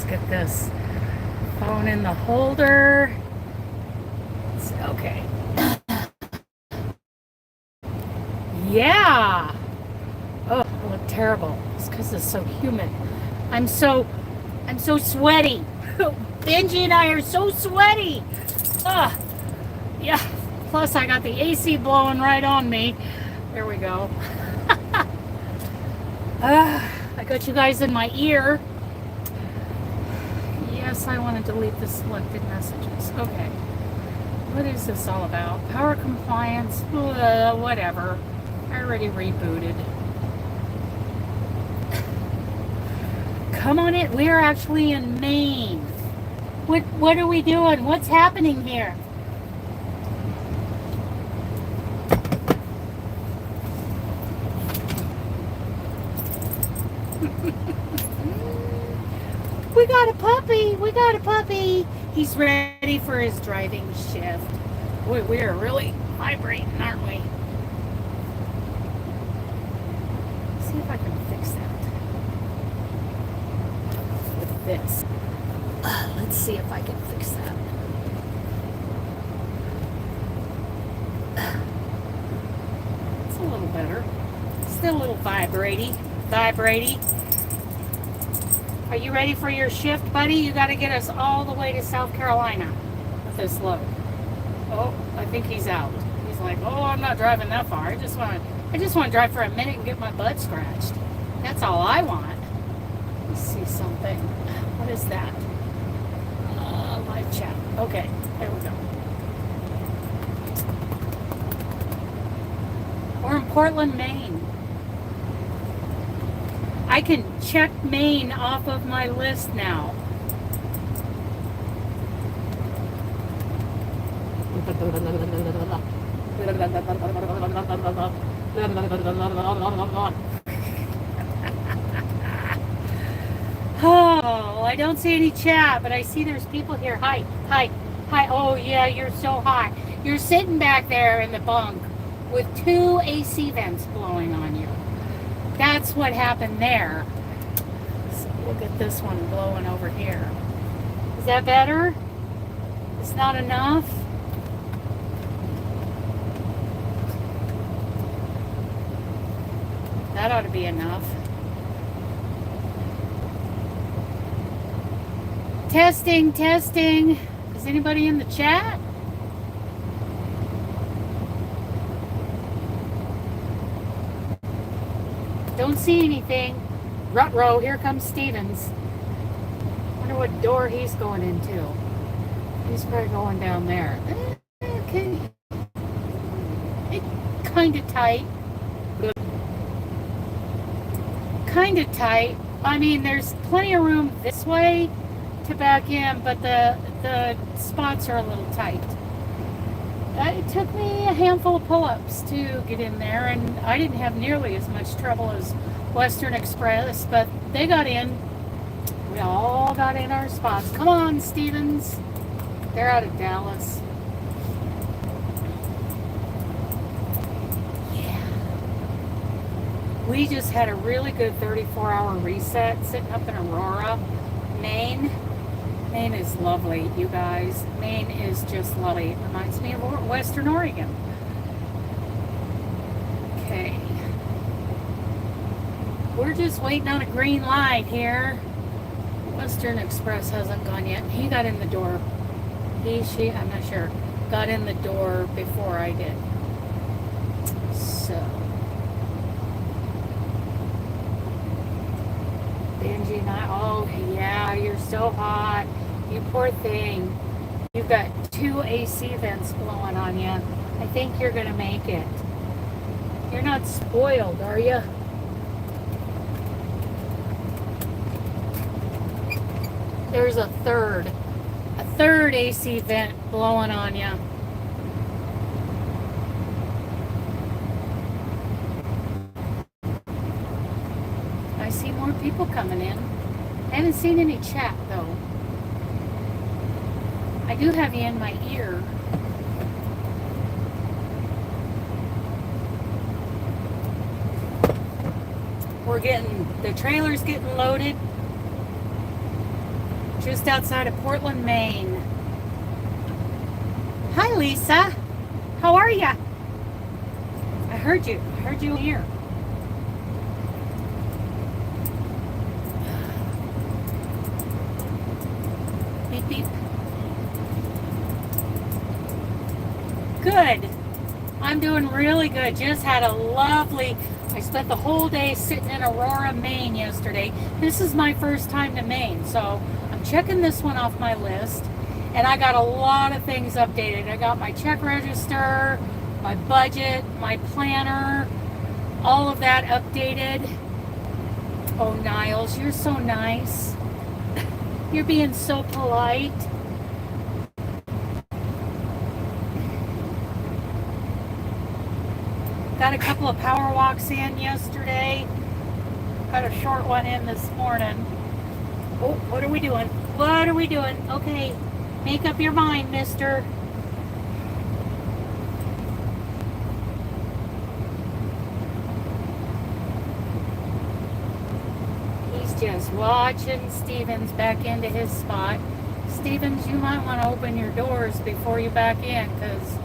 get this phone in the holder. Okay. Yeah. Oh, I look terrible. It's because it's so humid. I'm so sweaty. Benji and I are so sweaty. Ugh. Yeah. Plus, I got the AC blowing right on me. There we go. I got you guys in my ear. Yes, I want to delete the selected messages. Okay. What is this all about? Power compliance? Whatever. I already rebooted. Come on in. We are actually in Maine. What are we doing? What's happening here? We got a puppy. We got a puppy. He's ready for his driving shift. Boy, we are really vibrating, aren't we? Let's see if I can fix that with this. Let's see if I can fix that. It's a little better. Still a little vibraty. Are you ready for your shift, buddy? You got to get us all the way to South Carolina with this load. Oh, I think he's out. He's like, oh, I'm not driving that far. I just want to drive for a minute and get my butt scratched. That's all I want. Let's see something. What is that? Live chat. Okay, there we go. We're in Portland, Maine. I can check Maine off of my list now. Oh, I don't see any chat, but I see there's people here. Hi. Oh, yeah, you're so hot. You're sitting back there in the bunk with 2 AC vents blowing on you. That's what happened there. So we'll get this one blowing over here. Is that better? It's not enough? That ought to be enough. Testing. Is anybody in the chat? Don't see anything. Ruh-roh, here comes Stevens. Wonder what door he's going into. He's probably going down there. Okay. Kind of tight. Kind of tight. I mean, there's plenty of room this way to back in, but the spots are a little tight. It took me a handful of pull-ups to get in there, and I didn't have nearly as much trouble as Western Express, but they got in. We all got in our spots. Come on, Stevens. They're out of Dallas. Yeah. We just had a really good 34-hour reset sitting up in Aurora, Maine. Maine is lovely, you guys. Maine is just lovely. It reminds me of Western Oregon. Okay. We're just waiting on a green light here. Western Express hasn't gone yet. He got in the door. She, I'm not sure, got in the door before I did. So. Benji and I, oh yeah, you're so hot. You poor thing. You've got 2 AC vents blowing on you. I think you're going to make it. You're not spoiled, are you? There's a third AC vent blowing on you. I see more people coming in. I haven't seen any chat though. I do have you in my ear. The trailer's getting loaded. just outside of Portland, Maine. Hi, Lisa. How are ya? I heard you. I heard you here. Beep, beep. Good. I'm doing really good. Just had a lovely... I spent the whole day sitting in Aurora, Maine yesterday. This is my first time to Maine, so I'm checking this one off my list. And I got a lot of things updated. I got my check register, my budget, my planner, all of that updated. Oh, Niles, you're so nice. You're being so polite. Got a couple of power walks in yesterday. Got a short one in this morning. Oh, what are we doing? What are we doing? Okay, make up your mind, mister. He's just watching Stevens back into his spot. Stevens, you might want to open your doors before you back in, because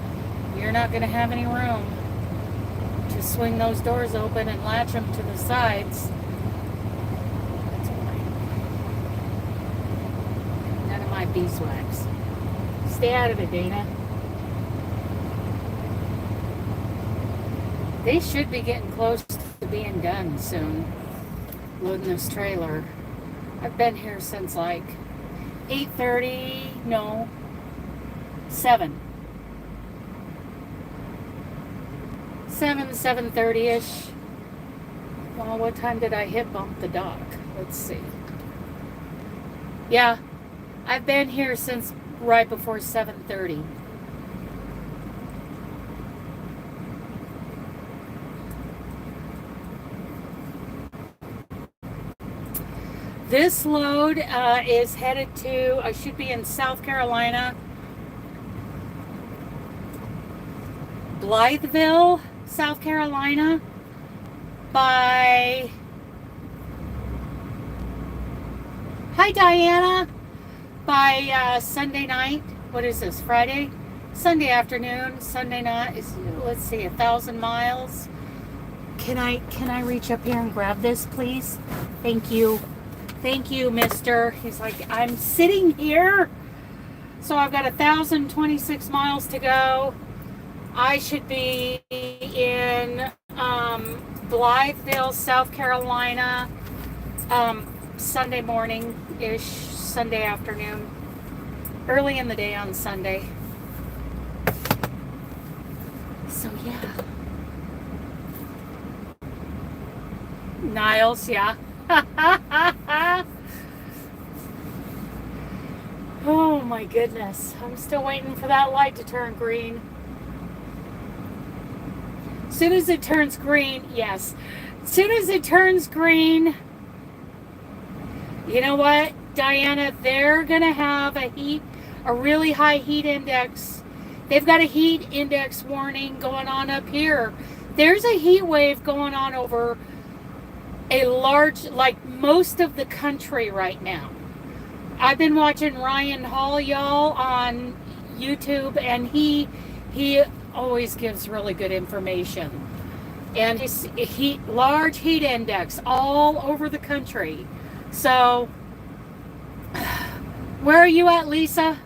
you're not going to have any room. Swing those doors open and latch them to the sides. That's all right. None of my beeswax. Stay out of it, Dana. They should be getting close to being done soon. Loading this trailer. I've been here since like 8:30, no, 7. 7:30-ish. Well, what time did I hit bump the dock? Let's see. Yeah, I've been here since right before 7:30. This load is headed to, I should be in South Carolina, Blytheville, South Carolina, by, hi Diana, by Sunday night. What is this, Friday? Sunday afternoon, Sunday night is, let's see, 1,000 miles. Can I reach up here and grab this, please? Thank you. Thank you, mister. He's like, I'm sitting here. So I've got 1,026 miles to go. I should be in Blytheville, South Carolina, Sunday morning-ish, Sunday afternoon, early in the day on Sunday. So, yeah. Niles, yeah. Oh, my goodness. I'm still waiting for that light to turn green. As soon as it turns green, yes. As soon as it turns green, you know what, Diana, they're going to have a really high heat index. They've got a heat index warning going on up here. There's a heat wave going on over a large, like most of the country right now. I've been watching Ryan Hall, y'all, on YouTube, and he always gives really good information. And his large heat index all over the country. So, where are you at, Lisa?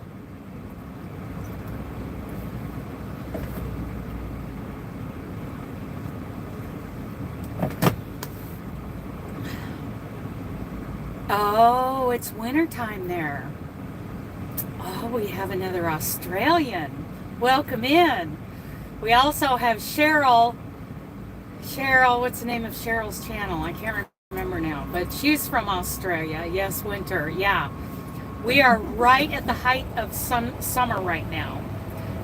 Oh, it's wintertime there. Oh, we have another Australian. Welcome in. We also have Cheryl. Cheryl, what's the name of Cheryl's channel? I can't remember now, but she's from Australia. Yes, winter. Yeah. We are right at the height of summer right now.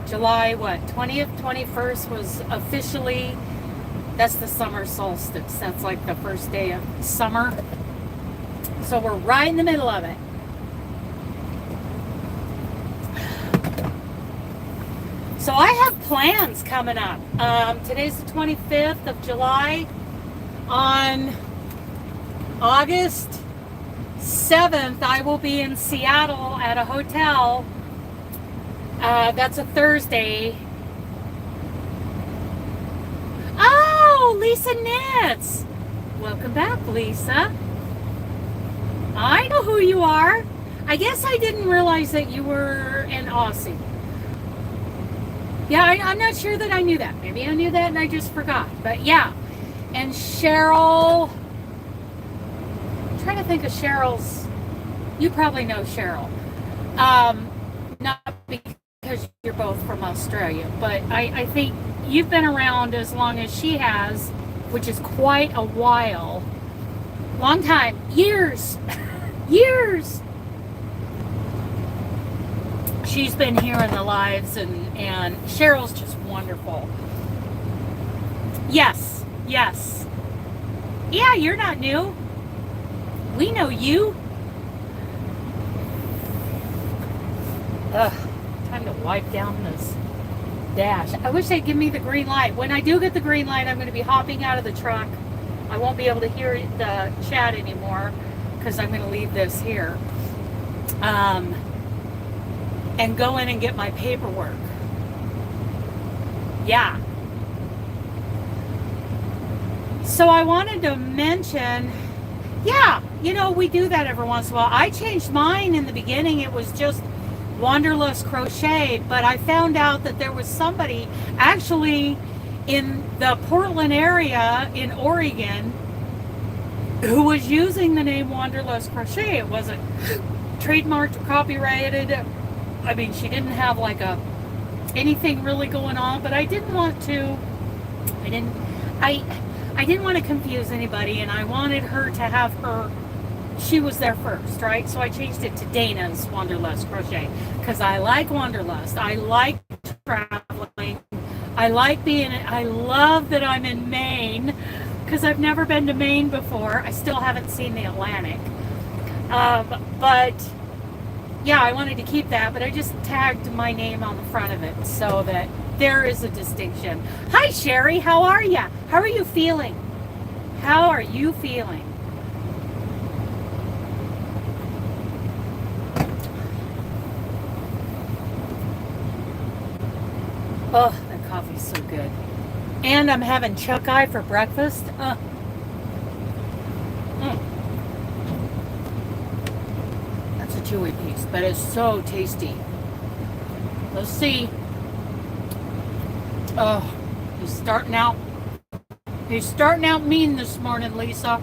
July, 20th, 21st was officially, that's the summer solstice. That's like the first day of summer. So we're right in the middle of it. So I have plans coming up. Today's the 25th of July. On August 7th, I will be in Seattle at a hotel. That's a Thursday. Oh, Lisa Knits. Welcome back, Lisa. I know who you are. I guess I didn't realize that you were an Aussie. Yeah, I'm not sure that I knew that. Maybe I knew that and I just forgot. But yeah. And Cheryl. I'm trying to think of Cheryl's. You probably know Cheryl. Not because you're both from Australia, but I think you've been around as long as she has, which is quite a while. Long time. Years. Years. She's been here in the lives, and Cheryl's just wonderful. Yes. Yes. Yeah, you're not new. We know you. Ugh, time to wipe down this dash. I wish they'd give me the green light. When I do get the green light, I'm going to be hopping out of the truck. I won't be able to hear the chat anymore because I'm going to leave this here. And go in and get my paperwork. Yeah. So I wanted to mention, yeah, you know, we do that every once in a while. I changed mine in the beginning. It was just YarnTubers, but I found out that there was somebody actually in the Portland area in Oregon who was using the name YarnTubers. It wasn't trademarked or copyrighted. I mean, she didn't have like anything really going on, but I didn't want to. I didn't want to confuse anybody, and I wanted her to have her. She was there first, right? So I changed it to Dana's Wanderlust Crochet because I like Wanderlust. I like traveling. I like I love that I'm in Maine because I've never been to Maine before. I still haven't seen the Atlantic. But yeah, I wanted to keep that, but I just tagged my name on the front of it so that there is a distinction. Hi, Sherry. How are you? How are you feeling? How are you feeling? Oh, that coffee's so good. And I'm having chuck eye for breakfast. That's a chewy piece, but it's so tasty. Let's see. Oh, he's starting out mean this morning, Lisa.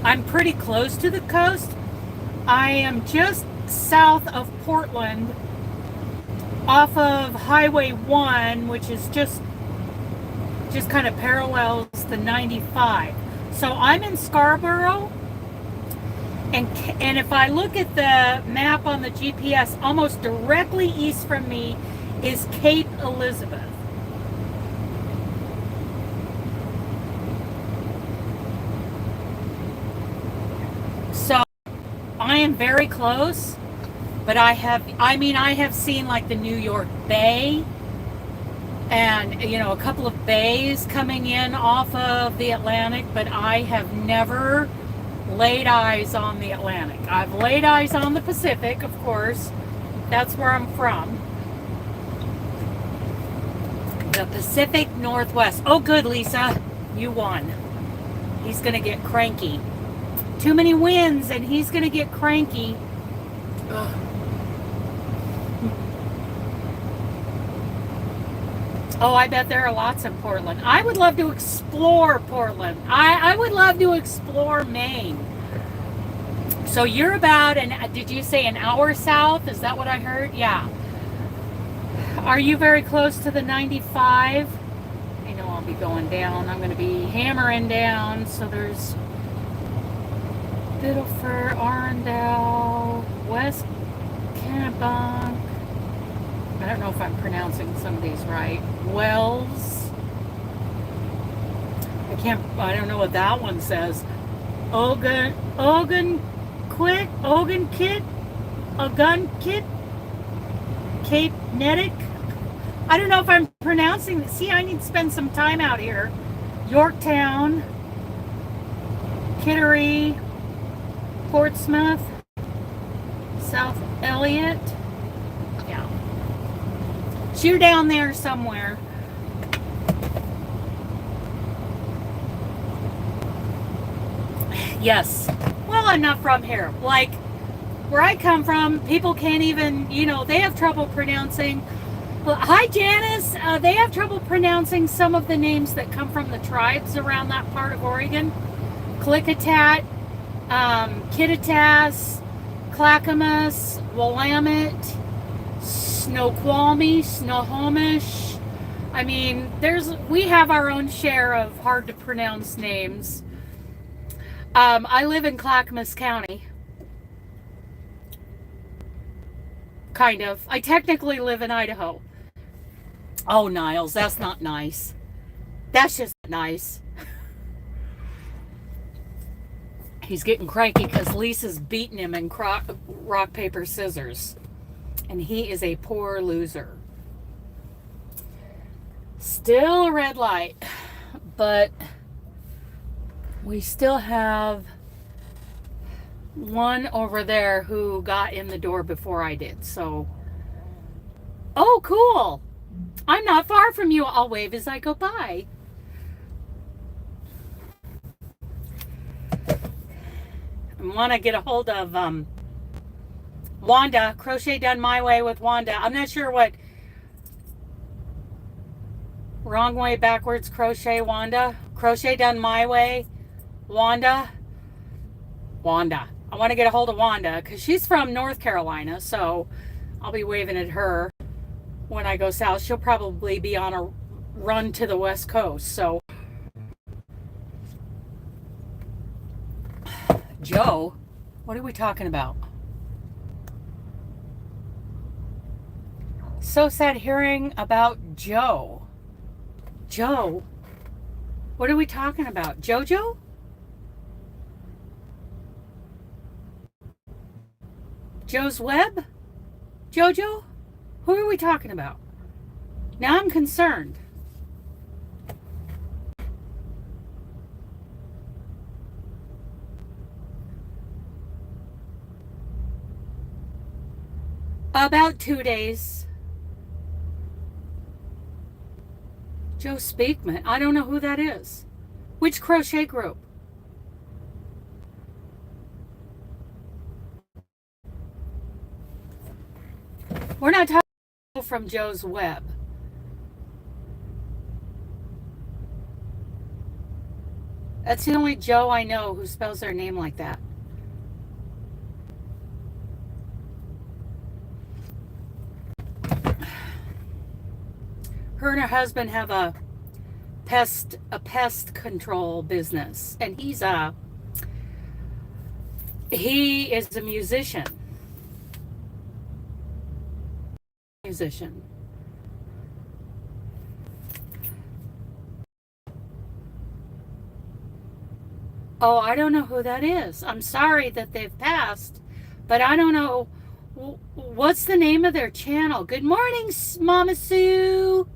I'm pretty close to the coast. I am just south of Portland off of Highway 1, which is just kind of parallels the 95. So I'm in Scarborough, and if I look at the map on the GPS, almost directly east from me is Cape Elizabeth. So I am very close, but I have seen like the New York Bay and, you know, a couple of bays coming in off of the Atlantic, but I have never laid eyes on the Atlantic. I've laid eyes on the Pacific, of course. That's where I'm from. The Pacific Northwest. Oh, good, Lisa. You won. He's going to get cranky. Too many wins, and he's going to get cranky. Ugh. Oh, I bet there are lots in Portland. I would love to explore Portland. I would love to explore Maine. So you're about, did you say an hour south? Is that what I heard? Yeah. Are you very close to the 95? I know I'll be going down. I'm going to be hammering down. So there's Biddeford, Arundel, West Kennebunk. I don't know if I'm pronouncing some of these right. Wells. I don't know what that one says. Ogun Kit. Cape Nedic. I don't know if I'm pronouncing this. See, I need to spend some time out here. Yorktown, Kittery, Portsmouth, South Elliott. Yeah. You're down there somewhere. Yes. Well, I'm not from here. Like, where I come from, people can't even, you know, they have trouble pronouncing. Well, hi, Janice. They have trouble pronouncing some of the names that come from the tribes around that part of Oregon. Klickitat, Kittitas, Clackamas, Willamette, Snoqualmie, Snohomish. I mean, we have our own share of hard to pronounce names. I live in Clackamas County. Kind of. I technically live in Idaho. Oh, Niles, that's not nice. That's just nice. He's getting cranky because Lisa's beating him in rock, paper, scissors. And he is a poor loser. Still a red light. But we still have one over there who got in the door before I did. So, oh, cool. I'm not far from you. I'll wave as I go by. I want to get a hold of Wanda. Crochet Done My Way with Wanda. I'm not sure what. Wrong way, backwards, crochet, Wanda. Crochet Done My Way, Wanda. Wanda. I want to get a hold of Wanda because she's from North Carolina, so I'll be waving at her when I go south. She'll probably be on a run to the West Coast, so. Joe, what are we talking about? So sad hearing about Joe. Joe? What are we talking about? JoJo? Joe's Web? JoJo? Who are we talking about? Now I'm concerned. About 2 days. Joe Speakman. I don't know who that is. Which crochet group? We're not talking from Joe's Web. That's the only Joe I know who spells their name like that. Her and her husband have a pest control business, and he is a musician. Oh, I don't know who that is. I'm sorry that they've passed, but I don't know what's the name of their channel. Good morning, Mama Sue.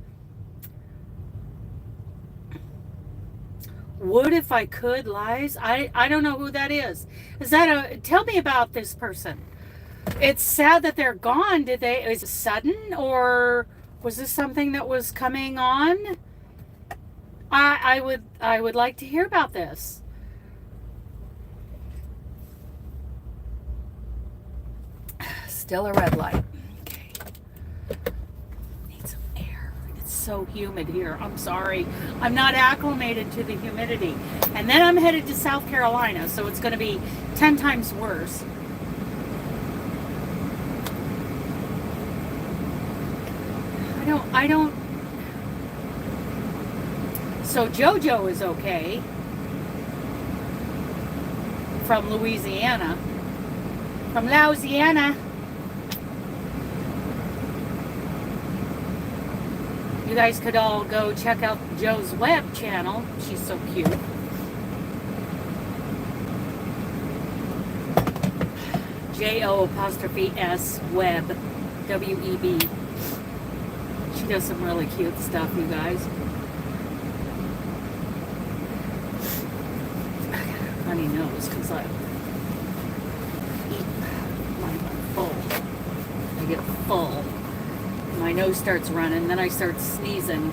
Would if I could, lies. I don't know who that is. Is that tell me about this person. It's sad that they're gone. Is it sudden, or was this something that was coming on? I would like to hear about this. Still a red light. Okay. Need some air. It's so humid here. I'm sorry. I'm not acclimated to the humidity. And then I'm headed to South Carolina, so it's going to be 10 times worse. I don't. So JoJo is okay. From Louisiana. From Louisiana. You guys could all go check out Joe's Web channel. She's so cute. JO''S Web. W-E-B. She does some really cute stuff, you guys. I got a funny nose because I eat when I'm full. I get full. My nose starts running, then I start sneezing.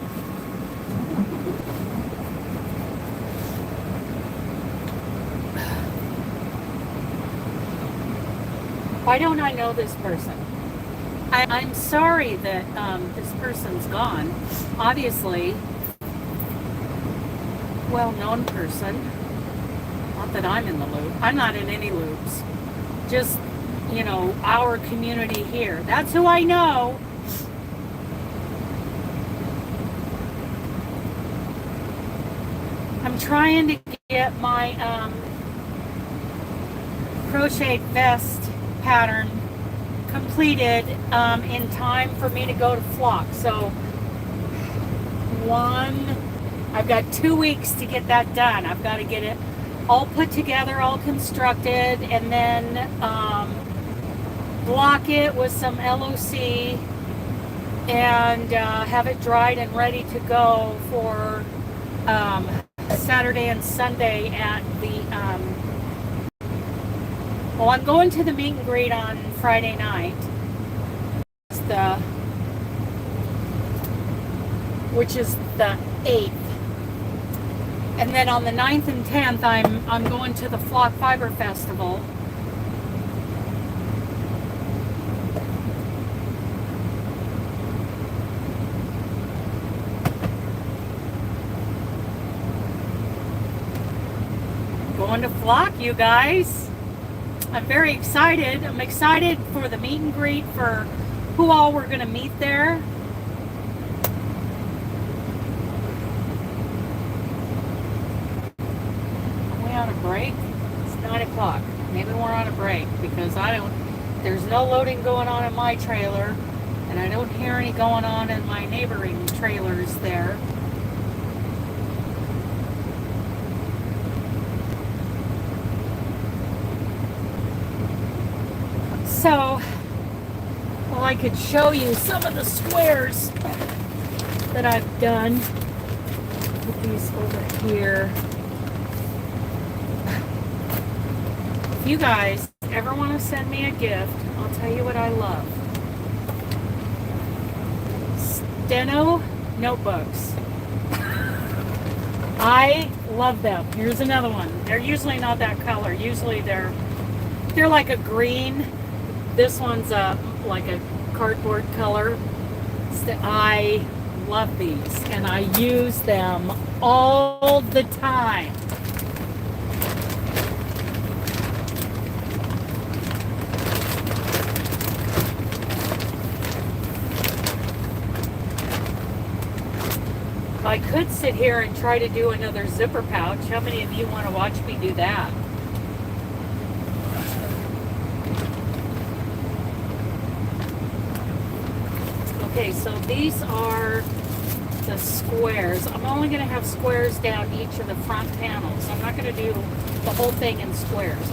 Why don't I know this person? I'm sorry that this person's gone. Obviously, well-known person. Not that I'm in the loop. I'm not in any loops. Just, you know, our community here. That's who I know. I'm trying to get my crochet vest pattern completed in time for me to go to flock. So I've got 2 weeks to get that done. I've got to get it all put together, all constructed, and then block it with some L.O.C. and have it dried and ready to go for Saturday and Sunday at the well, I'm going to the meet and greet on Friday night. Which is the 8th. And then on the 9th and 10th, I'm going to the Flock Fiber Festival. Going to Flock, you guys. I'm very excited. I'm excited for the meet and greet, for who all we're going to meet there. Are we on a break? It's 9 o'clock. Maybe we're on a break because there's no loading going on in my trailer, and I don't hear any going on in my neighboring trailers there. So, well, I could show you some of the squares that I've done. Put these over here. If you guys ever want to send me a gift, I'll tell you what I love. Steno notebooks. I love them. Here's another one. They're usually not that color. Usually they're like a green. This one's like a cardboard color. I love these, and I use them all the time. I could sit here and try to do another zipper pouch. How many of you want to watch me do that? Okay, so these are the squares. I'm only going to have squares down each of the front panels. I'm not going to do the whole thing in squares.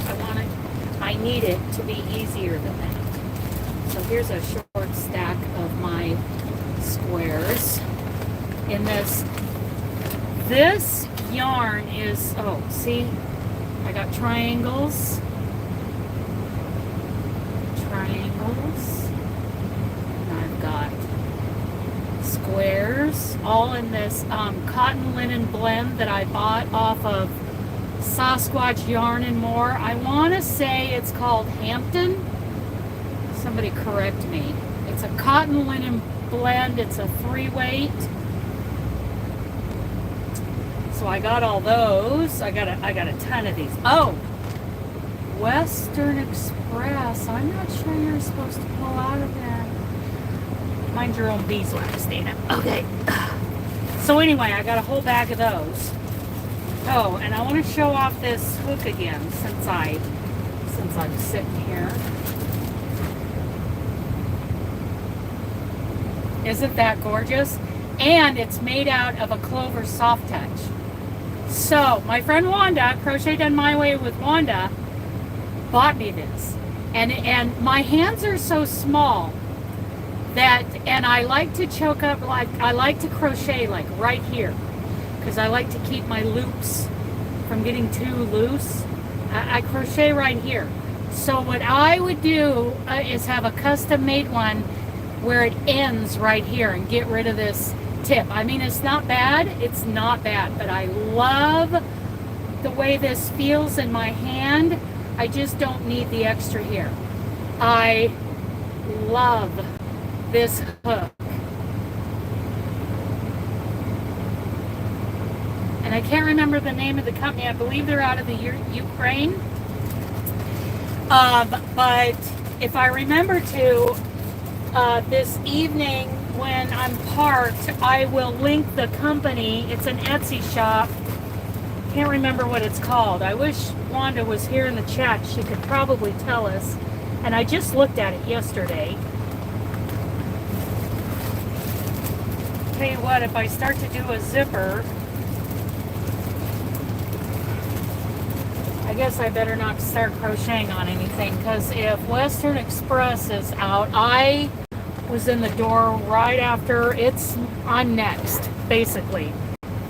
I need it to be easier than that. So here's a short stack of my squares. In this yarn is, oh, see, I got triangles, and I've got squares, all in this cotton linen blend that I bought off of Sasquatch Yarn and More. I want to say it's called Hampton. Somebody correct me. It's a cotton linen blend. It's a 3-weight. So I got all those. I got a ton of these. Oh, Western Express. I'm not sure you're supposed to pull out of that. Mind your own beeswax, Dana. Okay. So anyway, I got a whole bag of those. Oh, and I want to show off this hook again since I'm sitting here. Isn't that gorgeous? And it's made out of a clover soft touch. So my friend Wanda, Crochet Done My Way with Wanda, bought me this. And my hands are so small that, and I like to choke up, like I like to crochet like right here, because I like to keep my loops from getting too loose. I crochet right here. So what I would do is have a custom made one where it ends right here and get rid of this tip. I mean, it's not bad, but I love the way this feels in my hand. I just don't need the extra here. I love this hook. And I can't remember the name of the company. I believe they're out of the Ukraine. But if I remember to, this evening when I'm parked, I will link the company. It's an Etsy shop. Can't remember what it's called. I wish Wanda was here in the chat. She could probably tell us. And I just looked at it yesterday. Tell you what, if I start to do a zipper, I guess I better not start crocheting on anything, because if Western Express is out, I was in the door right after I'm next, basically,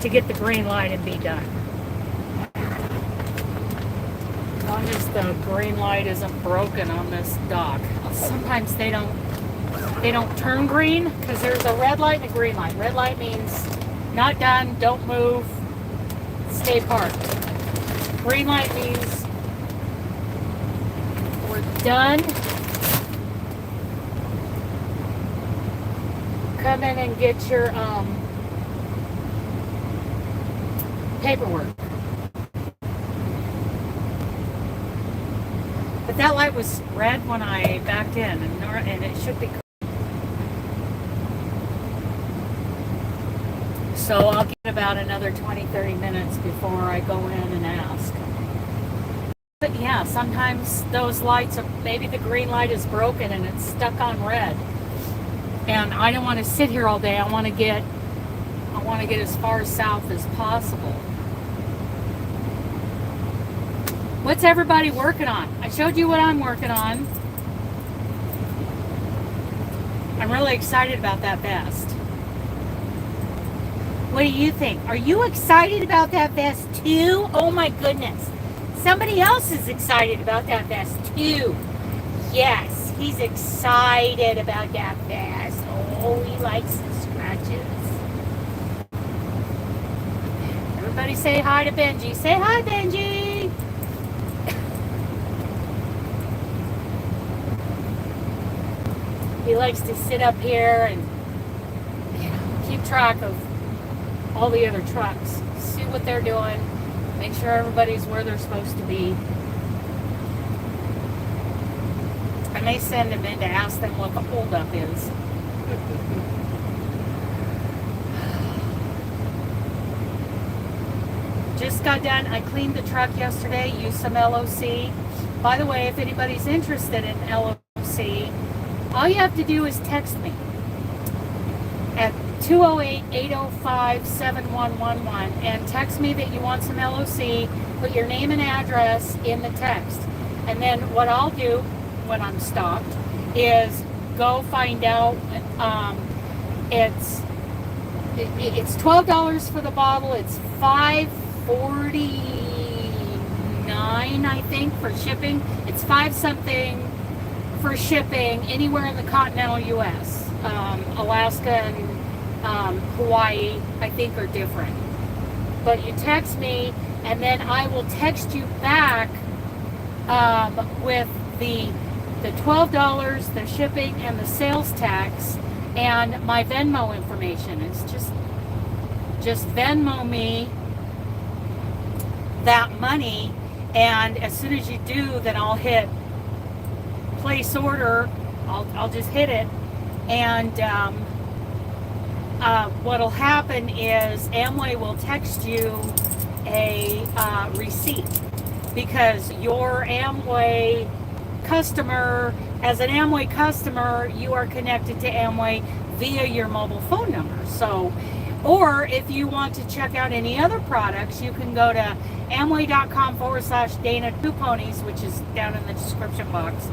to get the green light and be done. As long as the green light isn't broken on this dock. Sometimes they don't turn green, because there's a red light and a green light. Red light means not done, don't move, stay parked. Green light means we're done. Come in and get your paperwork. But that light was red when I backed in, and it should be. So I'll get about another 20-30 minutes before I go in and ask. But yeah, sometimes those lights are, maybe the green light is broken and it's stuck on red. And I don't want to sit here all day. I want to get as far south as possible. What's everybody working on? I showed you what I'm working on. I'm really excited about that vest. What do you think? Are you excited about that vest too? Oh my goodness. Somebody else is excited about that vest too. Yes, he's excited about that vest. Oh, he likes the scratches. Everybody say hi to Benji. Say hi, Benji. He likes to sit up here and keep track of all the other trucks, see what they're doing, make sure everybody's where they're supposed to be. I may send them in to ask them what the holdup is. Just got done. I cleaned the truck yesterday, used some L.O.C. By the way, if anybody's interested in L.O.C, all you have to do is text me at 208-805-7111 and text me that you want some L.O.C. Put your name and address in the text. And then what I'll do when I'm stopped is go find out. It's $12 for the bottle. It's $5.49, I think, for shipping. It's $5 something for shipping anywhere in the continental U.S. Alaska and Hawaii, I think, are different. But you text me, and then I will text you back with the $12, the shipping, and the sales tax, and my Venmo information. It's just Venmo me that money, and as soon as you do, then I'll hit place order. I'll just hit it, and what'll happen is Amway will text you a receipt, because your Amway customer, as an Amway customer, you are connected to Amway via your mobile phone number. So, or if you want to check out any other products, you can go to amway.com/Dana2Ponies, which is down in the description box,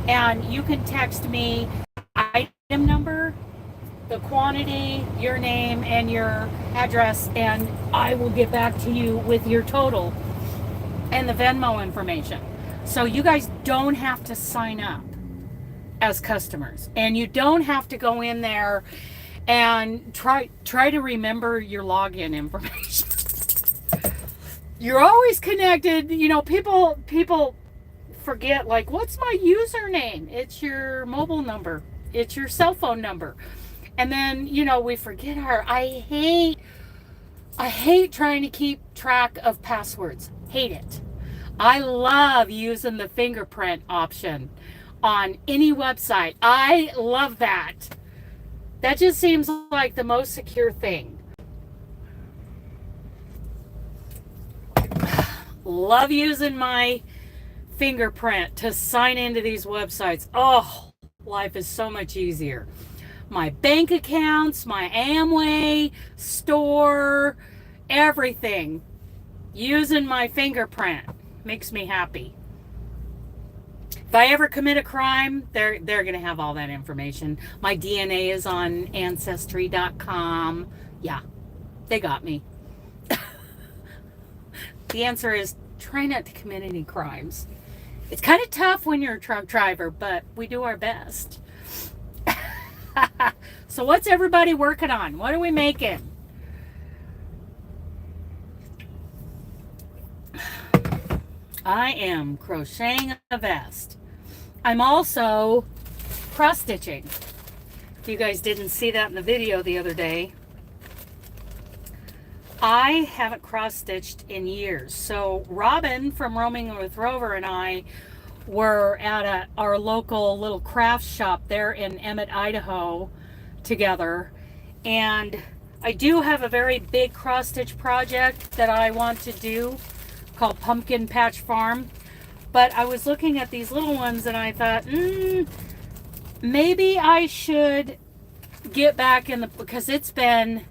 and you can text me. I item number, the quantity, your name, and your address, and I will get back to you with your total and the Venmo information. So you guys don't have to sign up as customers, and you don't have to go in there and try to remember your login information. You're always connected. You know, people forget, like, what's my username? It's your mobile number. It's your cell phone number. And then, you know, we forget I hate trying to keep track of passwords. Hate it. I love using the fingerprint option on any website. I love that. That just seems like the most secure thing. Love using my fingerprint to sign into these websites. Oh, life is so much easier. My bank accounts, my Amway, store, everything. Using my fingerprint makes me happy. If I ever commit a crime, they're going to have all that information. My DNA is on Ancestry.com. Yeah, they got me. The answer is try not to commit any crimes. It's kind of tough when you're a truck driver, but we do our best. So what's everybody working on? What are we making? I am crocheting a vest. I'm also cross stitching. If you guys didn't see that in the video the other day, I haven't cross stitched in years. So Robin from Roaming with Rover and I were at our local little craft shop there in Emmett, Idaho together. And I do have a very big cross stitch project that I want to do called Pumpkin Patch Farm. But I was looking at these little ones and I thought, maybe I should get back in because it's probably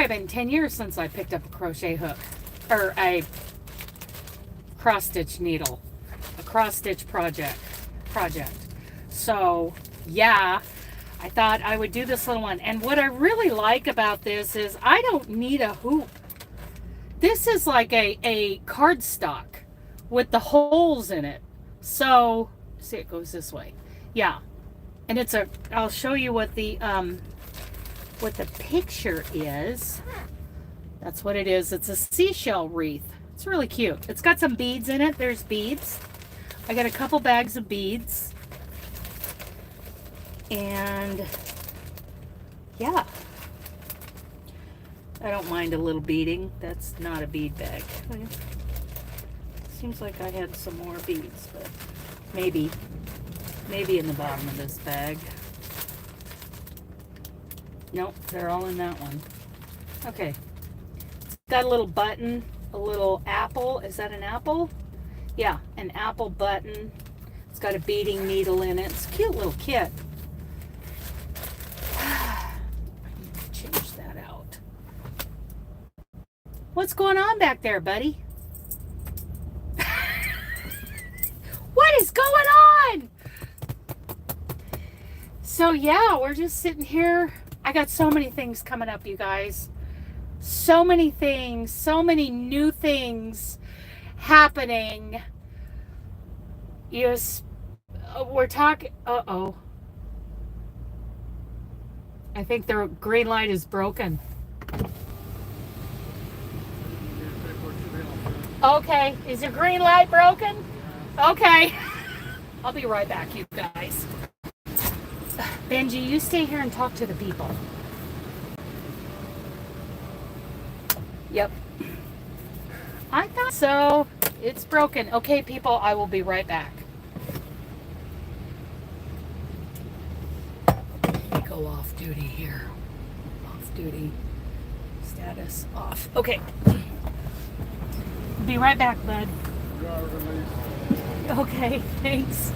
been 10 years since I picked up a crochet hook or a cross stitch needle, a cross stitch project. So yeah, I thought I would do this little one. And what I really like about this is I don't need a hoop. This is like a cardstock with the holes in it. So see, it goes this way. Yeah. And I'll show you what the picture is. That's what it is. It's a seashell wreath. It's really cute. It's got some beads in it. There's beads. I got a couple bags of beads. And yeah, I don't mind a little beading. That's not a bead bag. Seems like I had some more beads, but maybe in the bottom of this bag. Nope, they're all in that one. Okay. It's got a little button, a little apple. Is that an apple? Yeah, an apple button. It's got a beading needle in it. It's a cute little kit. I need to change that out. What's going on back there, buddy? What is going on? So yeah, we're just sitting here. I got so many things coming up, you guys. So many things, so many new things happening. Yes, we're talking. Uh-oh. I think the green light is broken. Okay, is your green light broken? Okay. I'll be right back, you guys. Benji, you stay here and talk to the people. Yep. I thought so. It's broken. Okay, people, I will be right back. Let me go off duty here. Off duty. Status off. Okay. Be right back, bud. Okay, thanks.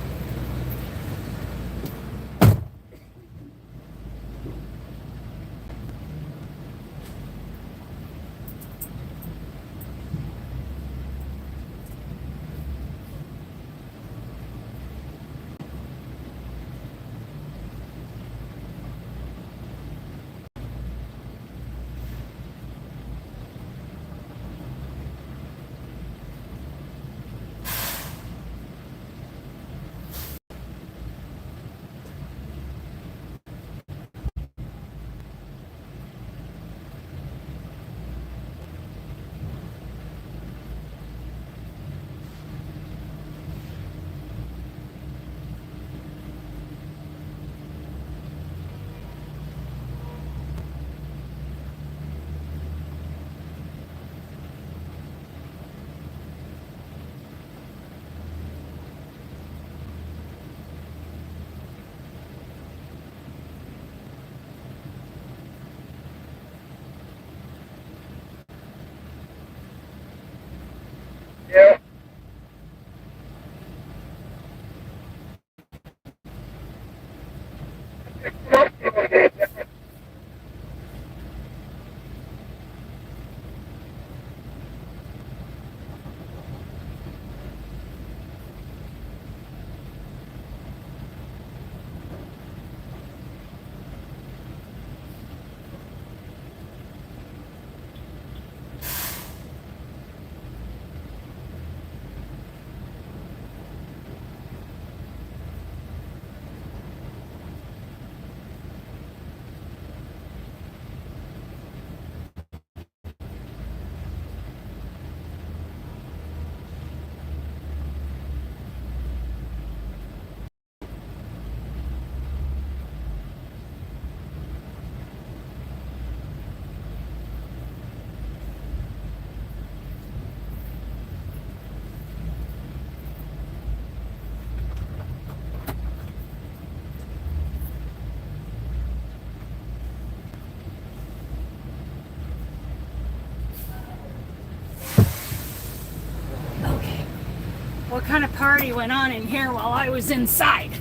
kind of party went on in here while I was inside?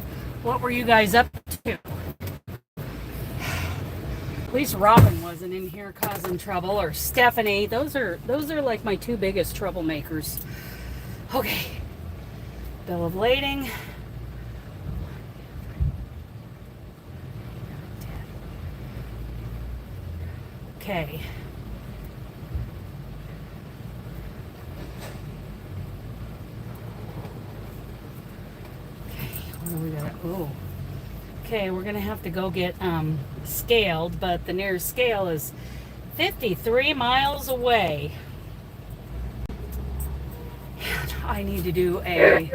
What were you guys up to? At least Robin wasn't in here causing trouble, or Stephanie. Those are like my two biggest troublemakers. Okay. Bill of lading. Okay. What do we got? Oh. Okay, we're gonna have to go get scaled, but the nearest scale is 53 miles away. And I need to do a...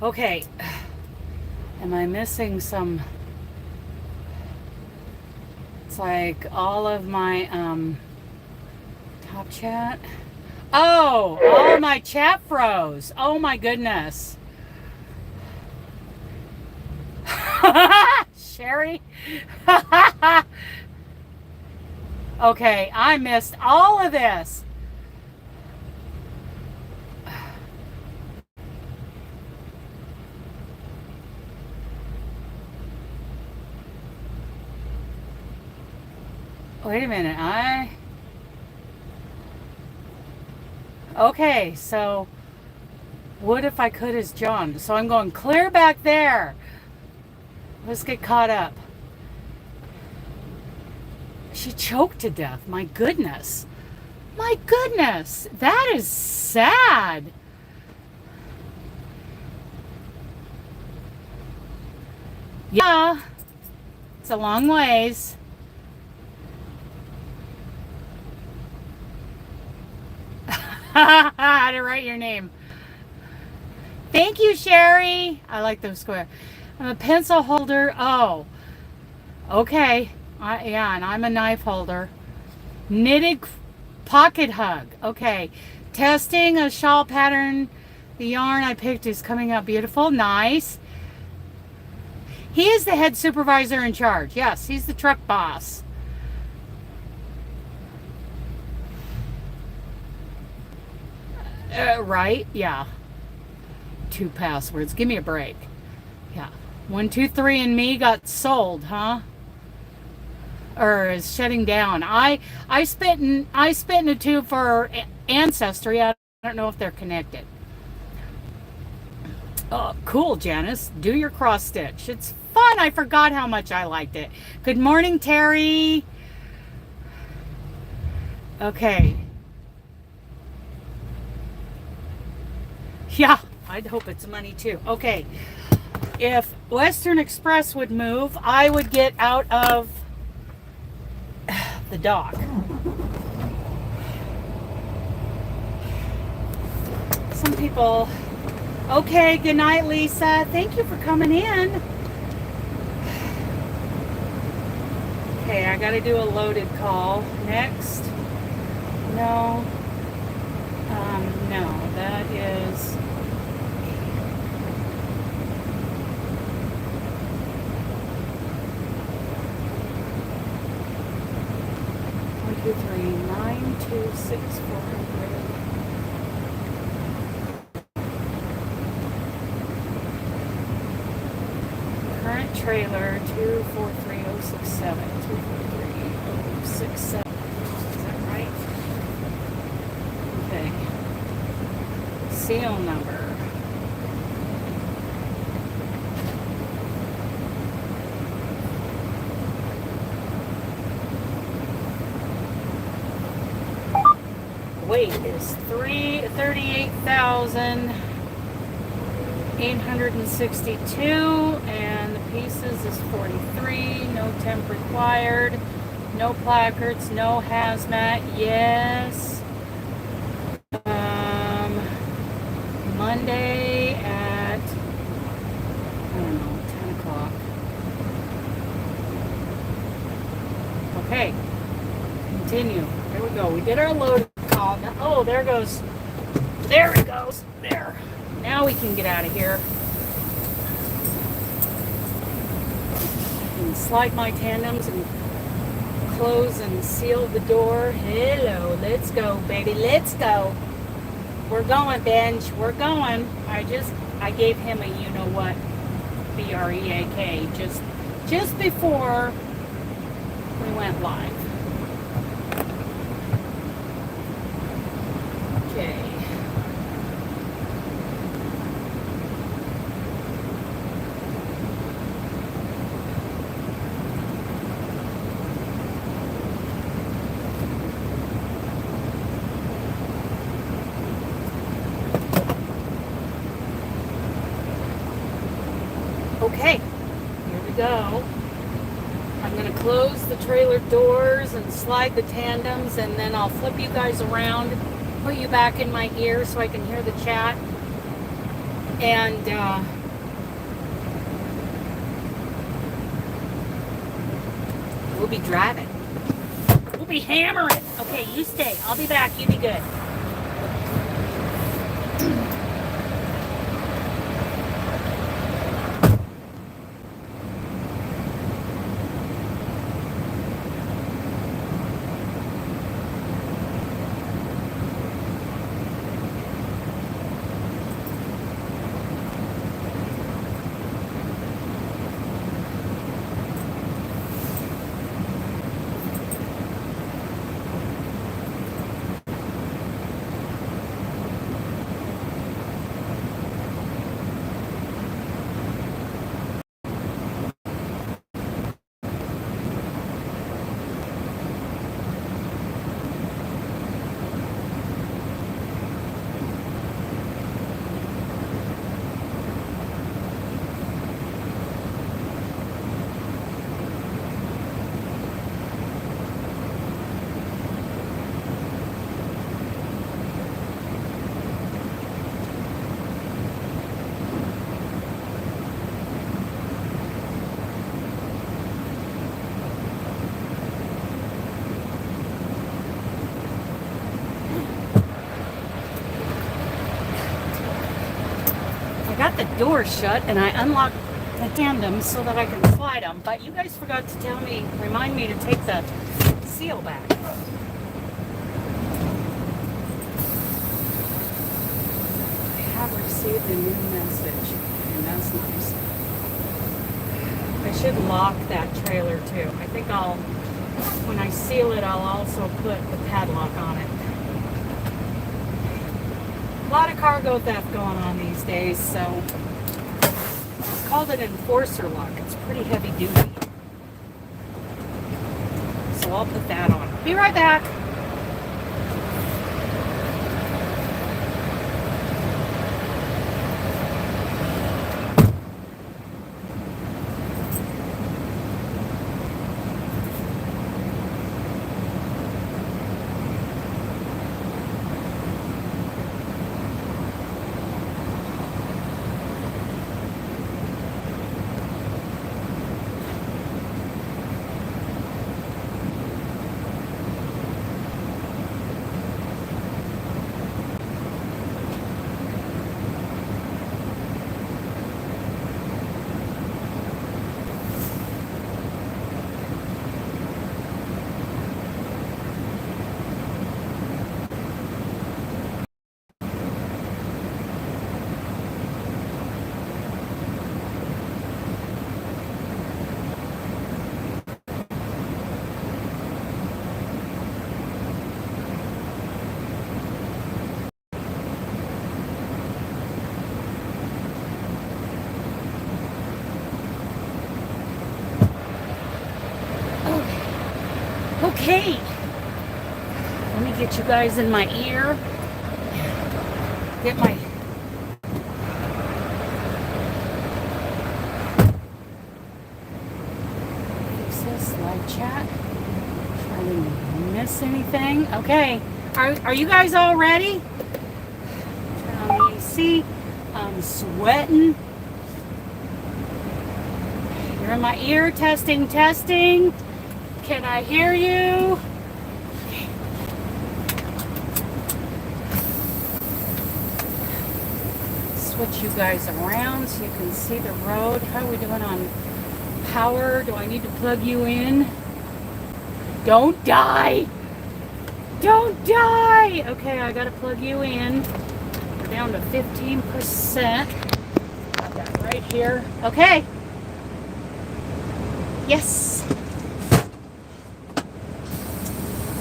Okay. Am I missing some... It's like all of my top chat. Oh, all of my chat froze. Oh my goodness. Sherry. Okay, I missed all of this. Wait a minute, okay, so what if I could as John? So I'm going clear back there. Let's get caught up. She choked to death. My goodness. My goodness. That is sad. Yeah. It's a long ways. How to write your name. Thank you, Sherry. I like those square. I'm a pencil holder. Oh, okay. Yeah, and I'm a knife holder. Knitted pocket hug. Okay. Testing a shawl pattern. The yarn I picked is coming out beautiful. Nice. He is the head supervisor in charge. Yes, he's the truck boss. Right? Yeah. 2 passwords. Give me a break. Yeah. 1, 2, 3 and me got sold, huh? Or is shutting down. I spit in a tube for Ancestry. I don't know if they're connected. Oh, cool, Janice. Do your cross stitch. It's fun. I forgot how much I liked it. Good morning, Terry. Okay. Yeah, I'd hope it's money too. Okay. If Western Express would move, I would get out of the dock. Some people... Okay, good night, Lisa. Thank you for coming in. Okay, I gotta do a loaded call next. No. No, that is... 2, 3, 9, 2, 6, 4, 3. Current trailer 243067. 243067. Is that right? Okay. Seal number. Weight is 38,862, and the pieces is 43. No temp required. No placards. No hazmat. Yes. Monday at, I don't know, 10 o'clock. Okay. Continue. There we go. We did our load. Oh, there goes. There it goes. There. Now we can get out of here. I can slide my tandems and close and seal the door. Hello. Let's go, baby. Let's go. We're going, Benj. We're going. I gave him a you-know-what, B-R-E-A-K, just before we went live. Okay. Okay, here we go. I'm going to close the trailer doors and slide the tandems, and then I'll flip you guys around, put you back in my ear so I can hear the chat. And we'll be driving. We'll be hammering. Okay, you stay. I'll be back. You be good. The door shut and I unlocked the tandems so that I can slide them, but you guys forgot to remind me to take the seal back. I have received a new message, and that's nice. I should lock that trailer too. I think when I seal it, I'll also put the padlock on it. A lot of cargo theft going on these days, so it's called an enforcer lock. It's pretty heavy duty. So I'll put that on. Be right back. Okay, let me get you guys in my ear. Get my live chat. I didn't miss anything. Okay, are you guys all ready? Turn on the AC. I'm sweating. You're in my ear. Testing, testing. Can I hear you? Switch you guys around so you can see the road. How are we doing on power? Do I need to plug you in? Don't die! Don't die! Okay, I gotta plug you in. down to 15%. Got that right here. Okay. Yes.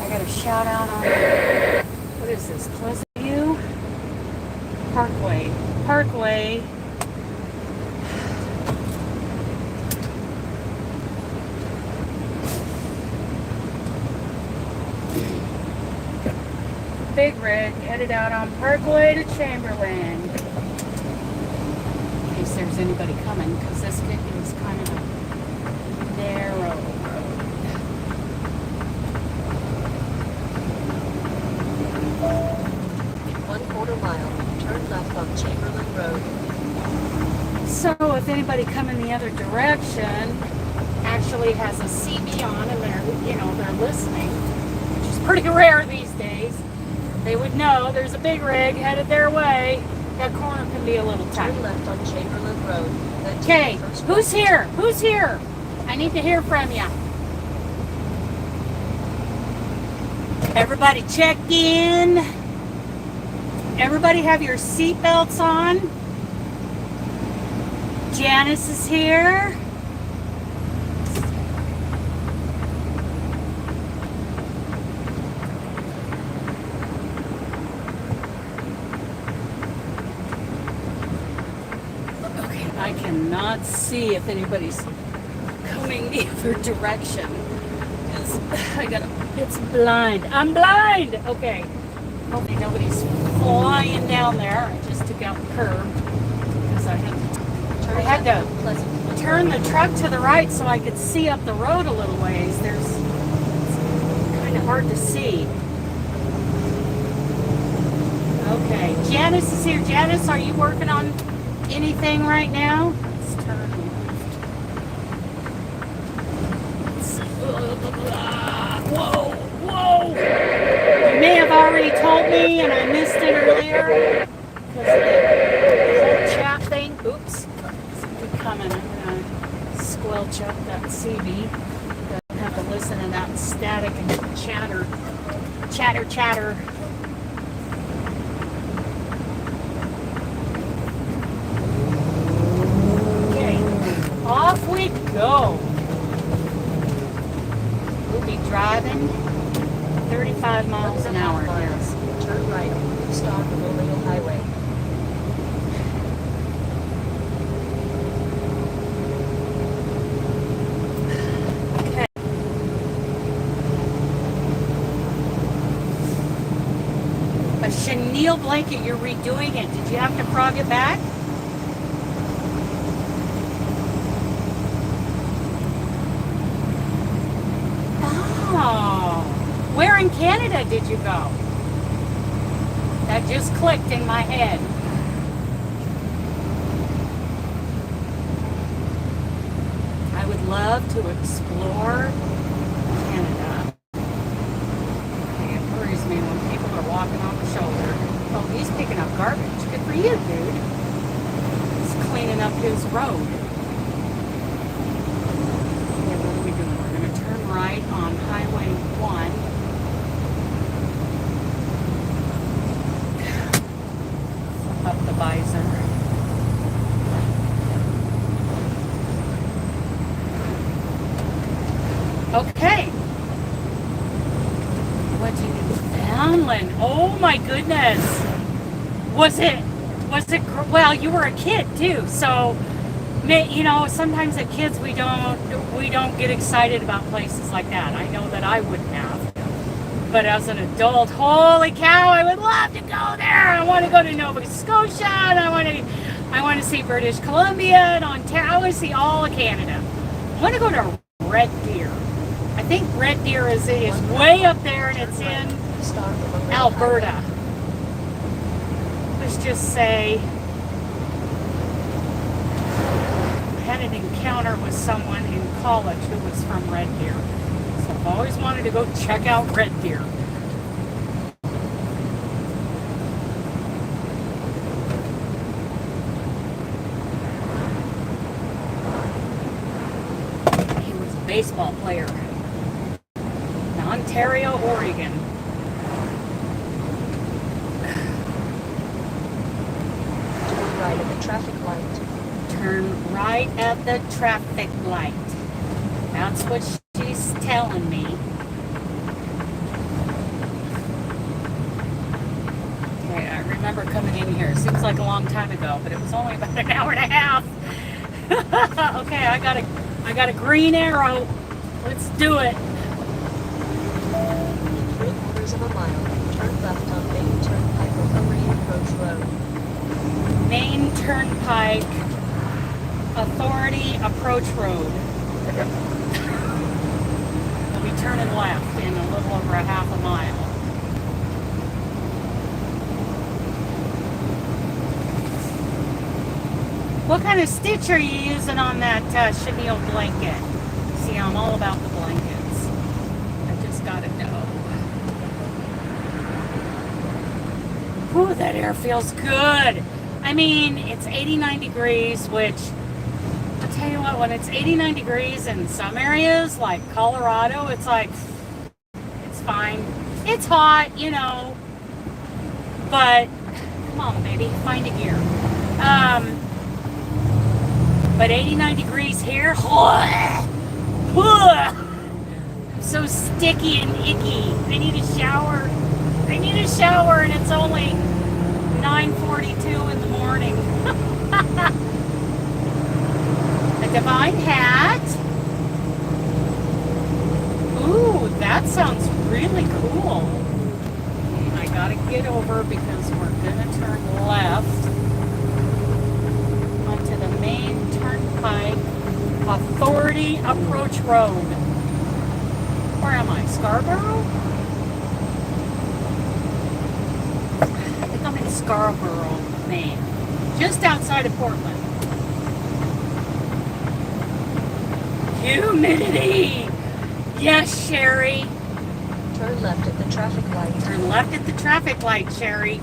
I got a shout out on, what is this, Pleasant View? Parkway. Parkway. Big rig headed out on Parkway to Chamberlain. In case there's anybody coming, because this is kind of a narrow road. 1/4 mile, turn left on Chamberlain Road. So if anybody coming the other direction actually has a CB on and they're listening, which is pretty rare these days, they would know there's a big rig headed their way. That corner can be a little tight. Turn left on Chamberlain Road. Okay, who's here? Who's here? I need to hear from you. Everybody check in. Everybody have your seatbelts on. Janice is here. I cannot see if anybody's coming the other direction. It's blind. I'm blind. Okay. Hopefully nobody's flying down there. I just took out the curb because I had to turn the truck to the right so I could see up the road a little ways. It's kind of hard to see. Okay. Janice is here. Janice, are you working on anything right now? Let's turn left. Whoa, whoa! You may have already told me and I missed it earlier because of the whole chat thing. Oops. Something coming. I'm going to squelch up that CB. Don't have to listen to that static and chatter. Chatter, chatter. Off we go. We'll be driving 35 miles an hour here. Turn right, stop on Moro Highway. Okay. A chenille blanket, you're redoing it. Did you have to frog it back? Oh, where in Canada did you go? That just clicked in my head. I would love to explore Canada. It worries me when people are walking on the shoulder. Oh, he's picking up garbage. Good for you, dude. He's cleaning up his road. Right on Highway 1. Flip up the visor. Okay. What do you do? Downland. Oh my goodness. Was it, well, you were a kid too, so sometimes as kids we don't get excited about places like that. I know that I wouldn't have. But as an adult, holy cow, I would love to go there. I want to go to Nova Scotia, and I want to see British Columbia and Ontario. I want to see all of Canada. I want to go to Red Deer. I think Red Deer is way up there, and it's in Alberta. Let's just say had an encounter with someone in college who was from Red Deer. So I've always wanted to go check out Red Deer. He was a baseball player in Ontario, Oregon. right at the traffic light. Turn right at the traffic light. That's what she's telling me. Okay, I remember coming in here. Seems like a long time ago, but it was only about an hour and a half. Okay, I got a green arrow. Let's do it. 3/4 of a mile. Turn left on Maine Turnpike Authority Approach Road. Maine Turnpike Authority Approach Road. We'll be turning left in a little over a half a mile. What kind of stitch are you using on that chenille blanket? See, I'm all about the blankets. I just gotta know. Ooh, that air feels good. I mean, it's 89 degrees, which, I'll tell you what, when it's 89 degrees in some areas, like Colorado, it's like, it's fine. It's hot, you know, but, come on, baby, find a gear. But 89 degrees here, I'm so sticky and icky. I need a shower. And it's only 9:42 in the morning. A divine hat. Ooh, that sounds really cool. I gotta get over because we're gonna turn left onto the Maine Turnpike Authority Approach Road. Where am I? Scarborough? I think I'm in Scarborough, Maine. Just outside of Portland. Humidity! Yes, Sherry. Turn left at the traffic light. Turn left at the traffic light, Sherry.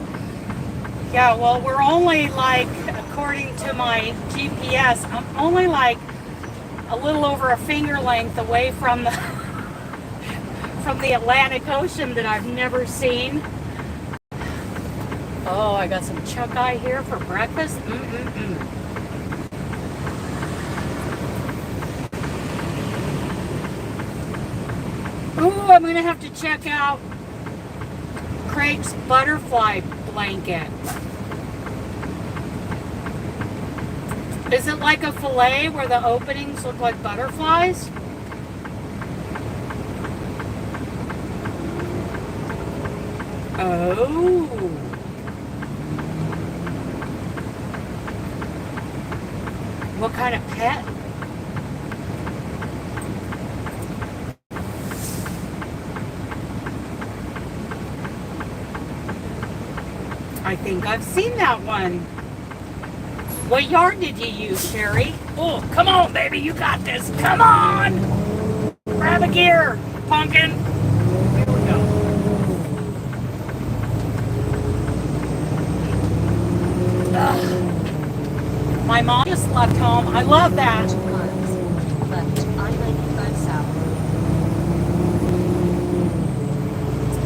Yeah, well, we're only like, according to my GPS, I'm only like a little over a finger length away from the Atlantic Ocean that I've never seen. Oh, I got some chuck eye here for breakfast. Ooh, I'm gonna have to check out Craig's butterfly blanket. Is it like a fillet where the openings look like butterflies? Oh. What kind of pet? I think I've seen that one. What yarn did you use, Sherry? Oh, come on, baby, you got this. Come on! Grab a gear, pumpkin. Here we go. Ugh. My mom just left home. I love that. 2 miles. Left, I-95 south.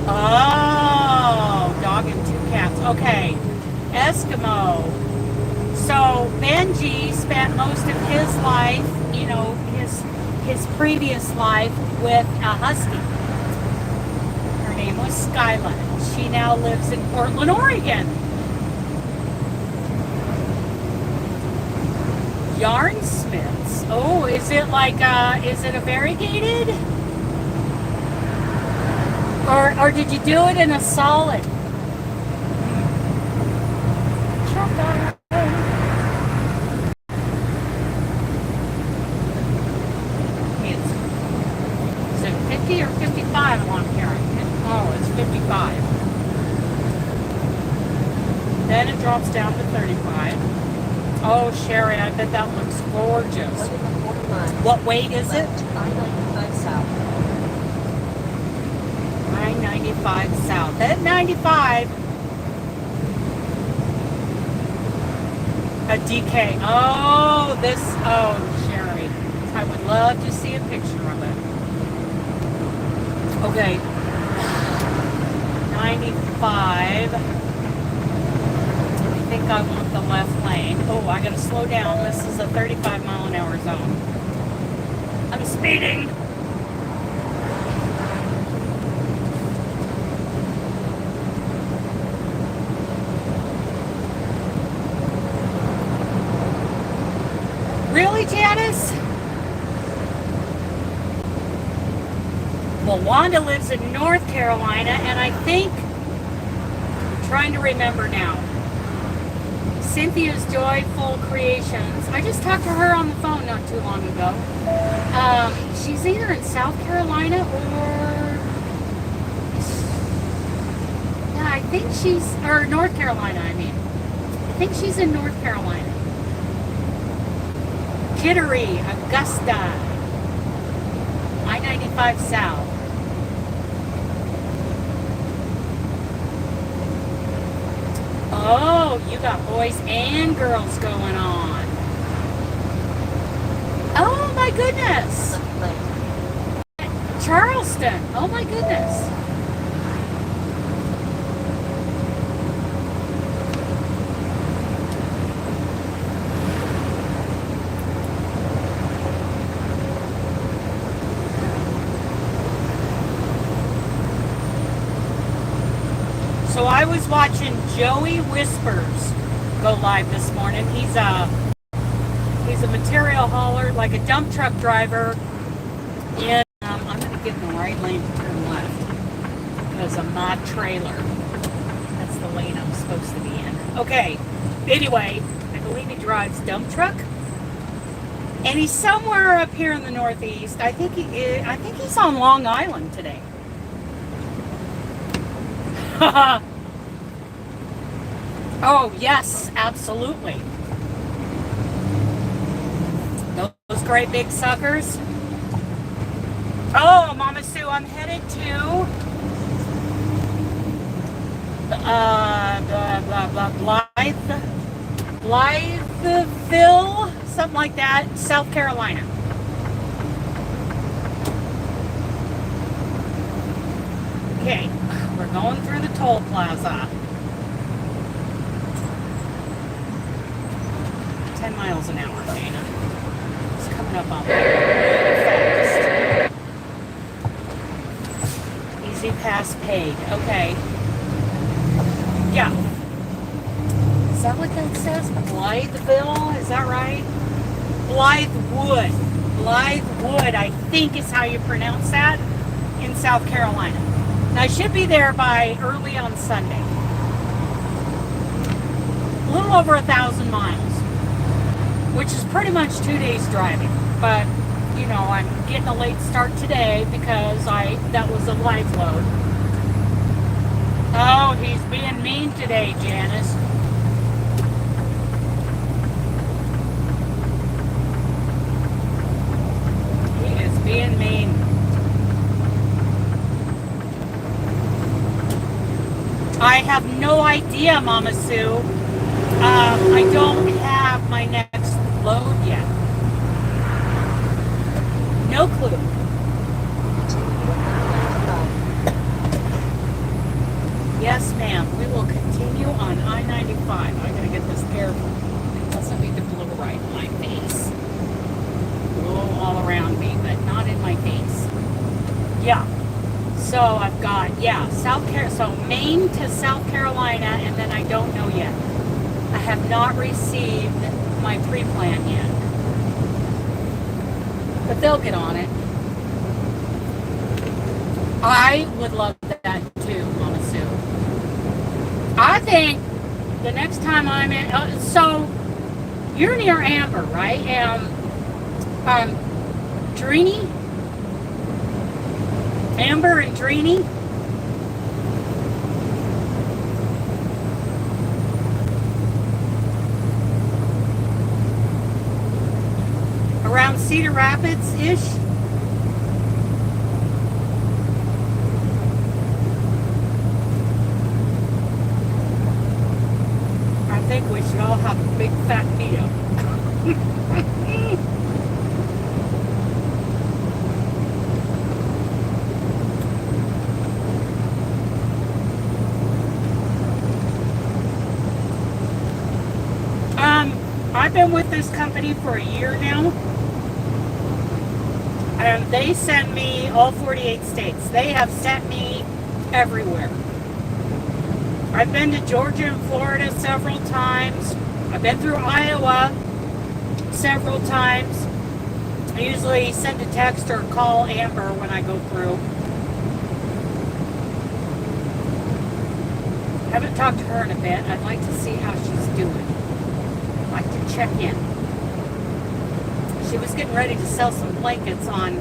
Oh, dog and 2 cats. Okay, Eskimo. So Benji spent most of his life, you know, his previous life with a husky. Her name was Skyla. She now lives in Portland, Oregon. Yarnsmiths. Oh, is it like is it a variegated? Or did you do it in a solid? Is it 50 or 55 I'm hearing? Oh, it's 55. Then it drops down to 35. Oh, Sherry, I bet that looks gorgeous. 1.25 miles. What weight is it? Left, I-95 south. I-95 south. That 95. A DK. Oh, this. Oh, Sherry. I would love to see a picture of it. Okay. 95. I think I want the left lane. Oh, I gotta slow down. This is a 35-mile-an-hour zone. I'm speeding. Really, Janice? Well, Wanda lives in North Carolina, and I think, I'm trying to remember now, Cynthia's Joyful Creations. I just talked to her on the phone not too long ago. She's either in South Carolina or, yeah, I think she's, or North Carolina, I mean. I think she's in North Carolina. Kittery, Augusta, I-95 South. Oh, you got boys and girls going on. Oh my goodness. Charleston. Oh my goodness. So I was watching Joey Whispers go live this morning. He's a material hauler, like a dump truck driver. And I'm going to get in the right lane to turn left because of my trailer. That's the lane I'm supposed to be in. Okay. Anyway, I believe he drives dump truck, and he's somewhere up here in the Northeast. I think he's on Long Island today. Oh, yes, absolutely. Those great big suckers. Oh, Mama Sue, I'm headed to Blytheville, something like that, South Carolina. Okay, we're going through the toll plaza. 10 miles an hour, Dana. It's coming up on me really fast. Easy pass paid. Okay. Yeah. Is that what that says? Blytheville? Is that right? Blythewood. Blythewood, I think is how you pronounce that in South Carolina. Now, I should be there by early on Sunday. A little over 1,000 miles, which is pretty much 2 days driving. But, you know, I'm getting a late start today because that was a live load. Oh, he's being mean today, Janice. He is being mean. I have no idea, Mama Sue. I don't have my next load yet. No clue. Yes, ma'am. We will continue on I-95. I gotta get this careful. It doesn't need to blow right in my face. Blow all around me, but not in my face. Yeah. So I've got, so Maine to South Carolina, and then I don't know yet. I have not received my pre-plan yet. But they'll get on it. I would love that too, Mama Sue. I think the next time I'm in, so you're near Amber, right? Drini? Amber and Drini? Around Cedar Rapids-ish? I think we should all have a big fat meetup. I've been with this company for a year now, and they send me all 48 states. They have sent me everywhere. I've been to Georgia and Florida several times. I've been through Iowa several times. I usually send a text or call Amber when I go through. I haven't talked to her in a bit. I'd like to see how she's doing. I'd like to check in. She was getting ready to sell some blankets on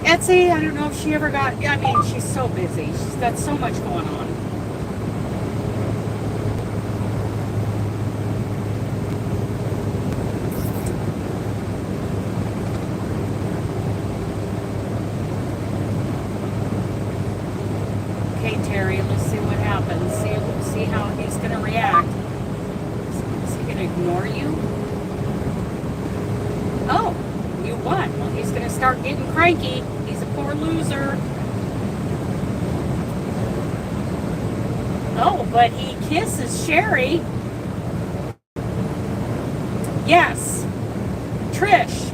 Etsy. I don't know if she ever got... I mean, she's so busy. She's got so much going on. Okay, Terry, let's see what happens. See how he's going to react. Is he going to ignore you? Oh, you won. Well, he's going to start getting cranky. He's a poor loser. Oh, but he kisses Sherry. Yes. Trish.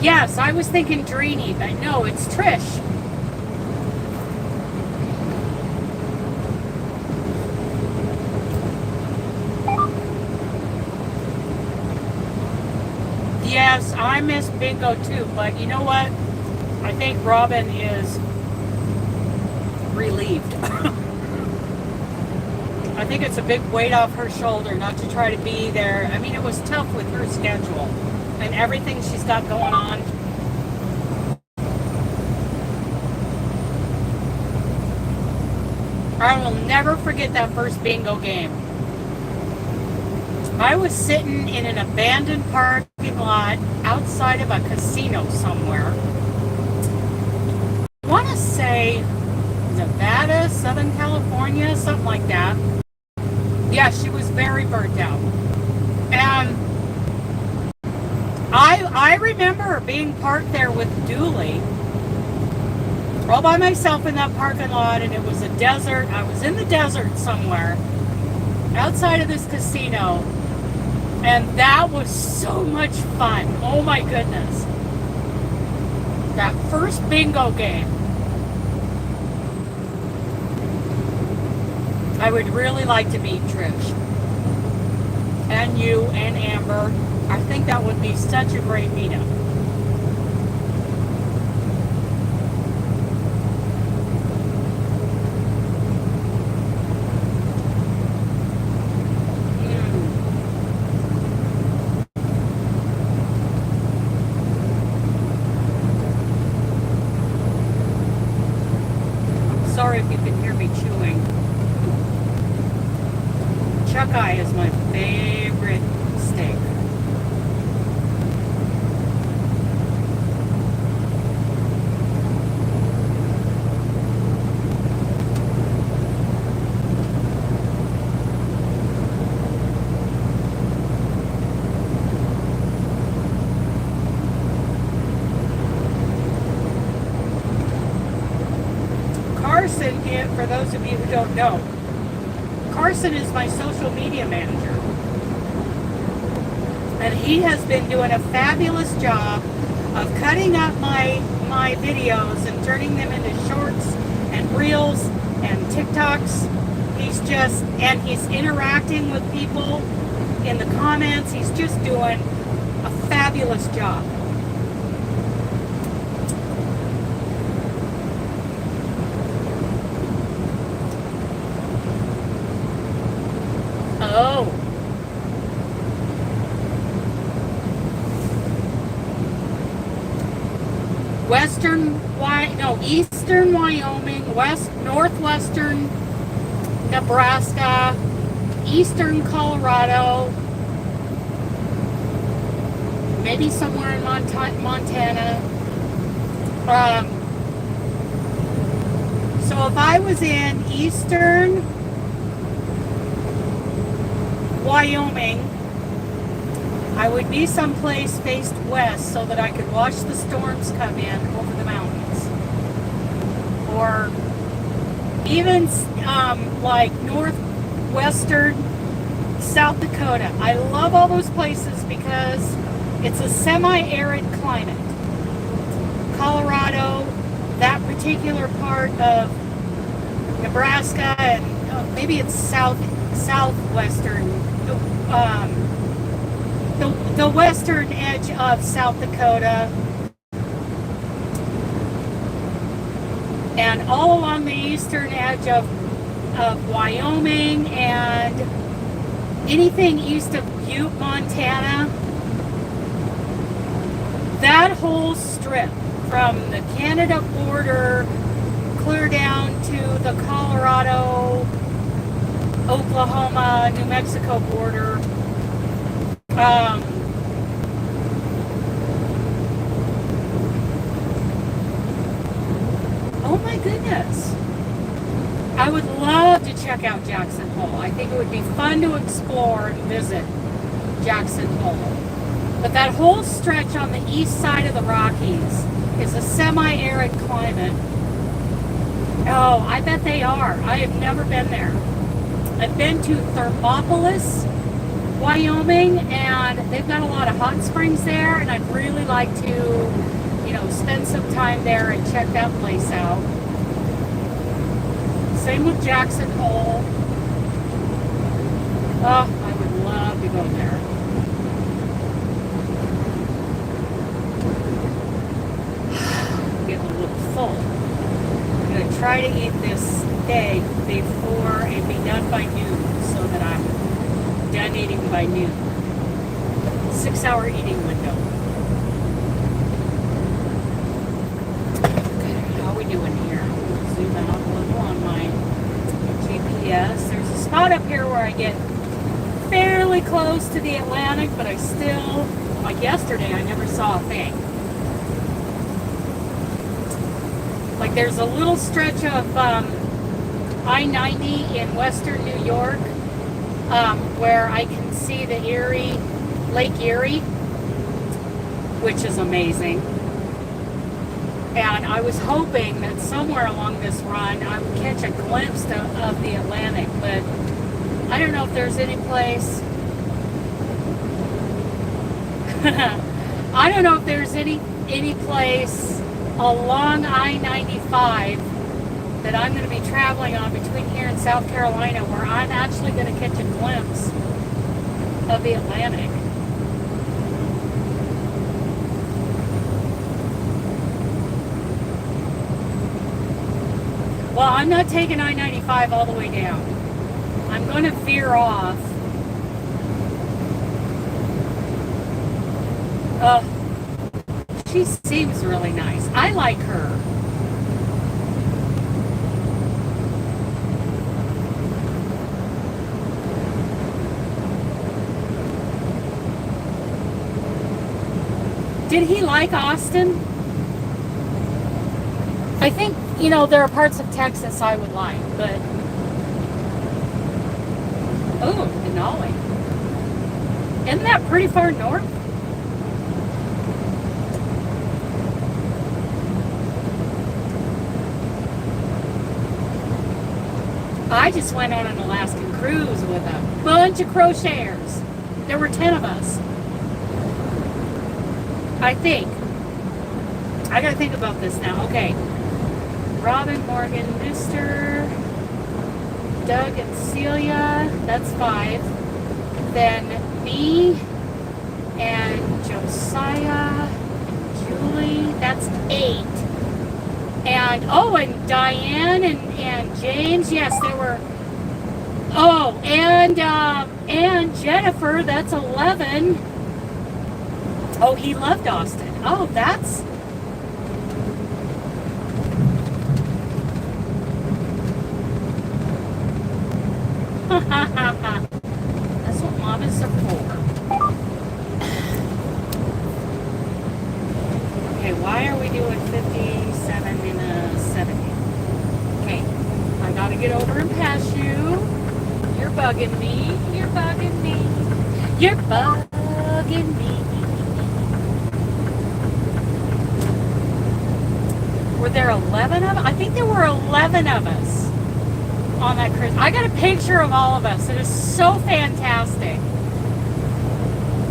Yes, I was thinking Dreeny, but no, it's Trish. Yes, I miss bingo too, but you know what? I think Robin is relieved. I think it's a big weight off her shoulder not to try to be there. I mean, it was tough with her schedule and everything she's got going on. I will never forget that first bingo game. I was sitting in an abandoned parking lot outside of a casino somewhere. I want to say Nevada, Southern California, something like that. Yeah, she was very burnt out. And I remember being parked there with Dooley, all by myself in that parking lot, and it was a desert. I was in the desert somewhere outside of this casino, and that was so much fun. Oh my goodness. That first bingo game. I would really like to meet Trish. And you and Amber. I think that would be such a great meetup. Sorry if you can hear me chewing. Chuck eye is my favorite steak. Carson, for those of you who don't know, Carson is my social media manager. And he has been doing a fabulous job of cutting up my videos and turning them into shorts and reels and TikToks. He's interacting with people in the comments. He's just doing a fabulous job. Oh. Eastern Wyoming, northwestern Nebraska, eastern Colorado, maybe somewhere in Montana. So if I was in eastern Wyoming, I would be someplace faced west so that I could watch the storms come in over the mountains. Or even like southwestern South Dakota. I love all those places because it's a semi-arid climate. Colorado, that particular part of Nebraska, and maybe it's southwestern, the western edge of South Dakota, and all along the eastern edge of Wyoming, and anything east of Butte, Montana. That whole strip from the Canada border clear down to the Colorado, Oklahoma, New Mexico border. Oh my goodness. I would love to check out Jackson Hole. I think it would be fun to explore and visit Jackson Hole. But that whole stretch on the east side of the Rockies is a semi-arid climate. Oh, I bet they are. I have never been there. I've been to Thermopolis, Wyoming, and they've got a lot of hot springs there, and I'd really like to, spend some time there and check that place out. Same with Jackson Hole. Oh, I would love to go there. I'm getting a little full. I'm going to try to eat this steak before and be done by noon so that I'm done eating by noon. 6-hour eating window. Okay, how are we doing here? Zoom out a little on my GPS. There's a spot up here where I get fairly close to the Atlantic, but I still, like yesterday, I never saw a thing. Like there's a little stretch of I-90 in western New York where I can see the Lake Erie, which is amazing. And I was hoping that somewhere along this run I would catch a glimpse of the Atlantic, but I don't know if there's any place. I don't know if there's any place along I-95 that I'm going to be traveling on between here and South Carolina where I'm actually going to catch a glimpse of the Atlantic. Well, I'm not taking I-95 all the way down. I'm going to veer off. She seems really nice. I like her. Did he like Austin? I think, there are parts of Texas I would like, but... Oh, Denali. Isn't that pretty far north? I just went on an Alaskan cruise with a bunch of crocheters. There were 10 of us. I think. I gotta think about this now. Okay. Robin, Morgan, Mr. Doug, and Celia. That's 5. Then me and Josiah, Julie. That's 8. And and Diane and James. Yes, there were. Oh, and Jennifer. That's 11. Oh, he loved Austin. Oh, that's. That's what mamas are for. Okay, why are we doing 57 in a 70? Okay, I gotta get over and pass you. You're bugging me. You're bugging me. You're bugging me. Were there 11 of us? I think there were 11 of us on that cruise. I got a picture of all of us. It is so fantastic.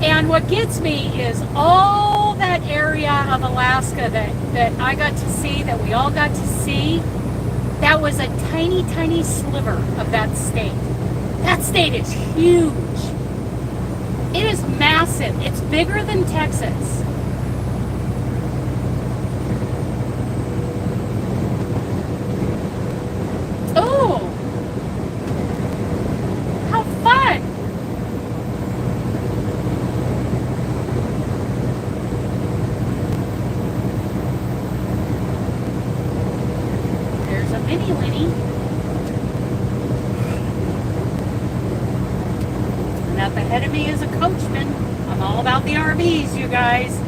And what gets me is all that area of Alaska that I got to see, that we all got to see, that was a tiny, tiny sliver of that state. That state is huge. It is massive. It's bigger than Texas. Oh, how fun. There's a mini Winnie. And up ahead of me is a coachman. I'm all about the RVs, you guys.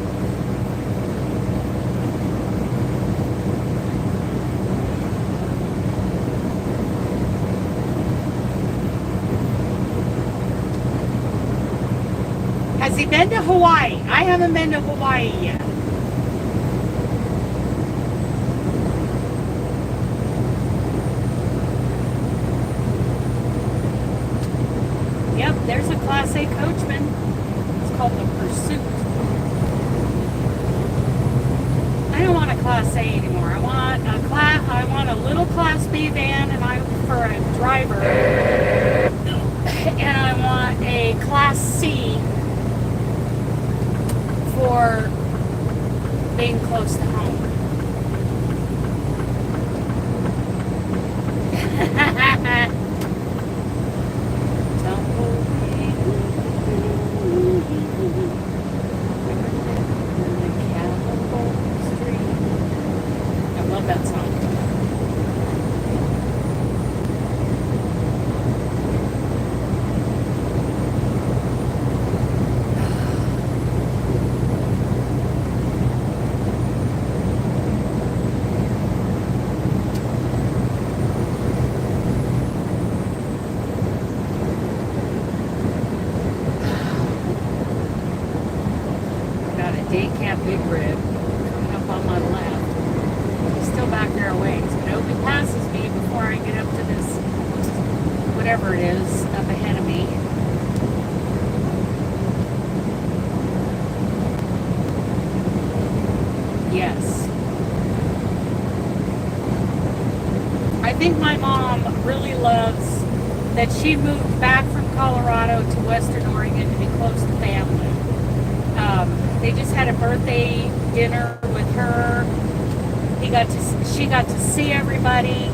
Has he been to Hawaii? I haven't been to Hawaii yet. Yep, there's a Class A coachman. It's called the Pursuit. I don't want a Class A anymore. I want a little Class B van, and for a driver. And I want a Class C for being close to home. I love that song. Day Camp Big Rib coming up on my left. He's still back there a ways, but I hope he passes me before I get up to this, whatever it is, up ahead of me. Yes. I think my mom really loves that she moved back from Colorado to Western Oregon to be close to family. They just had a birthday dinner with her. She got to see everybody.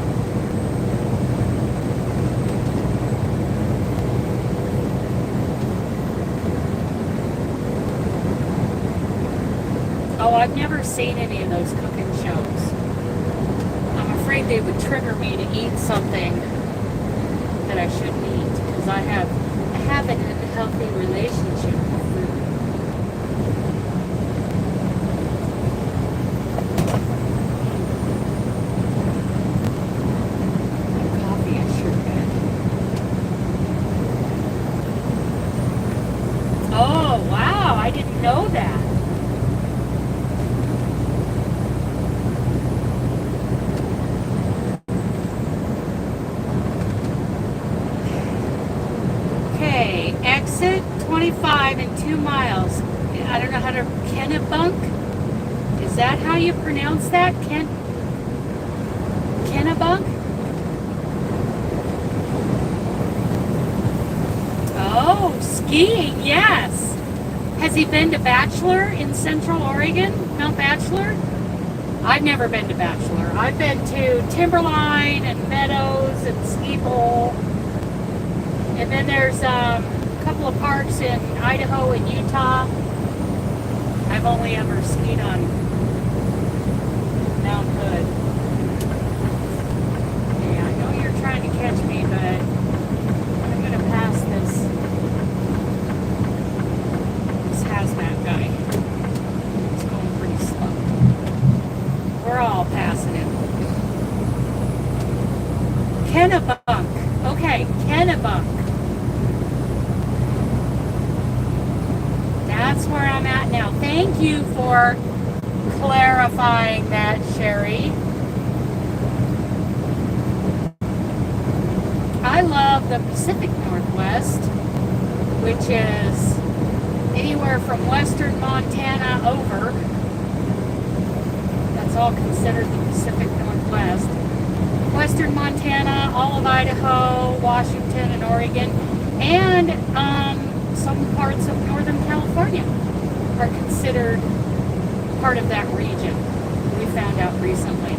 Oh, I've never seen any of those cooking shows. I'm afraid they would trigger me to eat something that I shouldn't eat, because I have an unhealthy relationship with food. Oh, wow, I didn't know that. Okay, exit 25 in 2 miles. I don't know how to, Kennebunk? Is that how you pronounce that? Kennebunk? Oh, skiing, yes. Has he been to Bachelor in Central Oregon? Mount Bachelor? I've never been to Bachelor. I've been to Timberline and Meadows and Ski Bowl. And then there's a couple of parks in Idaho and Utah. I've only ever skied on Mount Hood. Yeah, I know you're trying to catch me, but I'm going to pass this hazmat guy. It's going pretty slow. We're all passing him. Kennebunk. Okay, Kennebunk. That's where I'm at now. Thank you for clarifying that, Sherry. I love the Pacific Northwest, which is anywhere from western Montana over. That's all considered the Pacific Northwest. Western Montana, all of Idaho, Washington, and Oregon, and some parts of Northern California are considered part of that region. We found out recently.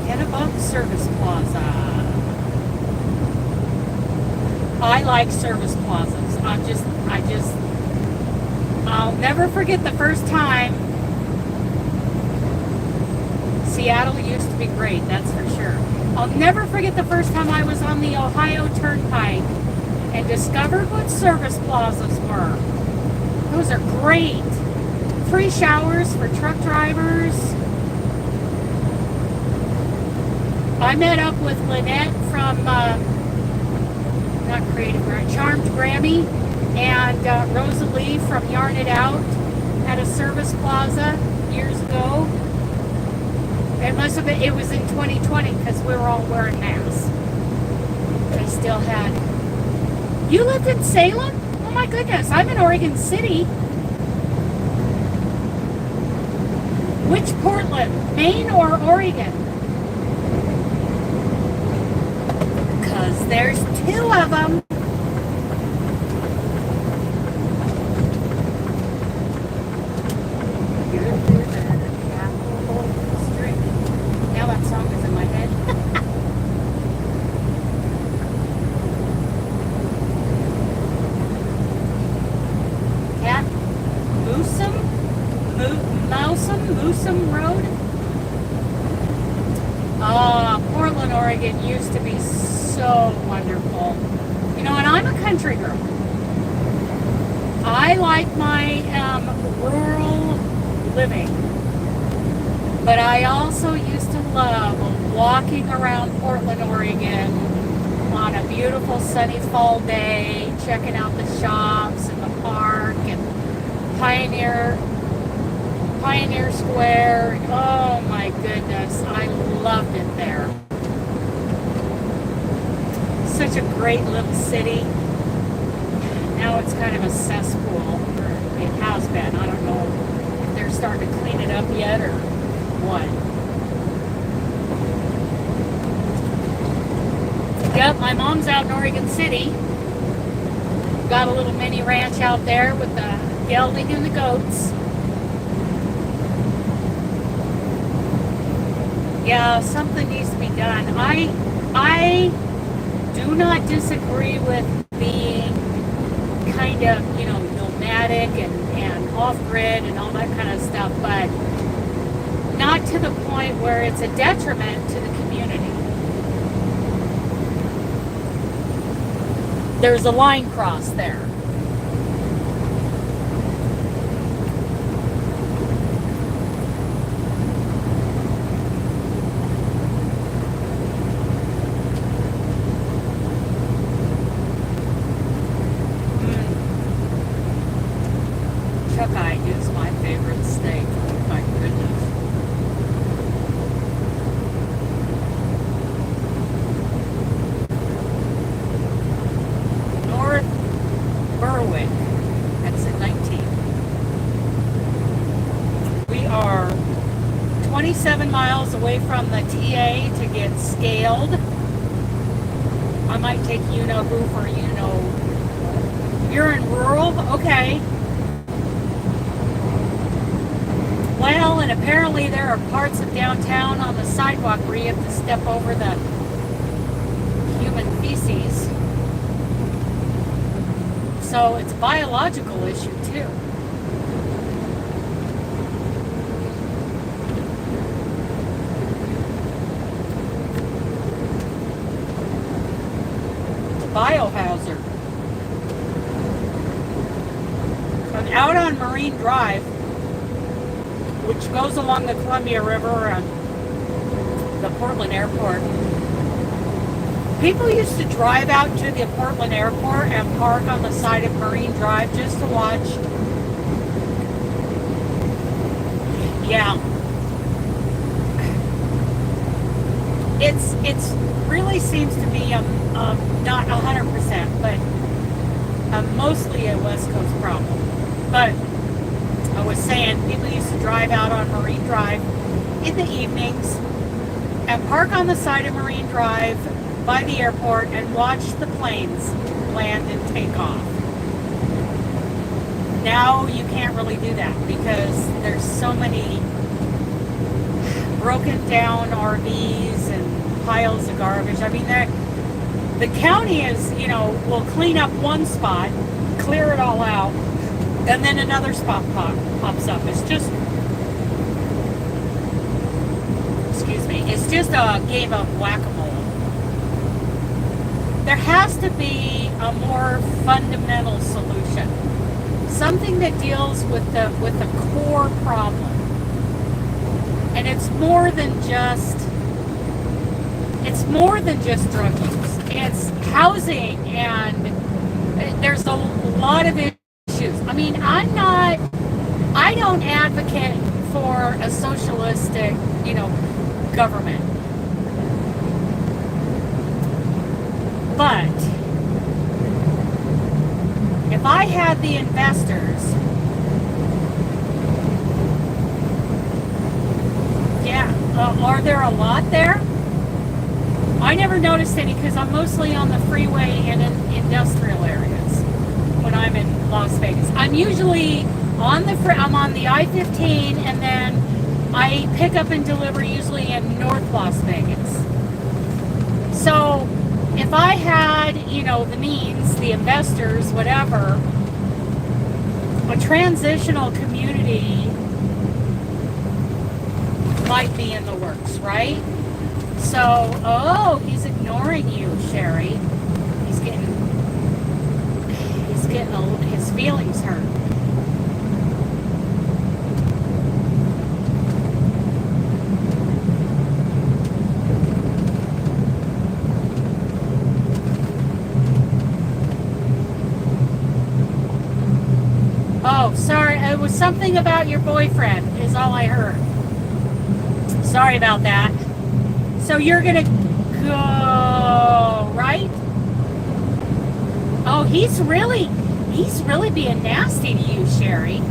Kennebunk Service Plaza. I like service plazas. I'll never forget the first time. Seattle used to be great, that's for sure. I'll never forget the first time I was on the Ohio Turnpike and discovered what service plazas were. Those are great. Free showers for truck drivers. I met up with Lynette from not Creative Grammy, Charmed Grammy, and Rosalie from Yarn It Out at a service plaza years ago. It must have been, it was in 2020 because we were all wearing masks. They still had. You lived in Salem? Oh my goodness, I'm in Oregon City. Which Portland? Maine or Oregon? Because there's two of them. Now that song is in my head. Cat Moosum Road. Portland, Oregon used to be so wonderful. You know, and I'm a country girl. I like my rural living. But I also used to love walking around Portland, Oregon on a beautiful sunny fall day, checking out the shops and the park and Pioneer Square. Oh my goodness, I loved it there. Such a great little city. Now it's kind of a cesspool, or it has been. I don't know if they're starting to clean it up yet or what. Yep, my mom's out in Oregon City. Got a little mini ranch out there with the gelding and the goats. Yeah, something needs to be done. I do not disagree with being kind of, you know, nomadic and off-grid and all that kind of stuff, but not to the point where it's a detriment to the community. There's a line cross there. Chuck-eye is my favorite steak. Oh my goodness. North Berwick, exit 19. We are 27 miles away from the TA to get scaled. I might take you-know-who for you-know. You're in rural? Okay. Well, and apparently there are parts of downtown on the sidewalk where you have to step over the human feces. So it's a biological issue too. It's a biohazard. I'm out on Marine Drive, which goes along the Columbia River and the Portland Airport. People used to drive out to the Portland Airport and park on the side of Marine Drive just to watch. Yeah. It's really always seems to be not 100%, but mostly a West Coast problem. But I was saying, people used to drive out on Marine Drive in the evenings and park on the side of Marine Drive by the airport and watch the planes land and take off. Now you can't really do that because there's so many broken down RVs and piles of garbage. I mean, the county is, will clean up one spot, clear it all out, and then another spot pops up. It's just, excuse me, it's just a game of whack-a-mole. There has to be a more fundamental solution. Something that deals with the core problem. And it's more than just drug use. It's housing, and there's a lot of issues. I mean, I don't advocate for a socialistic, government. But if I had the investors, are there a lot there? I never noticed any because I'm mostly on the freeway and in industrial areas when I'm in Las Vegas. I'm usually I'm on the I-15, and then I pick up and deliver usually in North Las Vegas. So if I had, the means, the investors, whatever, a transitional community might be in the works, right? So, he's ignoring you, Sherry. He's getting his feelings hurt. Oh, sorry, it was something about your boyfriend is all I heard. Sorry about that. So you're gonna go, right? Oh, he's really being nasty to you, Sherry.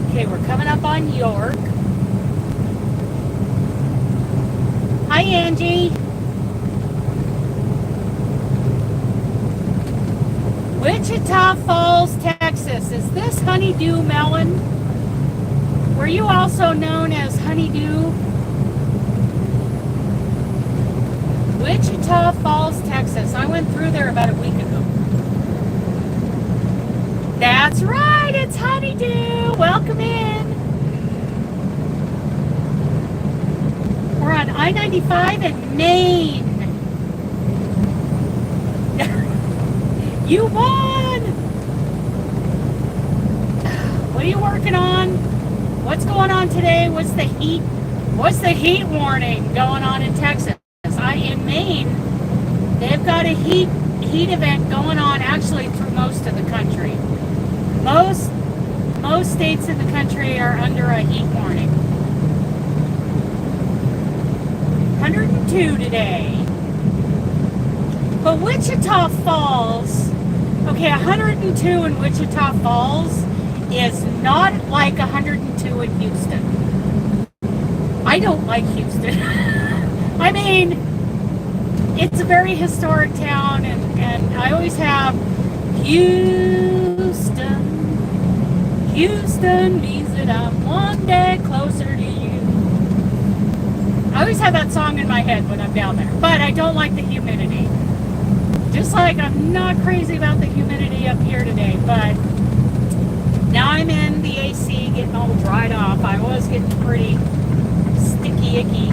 Okay, we're coming up on York. Hi, Angie. Wichita Falls, Texas. Is this Honeydew Melon? Were you also known as Honeydew? Wichita Falls, Texas. I went through there about a week ago. That's right, it's Honeydew. Welcome in. We're on I-95 in Maine. You won! What are you working on? What's going on today? What's the heat warning going on in Texas? In Maine, they've got a heat event going on actually through most of the country. Most states in the country are under a heat warning. 102 today. But Wichita Falls, okay, 102 in Wichita Falls is not like 102 in Houston. I don't like Houston. I mean, it's a very historic town, and I always have Houston means that I'm one day closer to you. I always have that song in my head when I'm down there, but I don't like the humidity. Just like I'm not crazy about the humidity up here today, but now I'm in the AC getting all dried off. I was getting pretty sticky icky.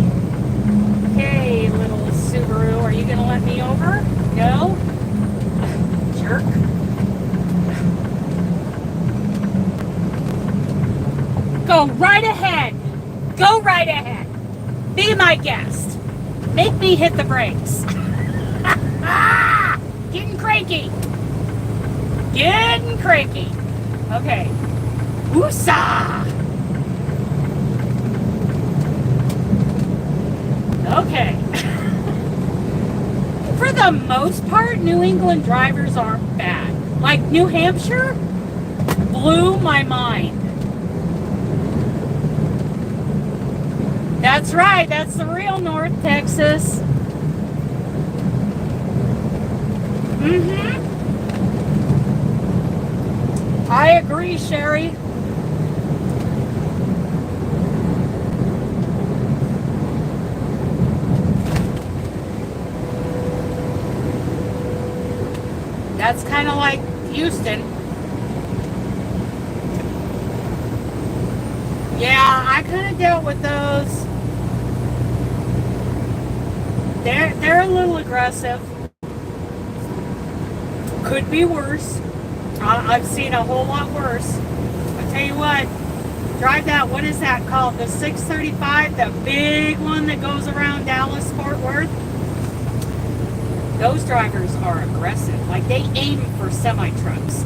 Hey, little Subaru, are you going to let me over? No? Jerk. Go right ahead. Go right ahead. Be my guest. Make me hit the brakes. Getting cranky. Getting cranky. Okay. Woosah! Okay. for the most part, New England drivers aren't bad. Like New Hampshire blew my mind. That's right, that's the real North Texas. I agree, Sherry. That's kind of like Houston. Yeah, I kind of dealt with those. They're a little aggressive. Could be worse. I've seen a whole lot worse. I tell you what, drive that, what is that called? The 635, the big one that goes around Dallas, Fort Worth. Those drivers are aggressive. Like they aim for semi-trucks.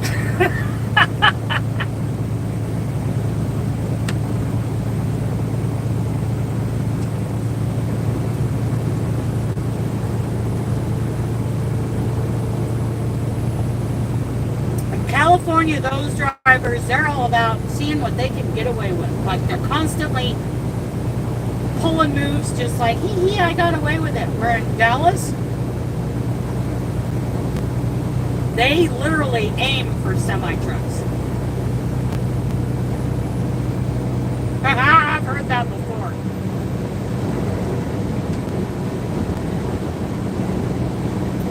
California, those drivers, they're all about seeing what they can get away with. Like they're constantly pulling moves just like, hee, I got away with it. Where in Dallas, they literally aim for semi-trucks. I've heard that before.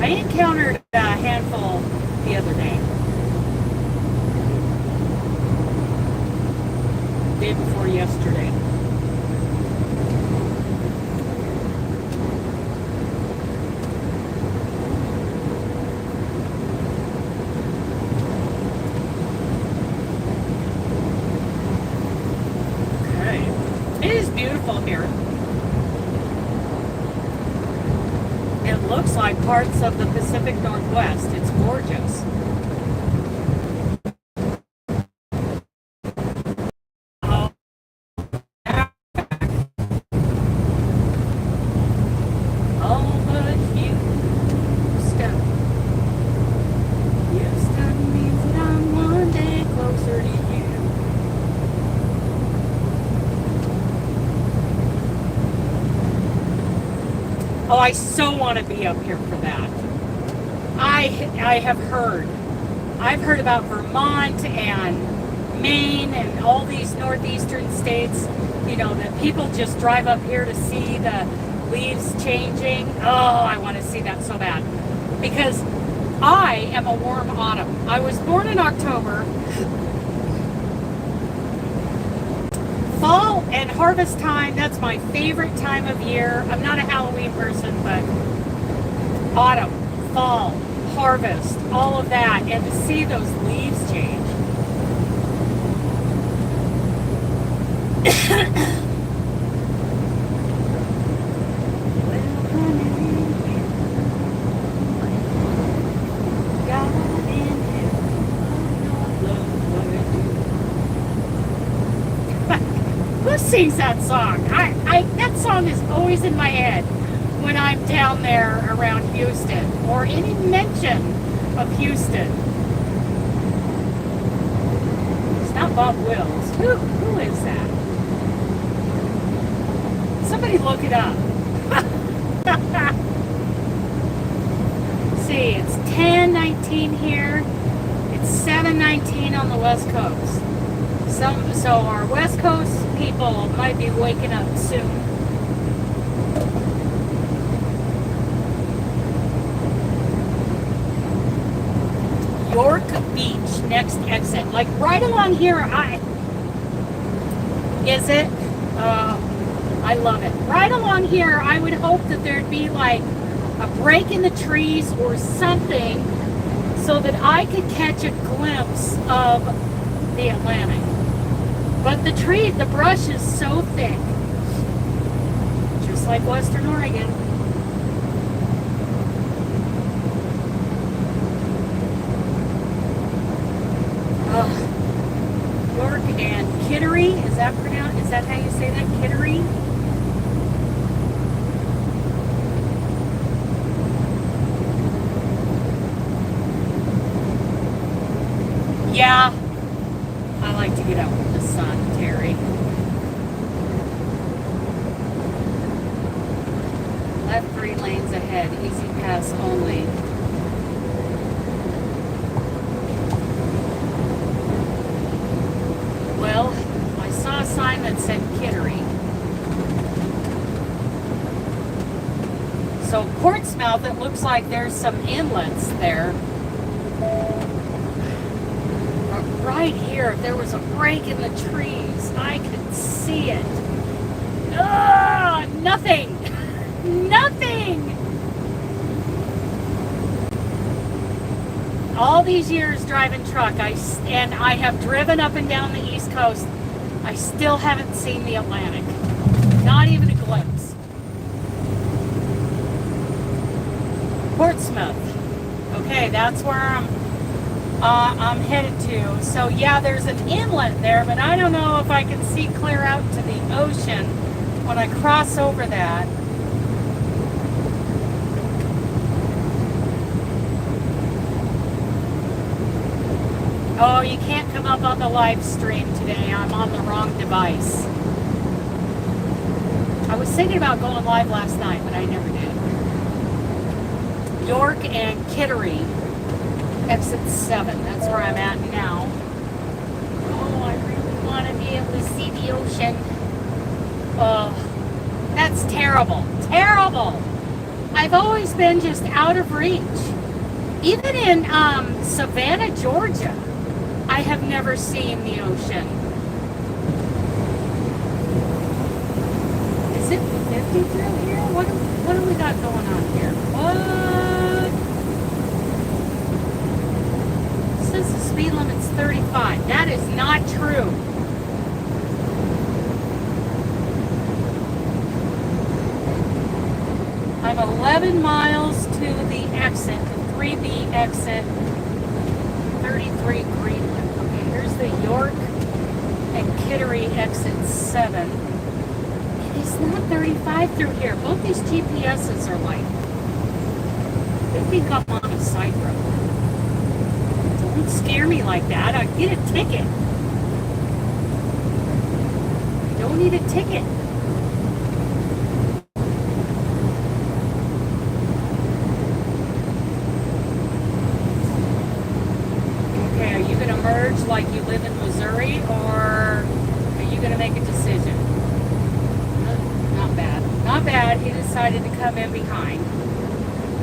I encountered a handful the other day. Day before yesterday. Okay. It is beautiful here. It looks like parts of the Pacific Northwest. It's gorgeous. Oh, I so want to be up here for that. I have heard. I've heard about Vermont and Maine and all these northeastern states, you know, that people just drive up here to see the leaves changing. Oh, I want to see that so bad. Because I am a warm autumn. I was born in October. Fall and harvest time, that's my favorite time of year. I'm not a Halloween person, but autumn, fall, harvest, all of that, and to see those leaves change. Sings that song. That song is always in my head when I'm down there around Houston or any mention of Houston. It's not Bob Wills. Who is that? Somebody look it up. See, it's 10:19 here. It's 7:19 on the West Coast. So our West Coast people might be waking up soon. York Beach, next exit. Like right along here, is it? I love it. Right along here, I would hope that there'd be like a break in the trees or something so that I could catch a glimpse of the Atlantic. But the brush is so thick. Just like Western Oregon. York and Kittery, is that how you say that? Kittery? Yeah, I like to get out with the sun, Terry. Left 3 lanes ahead, easy pass only. Well, I saw a sign that said Kittery. So Portsmouth, it looks like there's some inlets there. But right here, if there was a break in the trees, I could see it. Ugh, nothing. Nothing. All these years driving truck, and I have driven up and down the East Coast, I still haven't seen the Atlantic. Not even a glimpse. Portsmouth. Okay, that's where I'm headed to. So yeah, there's an inlet there, but I don't know if I can see clear out to the ocean when I cross over that. Oh, you can't come up on the live stream today. I'm on the wrong device. I was thinking about going live last night, but I never did. York and Kittery, exit 7. That's where I'm at now. Oh, I really want to be able to see the ocean. Oh, that's terrible. Terrible. I've always been just out of reach. Even in Savannah, Georgia, I have never seen the ocean. Is it 50 through here? What do we got going on here? What? It says the speed limit's 35. That is not true. I'm 11 miles to the exit, the 3B exit, 33 Greenland. Okay, here's the York and Kittery exit 7. It's not 35 through here. Both these GPSs are like, they think I'm on a side road. Don't scare me like that. I get a ticket. I don't need a ticket. Okay, are you going to merge like you live in Missouri, or are you going to make a decision? Not bad. Not bad. He decided to come in behind.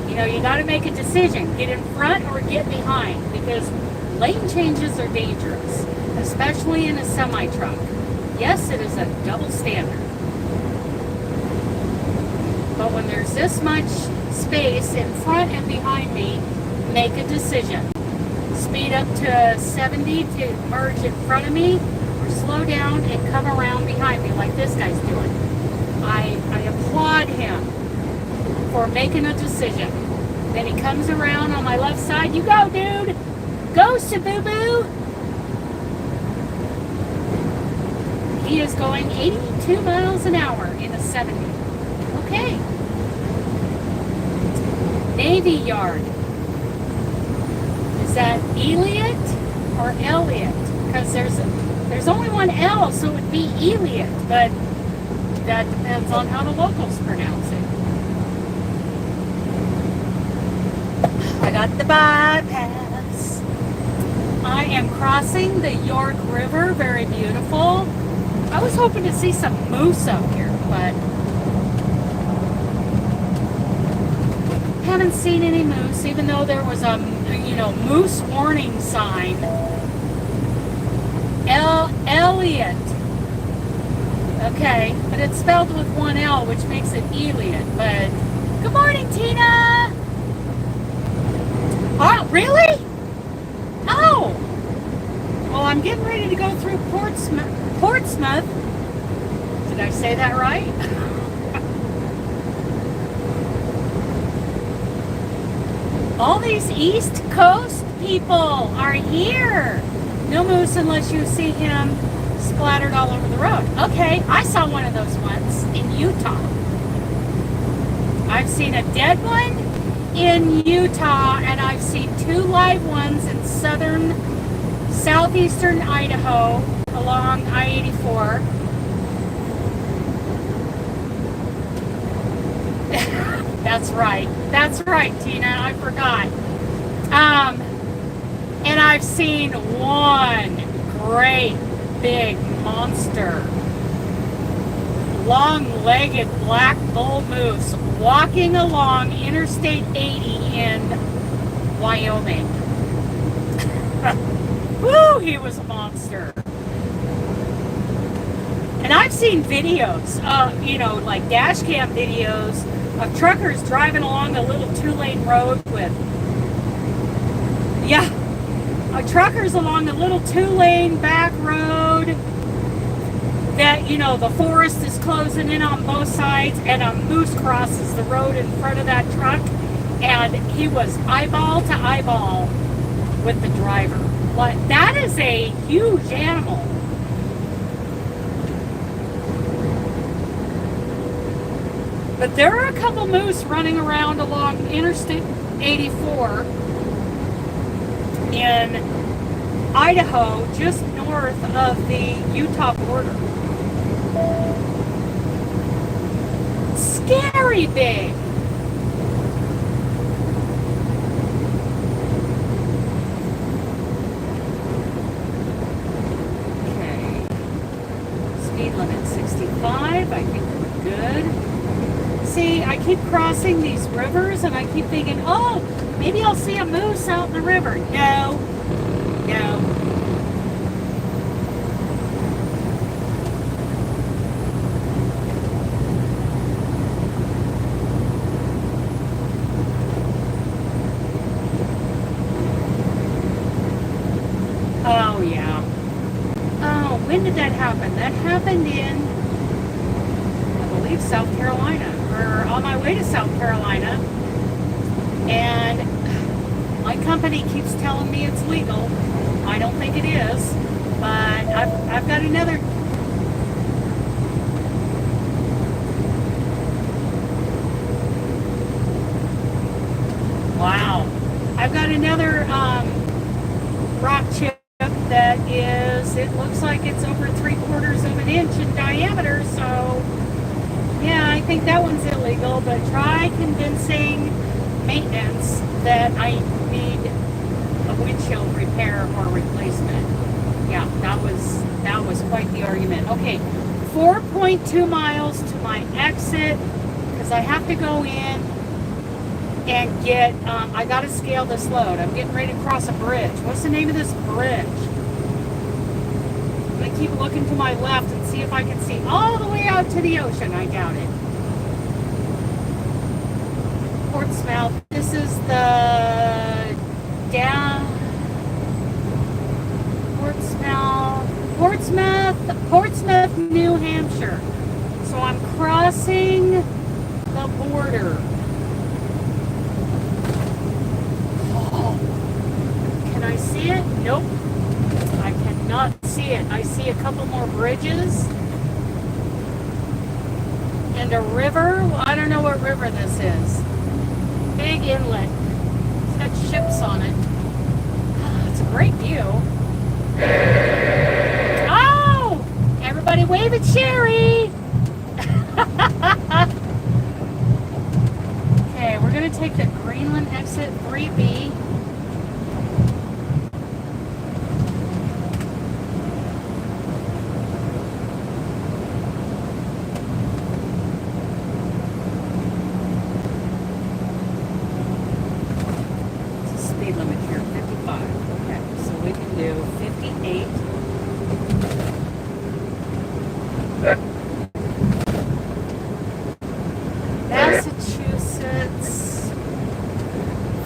You know, you got to make a decision. Get in front or get behind, because lane changes are dangerous, especially in a semi-truck. Yes, it is a double standard. But when there's this much space in front and behind me, make a decision. Speed up to 70 to merge in front of me, or slow down and come around behind me like this guy's doing. I applaud him for making a decision. Then he comes around on my left side. You go, dude. Go, Shaboo-Boo. He is going 82 miles an hour in a 70. Okay. Navy Yard. Is that Elliot or Elliot? Because there's only one L, so it would be Elliot, but that depends on how the locals pronounce it. I got the bypass. I am crossing the York River, very beautiful. I was hoping to see some moose up here, but haven't seen any moose, even though there was a moose warning sign. Elliot. Okay, but it's spelled with one L, which makes it Elliot. But good morning, Tina. Oh, really? Oh. Well, I'm getting ready to go through Portsmouth. Did I say that right? All these East Coast people are here. No moose unless you see him splattered all over the road. Okay, I saw one of those once in Utah. I've seen a dead one in Utah, and I've seen 2 live ones in southern southeastern Idaho along I-84. That's right, Tina, I forgot. And I've seen one great big monster, long-legged black bull moose walking along Interstate 80 in Wyoming. Woo, he was a monster. And I've seen videos, like dash cam videos of truckers driving along a little 2-lane road with, truckers along a little 2-lane back road that, the forest is closing in on both sides, and a moose crosses the road in front of that truck, and he was eyeball to eyeball with the driver. Like, that is a huge animal. But there are a couple moose running around along Interstate 84 in Idaho, just north of the Utah border. Scary big. Okay. Speed limit 65. I think we're good. See, I keep crossing these rivers and I keep thinking, oh, maybe I'll see a moose out in the river. No. Oh, yeah. Oh, when did that happen? That happened in, I believe, South Carolina, or on my way to South Carolina. And my company keeps telling me it's legal. I don't think it is, but I've got another. Wow. I've got another rock chip that is, it looks like it's over 3/4 of an inch in diameter, so yeah, I think that one's illegal, but try convincing maintenance that I need a windshield repair or replacement. Yeah, that was quite the argument. Okay, 4.2 miles to my exit, because I have to go in and get, I got to scale this load. I'm getting ready to cross a bridge. What's the name of this bridge? I'm going to keep looking to my left and see if I can see all the way out to the ocean. I doubt it. Portsmouth. This is the Portsmouth, New Hampshire. So I'm crossing the border. Oh, can I see it? Nope. I cannot see it. I see a couple more bridges and a river. Well, I don't know what river this is. Big inlet. It's got ships on it. Oh, it's a great view. Oh! Everybody wave at Sherry! Okay, we're going to take the Greenland exit 3B. Speed limit here, 55. Okay, so we can do 58. Massachusetts,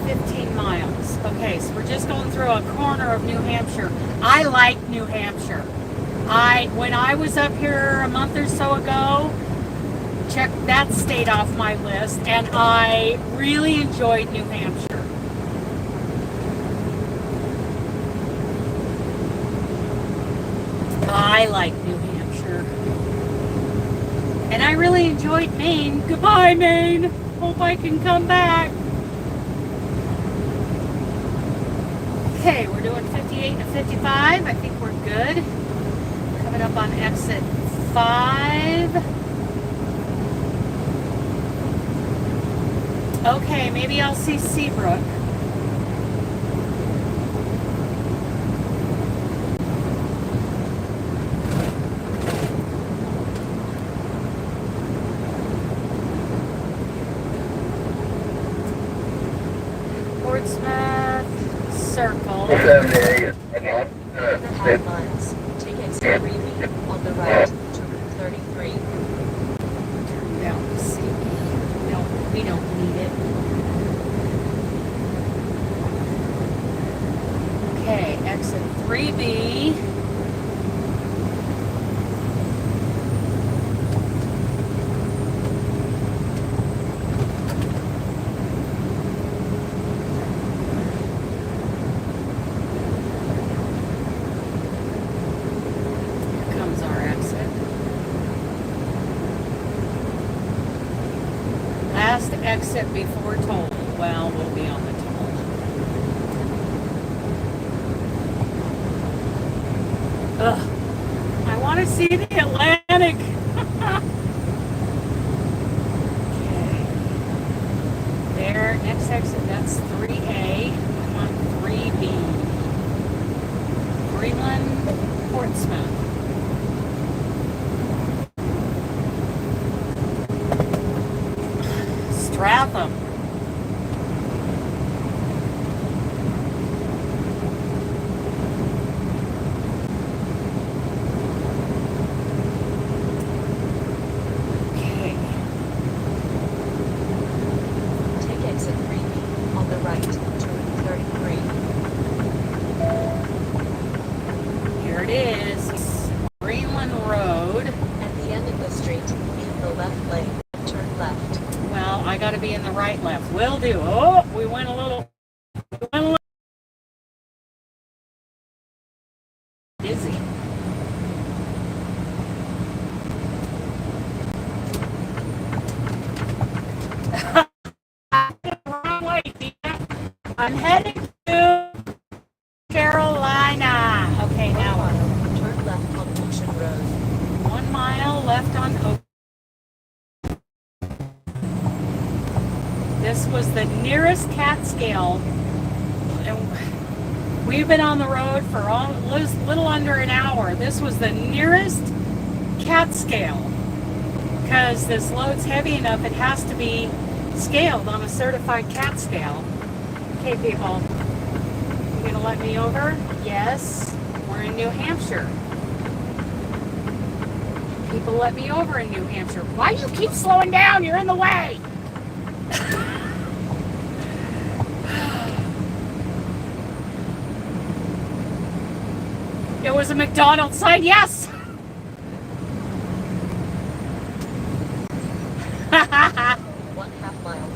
15 miles. Okay, so we're just going through a corner of New Hampshire. I like New Hampshire. When I was up here a month or so ago, checked that state off my list, and I really enjoyed New Hampshire. I like New Hampshire. And I really enjoyed Maine. Goodbye, Maine. Hope I can come back. Okay, we're doing 58 to 55. I think we're good. Coming up on exit 5. Okay, maybe I'll see Seabrook. Portsmouth Circle. In the half miles, take exit 3B on the right to Route 33. Turn down the CB. No, we don't need it. Okay, exit 3B. Here comes our exit. Last exit before toll. Well, we'll be on the toll. Ugh. I want to see the Atlantic. Okay. There, next exit, that's 3A. I'm on 3B. Greenland, Portsmouth. Stratham. Okay. Take exit 3B on the right to Route 33. Here it is. Greenland Road. At the end of the street, in the left lane, turn left. Well, I got to be in the right left. Will do. Oh, we went a little dizzy. Wrong way, Tina. I'm heading to Carolina. Okay, now Turn left on Ocean Road. 1 mile left on Oak. This was the nearest Catskill. And we've been on the road for a little under an hour. This was the nearest Catskill. Because this load's heavy enough, it has to be scaled on a certified cat scale. Okay, people. You gonna let me over? Yes. We're in New Hampshire. People let me over in New Hampshire. Why do you keep slowing down? You're in the way. It was a McDonald's sign, yes!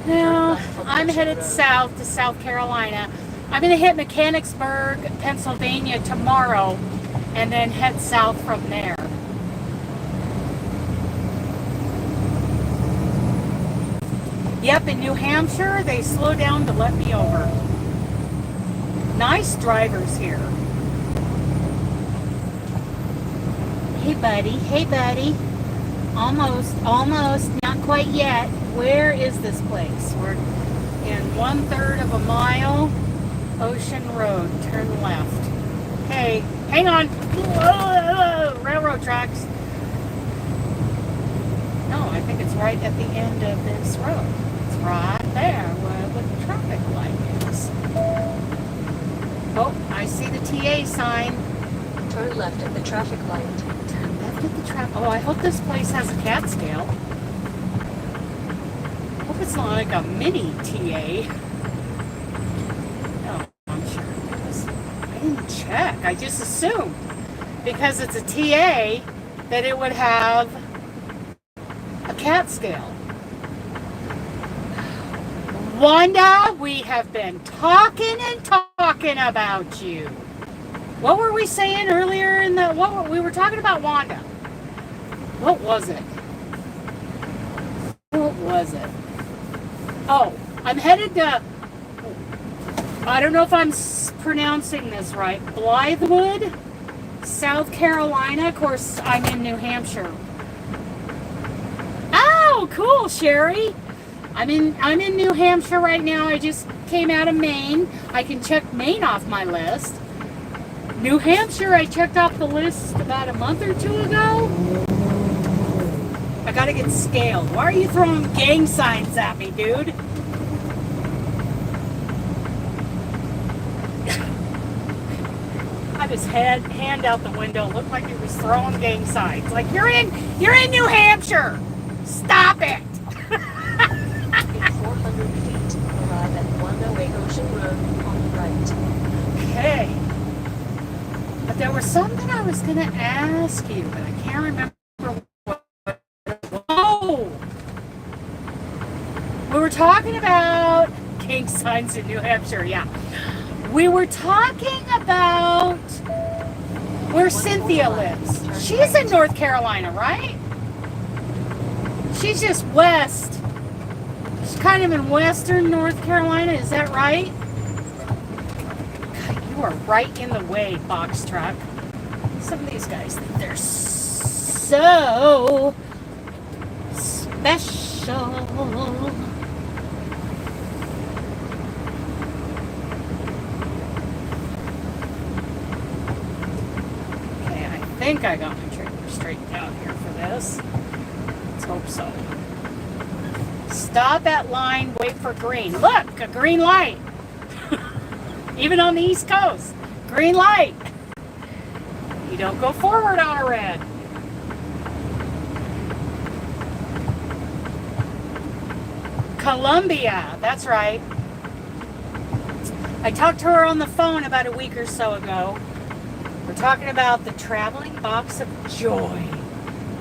Now, I'm headed south to South Carolina. I'm going to hit Mechanicsburg, Pennsylvania tomorrow, and then head south from there. Yep, in New Hampshire, they slow down to let me over. Nice drivers here. Hey, buddy. Hey, buddy. Almost, not quite yet. Where is this place? We're in 1/3 of a mile. Ocean Road, turn left. Hey, hang on. Whoa, railroad tracks. No, I think it's right at the end of this road. It's right there where the traffic light is. Oh, I see the TA sign. Turn left at the traffic light. Turn left at the traffic. Oh, I hope this place has a cat scale. Hope it's not like a mini TA. No, I'm sure it is. I didn't check. I just assumed because it's a TA that it would have a cat scale. Wanda, we have been talking and talking about you. What were we saying earlier in the, we were talking about Wanda. What was it? What was it? Oh, I'm headed to, I don't know if I'm pronouncing this right. Blythewood, South Carolina. Of course, I'm in New Hampshire. Oh, cool, Sherry. I'm in New Hampshire right now. I just came out of Maine. I can check Maine off my list. New Hampshire, I checked off the list about a month or two ago. I gotta get scaled. Why are you throwing gang signs at me, dude? I just had hand out the window, looked like he was throwing gang signs. Like, you're in New Hampshire. Stop it. In 400 feet, arrive at 108 Ocean Road on the right. Okay. But there was something I was gonna ask you, but I can't remember what. Oh! We were talking about gang signs in New Hampshire, yeah. We were talking about where Cynthia lives. She's in North Carolina, right? She's just west. She's kind of in western North Carolina, is that right? God, you are right in the way, box truck. Some of these guys think they're so special. Okay, I think I got my trailer straightened out here for this. Let's hope so. Stop at line, wait for green. Look, a green light. Even on the East Coast, green light. You don't go forward on a red. Columbia, that's right. I talked to her on the phone about a week or so ago. We're talking about the traveling box of joy.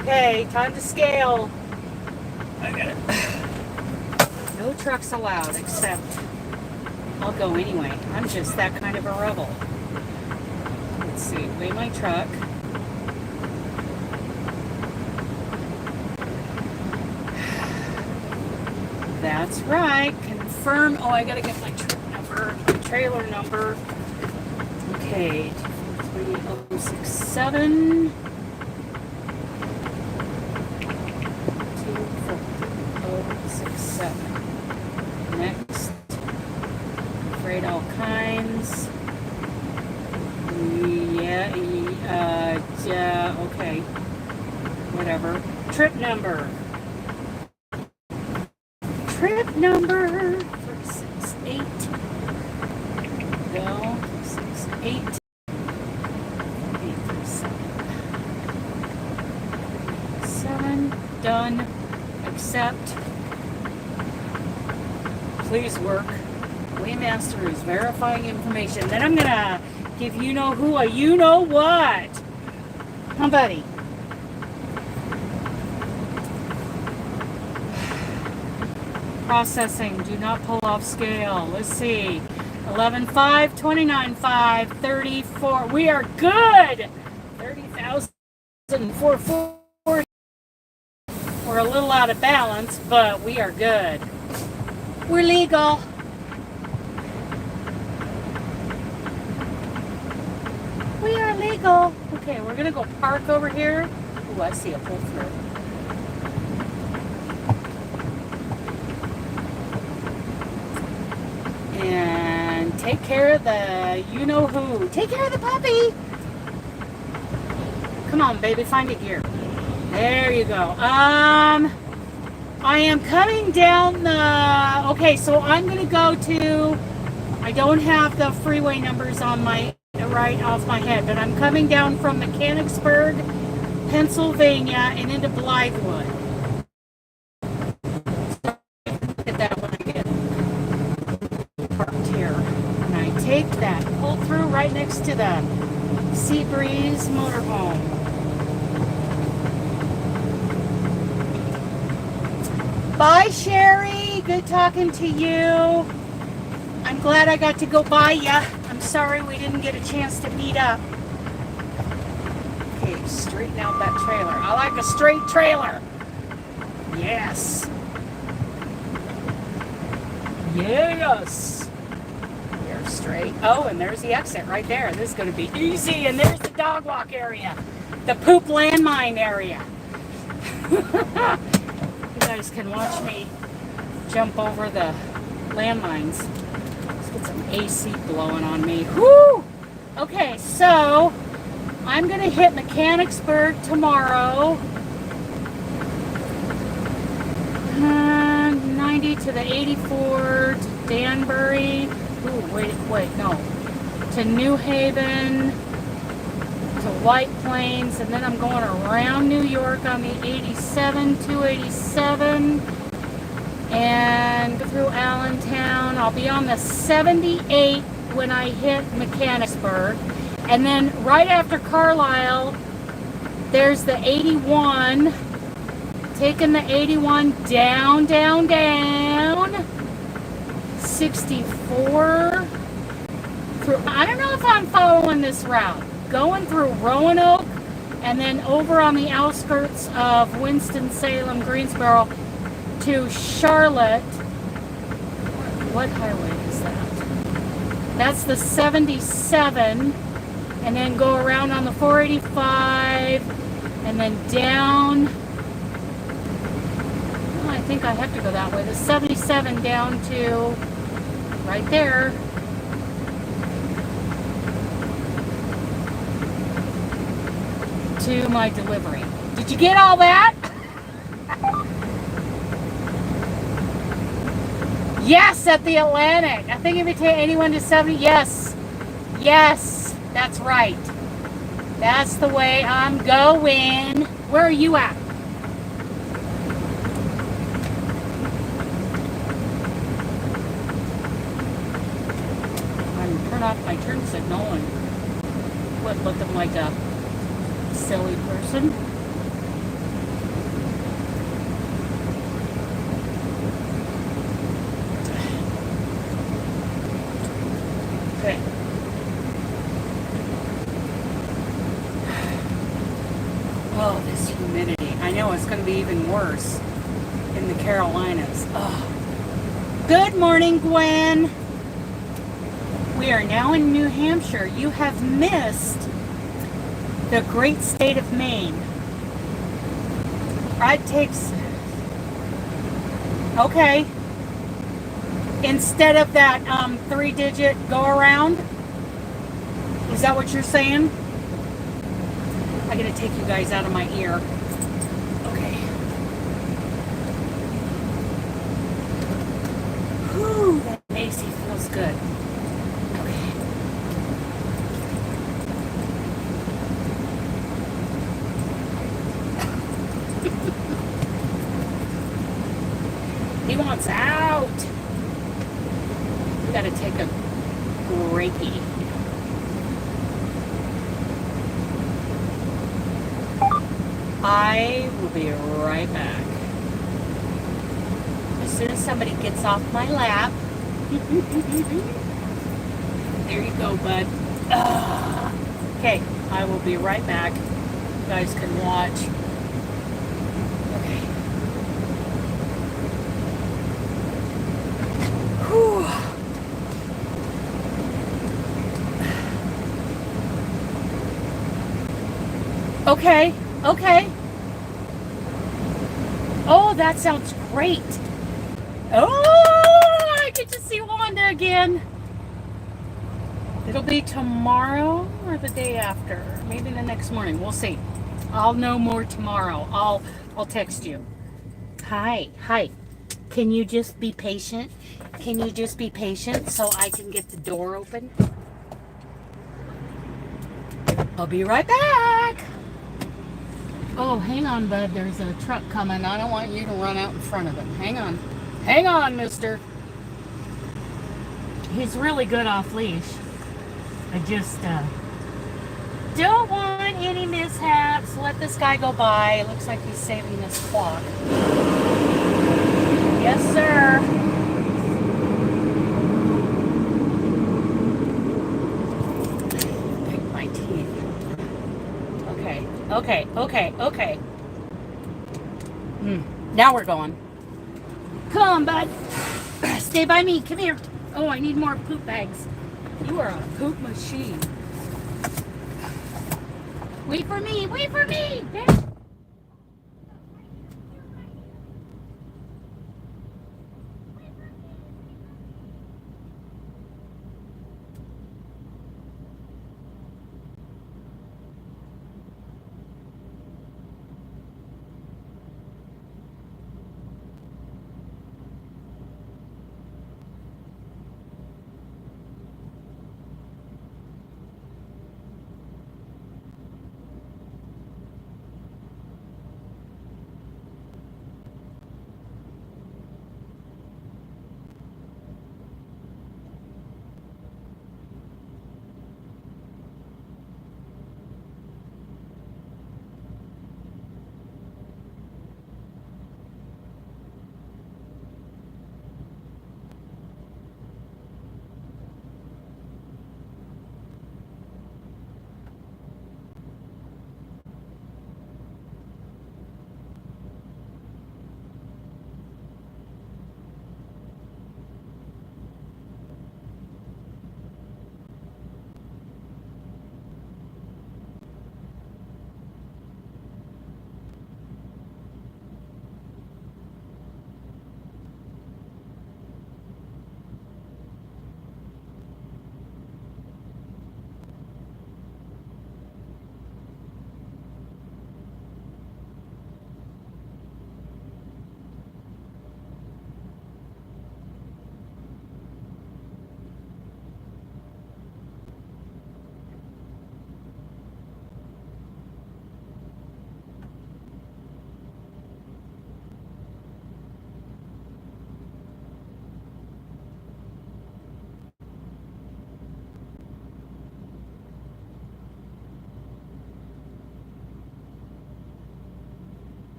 Okay, time to scale. I got it. No trucks allowed, except I'll go anyway. I'm just that kind of a rebel. Let's see, weigh my truck. That's right. Confirm. Oh, I gotta get my trip number, my trailer number. Okay, 24067. 24067. Next. Freight all kinds. Yeah, okay. Whatever. Trip number. Trip number 368. Go. 368. 837. Done. Accept. Please work. Waymaster is verifying information. Then I'm gonna give you know who a you know what. Come, buddy. Processing. Do not pull off scale. Let's see. 11.5, 29.5, 34. We are good. 30,440. We're a little out of balance, but we are good. We're legal. We are legal. Okay, we're gonna go park over here. Ooh, I see a pull through. And take care of the you know who. Take care of the puppy. Come on, baby, find a gear. There you go. I am coming down the. Okay, so I'm gonna go to. I don't have the freeway numbers on my right off my head, but I'm coming down from Mechanicsburg, Pennsylvania, and into Blythewood. Get that when I get parked here. And I take that pull through right next to the Sea Breeze motorhome. Bye, Sherry. Good talking to you. I'm glad I got to go by ya. I'm sorry we didn't get a chance to meet up. Okay, straighten out that trailer. I like a straight trailer. Yes. Yes. We're cars straight. Oh, and there's the exit right there. This is going to be easy. And there's the dog walk area. The poop landmine area. You guys can watch me jump over the landmines. Let's get some AC blowing on me. Woo! Okay, so I'm going to hit Mechanicsburg tomorrow. 90 to the 84 to Danbury. Ooh, wait, no. To New Haven, to White Plains, and then I'm going around New York on the 87, 287, and go through Allentown. I'll be on the 78 when I hit Mechanicsburg. And then right after Carlisle, there's the 81. Taking the 81 down, 64 through, I don't know if I'm following this route, going through Roanoke and then over on the outskirts of Winston-Salem, Greensboro to Charlotte. What highway is that? That's the 77, and then go around on the 485 and then down. I think I have to go that way. The 77 down to right there. To my delivery. Did you get all that? Yes, at the Atlantic. I think if you take 81 to 70, yes. Yes, that's right. That's the way I'm going. Where are you at? Off my turn signal and quit looking like a silly person. Okay. Oh, this humidity. I know it's going to be even worse in the Carolinas. Oh. Good morning, Gwen. We are now in New Hampshire. You have missed the great state of Maine. It takes, okay, instead of that 3-digit go around, is that what you're saying? I gotta take you guys out of my ear. Okay. Whew, that AC feels good. He wants out. We gotta take a breaky. I will be right back. As soon as somebody gets off my lap. There you go, bud. Okay, I will be right back. You guys can watch. Okay, okay. Oh, that sounds great. Oh, I get to see Wanda again. It'll be tomorrow or the day after. Maybe the next morning. We'll see. I'll know more tomorrow. I'll text you. Hi. Can you just be patient? Can you just be patient so I can get the door open? I'll be right back. Oh, hang on, bud. There's a truck coming. I don't want you to run out in front of him. Hang on. Hang on, mister. He's really good off leash. I just don't want any mishaps. Let this guy go by. It looks like he's saving this clock. Yes, sir. Pick my teeth. Okay. Now we're going. Come on, bud. Stay by me. Come here. Oh, I need more poop bags. You are a poop machine. Wait for me! Wait for me!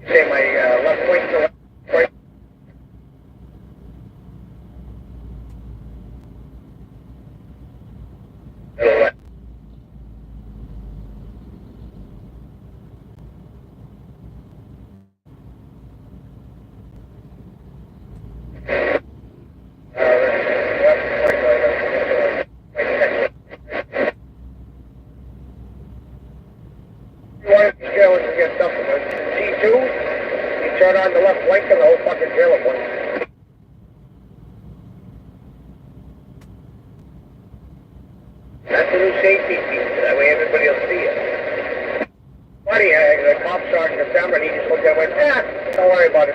Say my left wing to right. Left. Turn on the left flank and the whole fucking trailer point. That's the new safety feature, that way everybody will see it. Funny, the cop sergeant in September, and he just looked at it and went, Don't worry about it.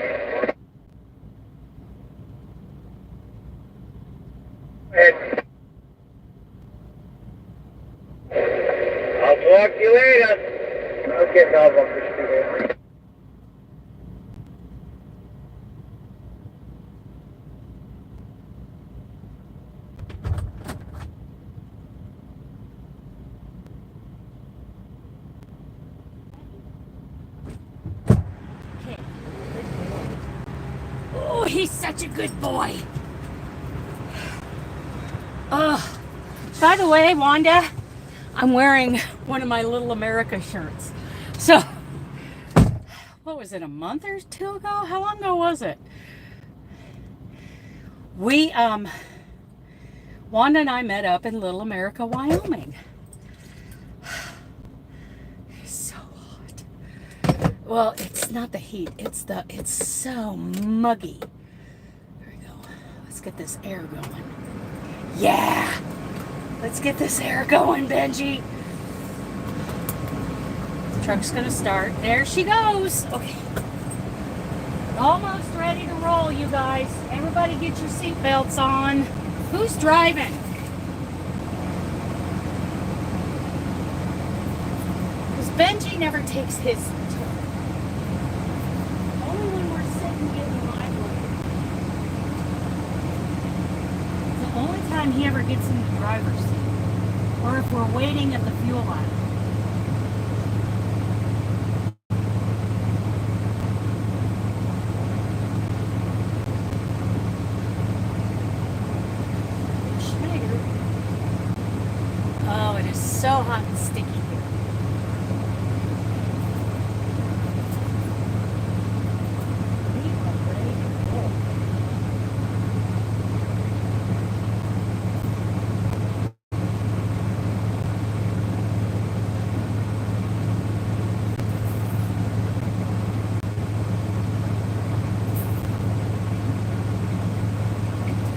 Go ahead. I'll talk to you later. Okay, no, I'm just kidding. Oh, he's such a good boy. By the way, Wanda, I'm wearing one of my Little America shirts. So, what was it, a month or two ago? How long ago was it? We, Wanda and I met up in Little America, Wyoming. It's so hot. Well, it's not the heat. It's so muggy. There we go. Let's get this air going. Yeah. Let's get this air going, Benji. The truck's gonna start. There she goes. Okay. Almost ready to roll, you guys. Everybody get your seatbelts on. Who's driving? Because Benji never takes his turn. Only when we're sitting getting lively. It's the only time he ever gets in the driver's seat. Or if we're waiting at the fuel line. Oh, it is so hot and sticky here.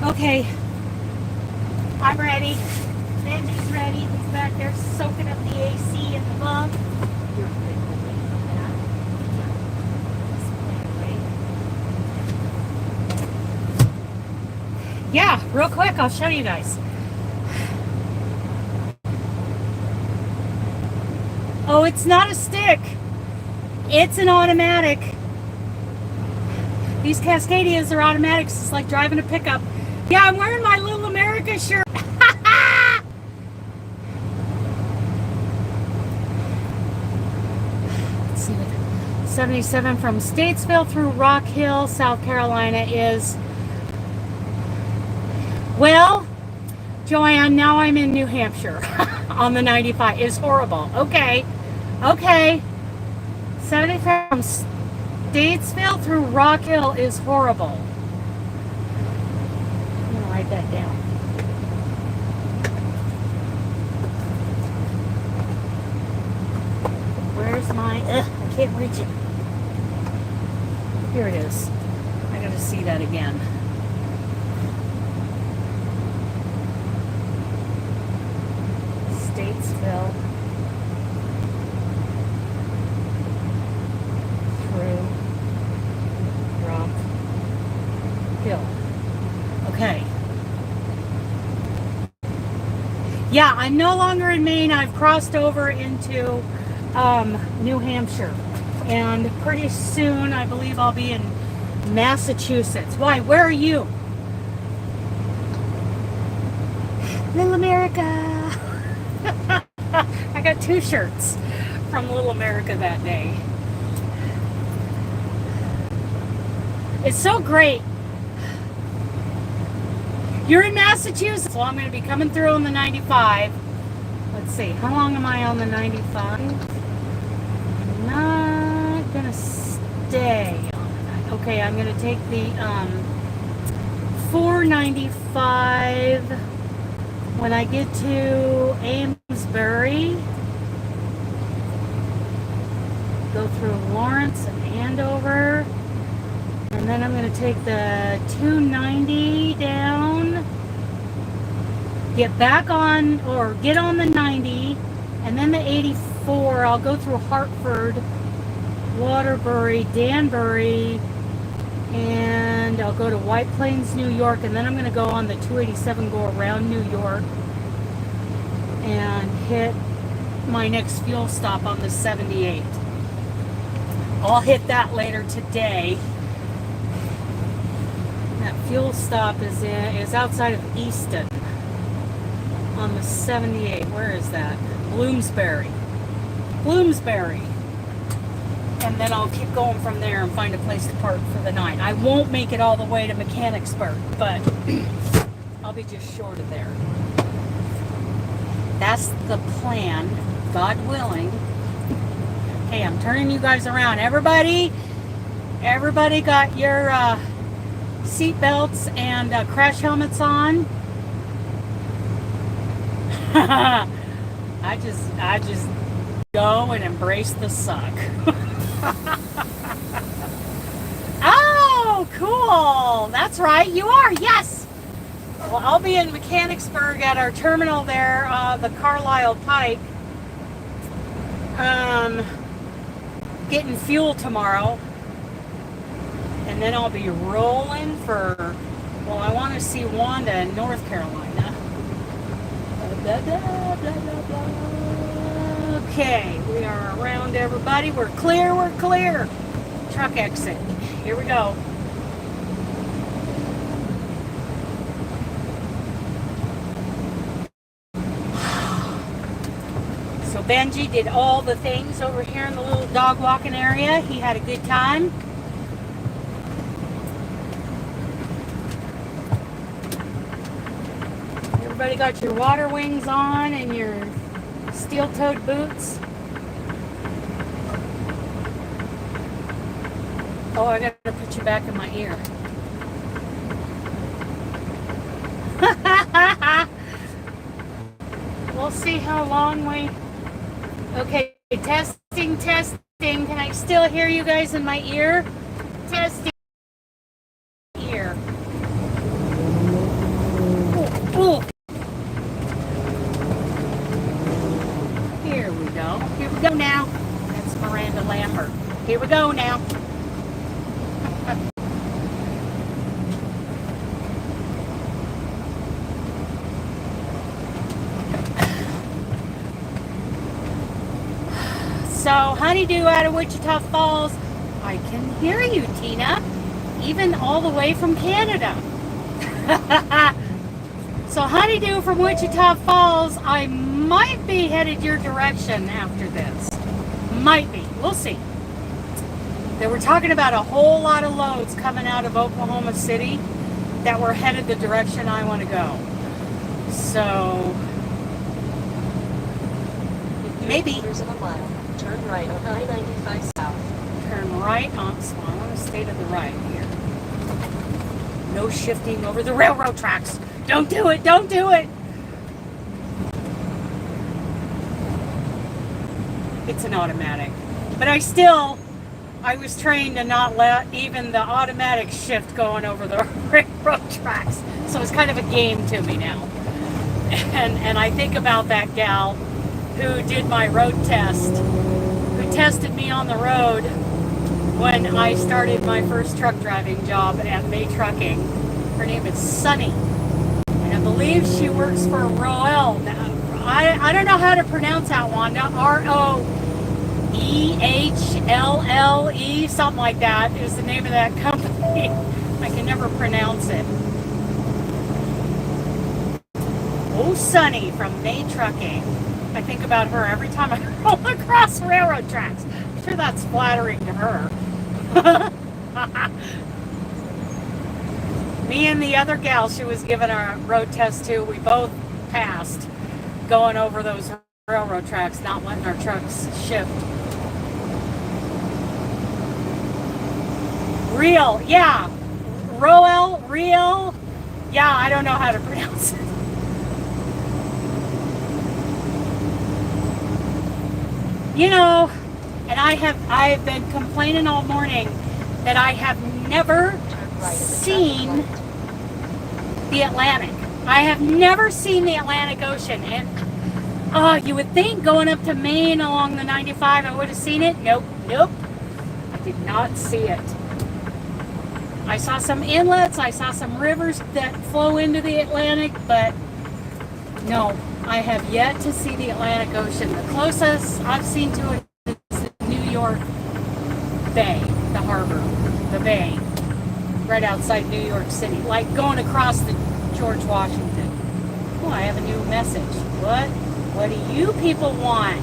Okay, I'm ready. Benji's ready. He's back there soaking up the AC in the bunk. You're good away from that. Yeah, real quick, I'll show you guys. Oh, it's not a stick. It's an automatic. These Cascadias are automatics. It's like driving a pickup. Yeah, I'm wearing my Little America shirt. Let's see what 77 from Statesville through Rock Hill, South Carolina is. Well, Joanne, now I'm in New Hampshire on the 95. It's horrible. Okay. Okay. 75 from Statesville through Rock Hill is horrible. I'm going to write that down. Where's my... I can't reach it. Here it is. I got to see that again. Statesville through Rock Hill. Okay. Yeah, I'm no longer in Maine. I've crossed over into New Hampshire. And pretty soon, I believe I'll be in Massachusetts. Why? Where are you? Little America. I got 2 shirts from Little America that day. It's so great. You're in Massachusetts, so I'm going to be coming through on the 95. Let's see, how long am I on the 95? I'm not going to stay on the 95. Okay, I'm going to take the 495 when I get to Amesbury. Go through Lawrence and Andover. And then I'm going to take the 290 down, get back on, or get on the 90, and then the 84. I'll go through Hartford, Waterbury, Danbury, and I'll go to White Plains, New York, and then I'm going to go on the 287, go around New York, and hit my next fuel stop on the 78. I'll hit that later today. That fuel stop is outside of Easton on the 78. Where is that? Bloomsbury. And then I'll keep going from there and find a place to park for the night. I won't make it all the way to Mechanicsburg, but I'll be just short of there. That's the plan, God willing. Hey, I'm turning you guys around. Everybody got your seat belts and crash helmets on. I just go and embrace the suck. Oh, cool. That's right. You are. Yes. Well, I'll be in Mechanicsburg at our terminal there, the Carlisle Pike. Getting fuel tomorrow. And then I'll be rolling for, well, I want to see Wanda in North Carolina. Blah, blah, blah, blah, blah. Okay, we are around, everybody. We're clear, we're clear. Truck exit. Here we go. So Benji did all the things over here in the little dog walking area. He had a good time. Everybody got your water wings on and your steel-toed boots. Oh, I gotta put you back in my ear. We'll see how long we... Okay, testing. Can I still hear you guys in my ear? Testing. Ear. Ooh. Here we go now. That's Miranda Lambert. Here we go now. So, Honeydew out of Wichita Falls. I can hear you, Tina. Even all the way from Canada. So, Honeydew from Wichita Falls, I might be headed your direction after this. Might be. We'll see. They were talking about a whole lot of loads coming out of Oklahoma City that were headed the direction I want to go. So, maybe. Turn right on I-95 South. Turn right on, so I want to stay to the right here. No shifting over the railroad tracks. Don't do it, don't do it. It's an automatic. But I was trained to not let even the automatic shift going over the railroad tracks. So it's kind of a game to me now. And I think about that gal who did my road test, who tested me on the road when I started my first truck driving job at May Trucking. Her name is Sunny. And I believe she works for Roel. I don't know how to pronounce that, Wanda. Roehle, something like that is the name of that company. I can never pronounce it. Oh, Sunny from May Trucking. I think about her every time I roll across railroad tracks. I'm sure that's flattering to her. Me and the other gal she was giving a road test to, we both passed going over those railroad tracks, not letting our trucks shift. Real, yeah. Roel, real. Yeah, I don't know how to pronounce it. You know, and I've been complaining all morning that I have never seen the Atlantic. I have never seen the Atlantic Ocean. And you would think going up to Maine along the 95 I would have seen it. Nope. Did not see it. I saw some inlets, I saw some rivers that flow into the Atlantic, but no, I have yet to see the Atlantic Ocean. The closest I've seen to it is the New York Bay, the harbor, the bay, right outside New York City, like going across the George Washington. Oh, I have a new message. What do you people want?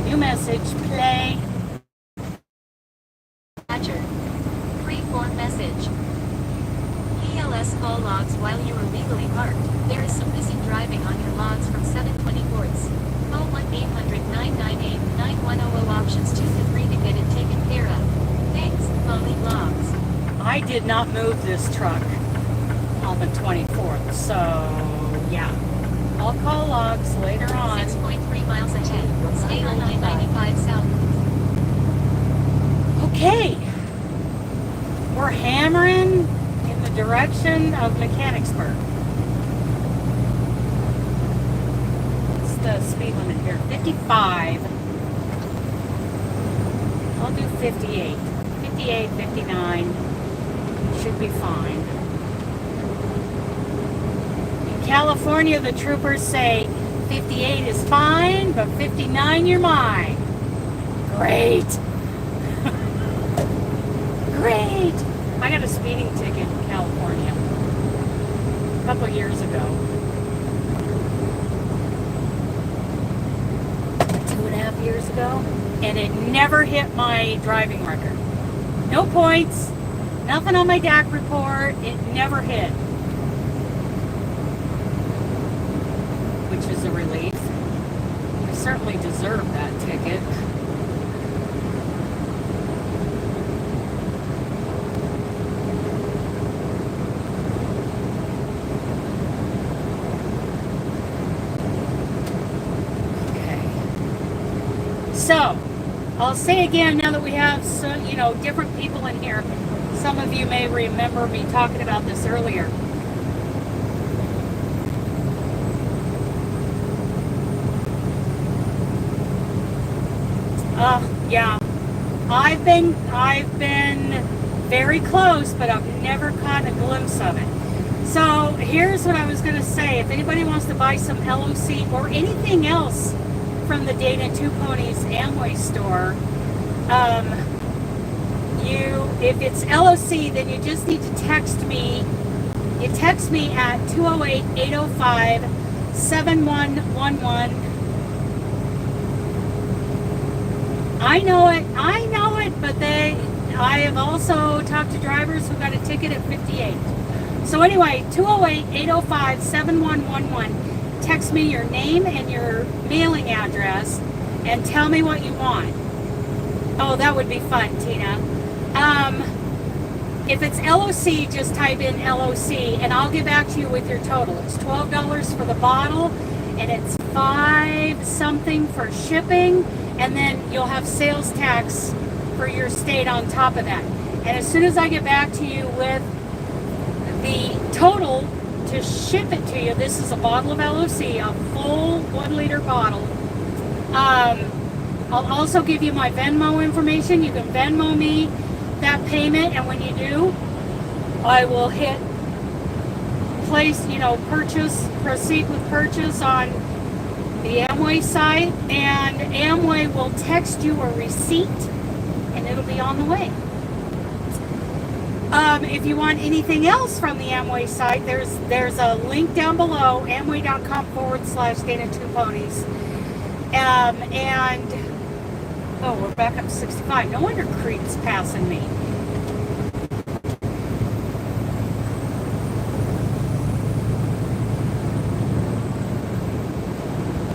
New message, play. Badger. Free-form message. ELS call logs while you are legally parked. There is some missing driving on your logs from 720 ports. Call 1-800-998-9100 options 2 to 3 to get it taken care of. Thanks, Molly Logs. I did not move this truck on the 24th, so yeah. I'll call logs later on. 6.3 miles ahead. Stay on I-95 south. Okay. We're hammering in the direction of Mechanicsburg. What's the speed limit here? 55. I'll do 58. 58, 59. Should be fine. In California, the troopers say 58 is fine, but 59 you're mine. Great. Great. I got a speeding ticket in California a couple of years ago. 2.5 years ago. And it never hit my driving record. No points. Nothing on my DAC report. It never hit. Which is a relief. I certainly deserve that ticket. So, I'll say again, now that we have some, different people in here, some of you may remember me talking about this earlier. Yeah, I've been very close, but I've never caught a glimpse of it. So here's what I was going to say. If anybody wants to buy some L.O.C. or anything else from the Dana Two Ponies Amway store, if it's L.O.C., then you just need to text me. You text me at 208-805-7111. I know it, but I have also talked to drivers who got a ticket at 58. So anyway, 208-805-7111. Text me your name and your mailing address and tell me what you want. Oh, that would be fun, Tina. If it's L.O.C., just type in L.O.C. and I'll get back to you with your total. It's $12 for the bottle and it's $5 something for shipping, and then you'll have sales tax for your state on top of that. And as soon as I get back to you with the total to ship it to you, this is a bottle of L.O.C., a full 1 liter bottle. I'll also give you my Venmo information. You can Venmo me that payment, and when you do, I will hit place, purchase, proceed with purchase on the Amway site, and Amway will text you a receipt and it'll be on the way. If you want anything else from the Amway site, there's a link down below, amway.com/Dana Two Ponies. Oh, we're back up to 65. No wonder Creek's passing me.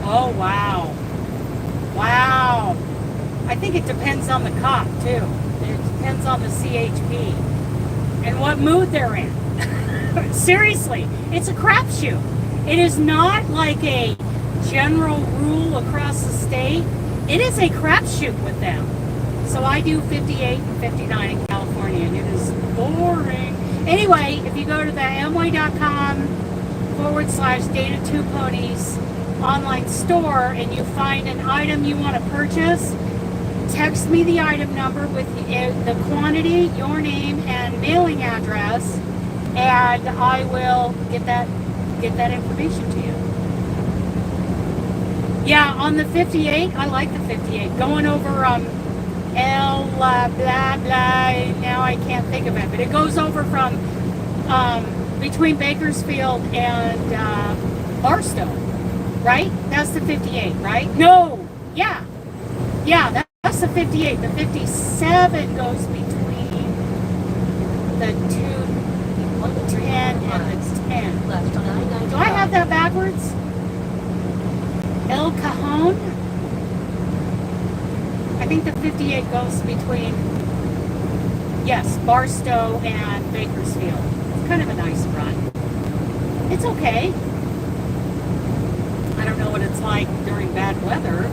Oh, wow. Wow. I think it depends on the cop, too. It depends on the CHP and what mood they're in. Seriously, it's a crapshoot. It is not like a general rule across the state. It is a crapshoot with them. So I do 58 and 59 in California, and it is boring. Anyway, if you go to the amway.com/Dana Two Ponies online store and you find an item you want to purchase, text me the item number with the quantity, your name, and mailing address, and I will get that information to you. Yeah, on the 58, I like the 58. Going over L blah blah. Now I can't think of it, but it goes over from between Bakersfield and Barstow, right? That's the 58, right? No, yeah, that's the 58. The 57 goes between the 210 and the 10. Left on I-95. Do I have that backwards? El Cajon? I think the 58 goes between, yes, Barstow and Bakersfield. It's kind of a nice run. It's okay. I don't know what it's like during bad weather.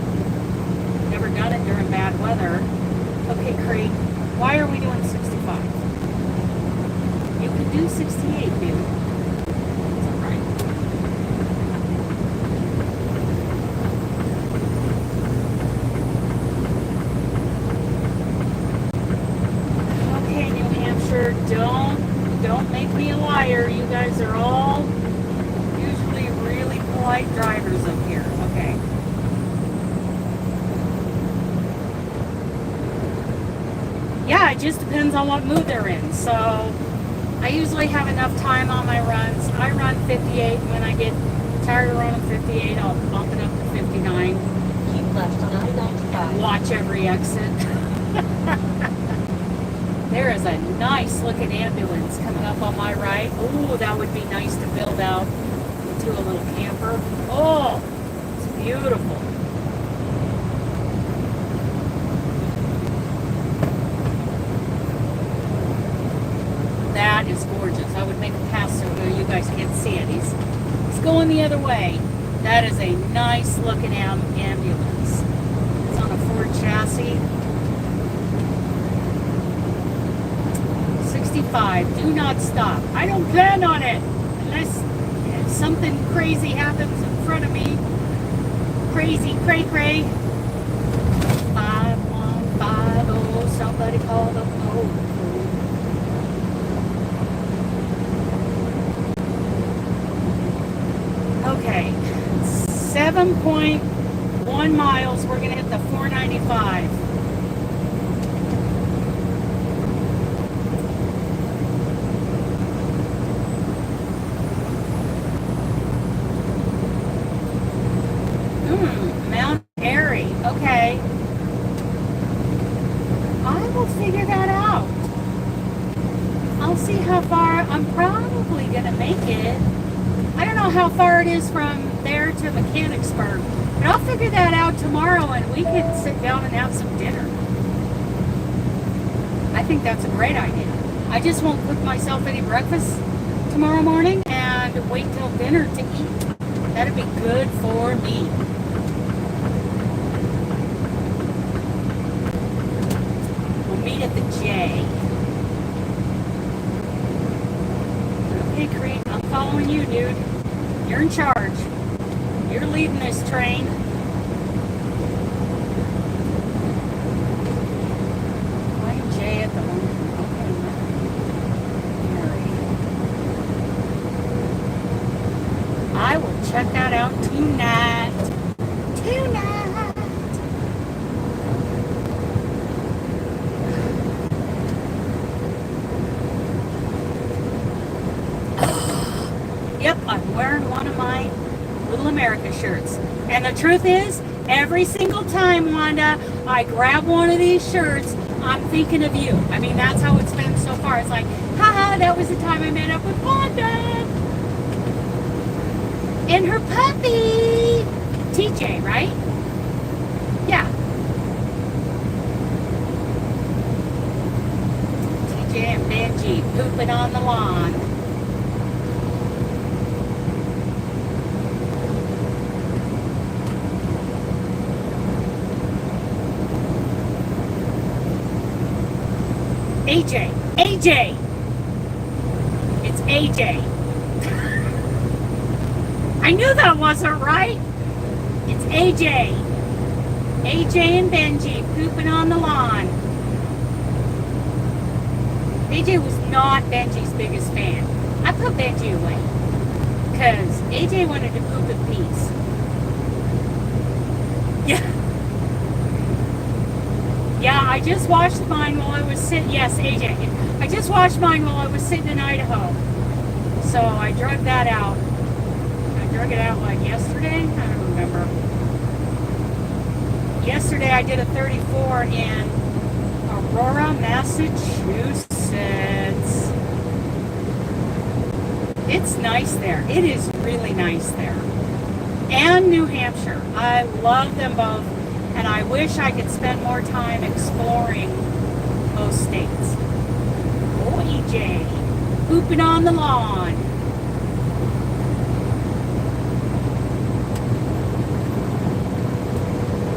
Never done it during bad weather. Okay, Crete, why are we doing 65? You can do 68, dude. It's all right. Okay, New Hampshire, don't make me a liar. You guys are all usually really polite drivers up here. Okay. Yeah, it just depends on what mood they're in. So I usually have enough time on my runs. I run 58, and when I get tired of running 58, I'll bump it up to 59. Keep left on I-95. Watch every exit. There is a nice looking ambulance coming up on my right. Oh, that would be nice to build out into a little camper. Oh, it's beautiful. That is gorgeous. I would make a pass so you guys can't see it. He's going the other way. That is a nice looking ambulance. It's on a Ford chassis. 65. Do not stop. I don't plan on it unless something crazy happens in front of me. Crazy, cray. 5150. Somebody call the police. Okay, 7.1 miles, we're going to hit the 495. Mount Airy, okay. I will figure that out. I'll see how far, I'm probably going to make it. I don't know how far it is from there to Mechanicsburg, but I'll figure that out tomorrow and we can sit down and have some dinner. I think that's a great idea. I just won't cook myself any breakfast tomorrow morning and wait till dinner to eat. That'd be good for me. We'll meet at the J. Okay, Creed, I'm following you, dude. You're in charge. You're leading this train. Why J at the moment? Okay, I will check that out tonight. Yep, I'm wearing one of my Little America shirts. And the truth is, every single time, Wanda, I grab one of these shirts, I'm thinking of you. I mean, that's how it's been so far. It's like, haha, that was the time I met up with Wanda. And her puppy. TJ, right? Yeah. TJ and Benji pooping on the lawn. AJ. It's AJ. I knew that wasn't right. It's AJ. AJ and Benji pooping on the lawn. AJ was not Benji's biggest fan. I put Benji away because AJ wanted to poop in peace. Yeah. Yeah, I just washed mine while I was sitting. Yes, AJ. I just washed mine while I was sitting in Idaho. So I drug that out. I drug it out like yesterday? I don't remember. Yesterday I did a 34 in Aurora, Massachusetts. It's nice there. It is really nice there. And New Hampshire. I love them both. And I wish I could spend more time exploring those states. Oh, EJ. Pooping on the lawn.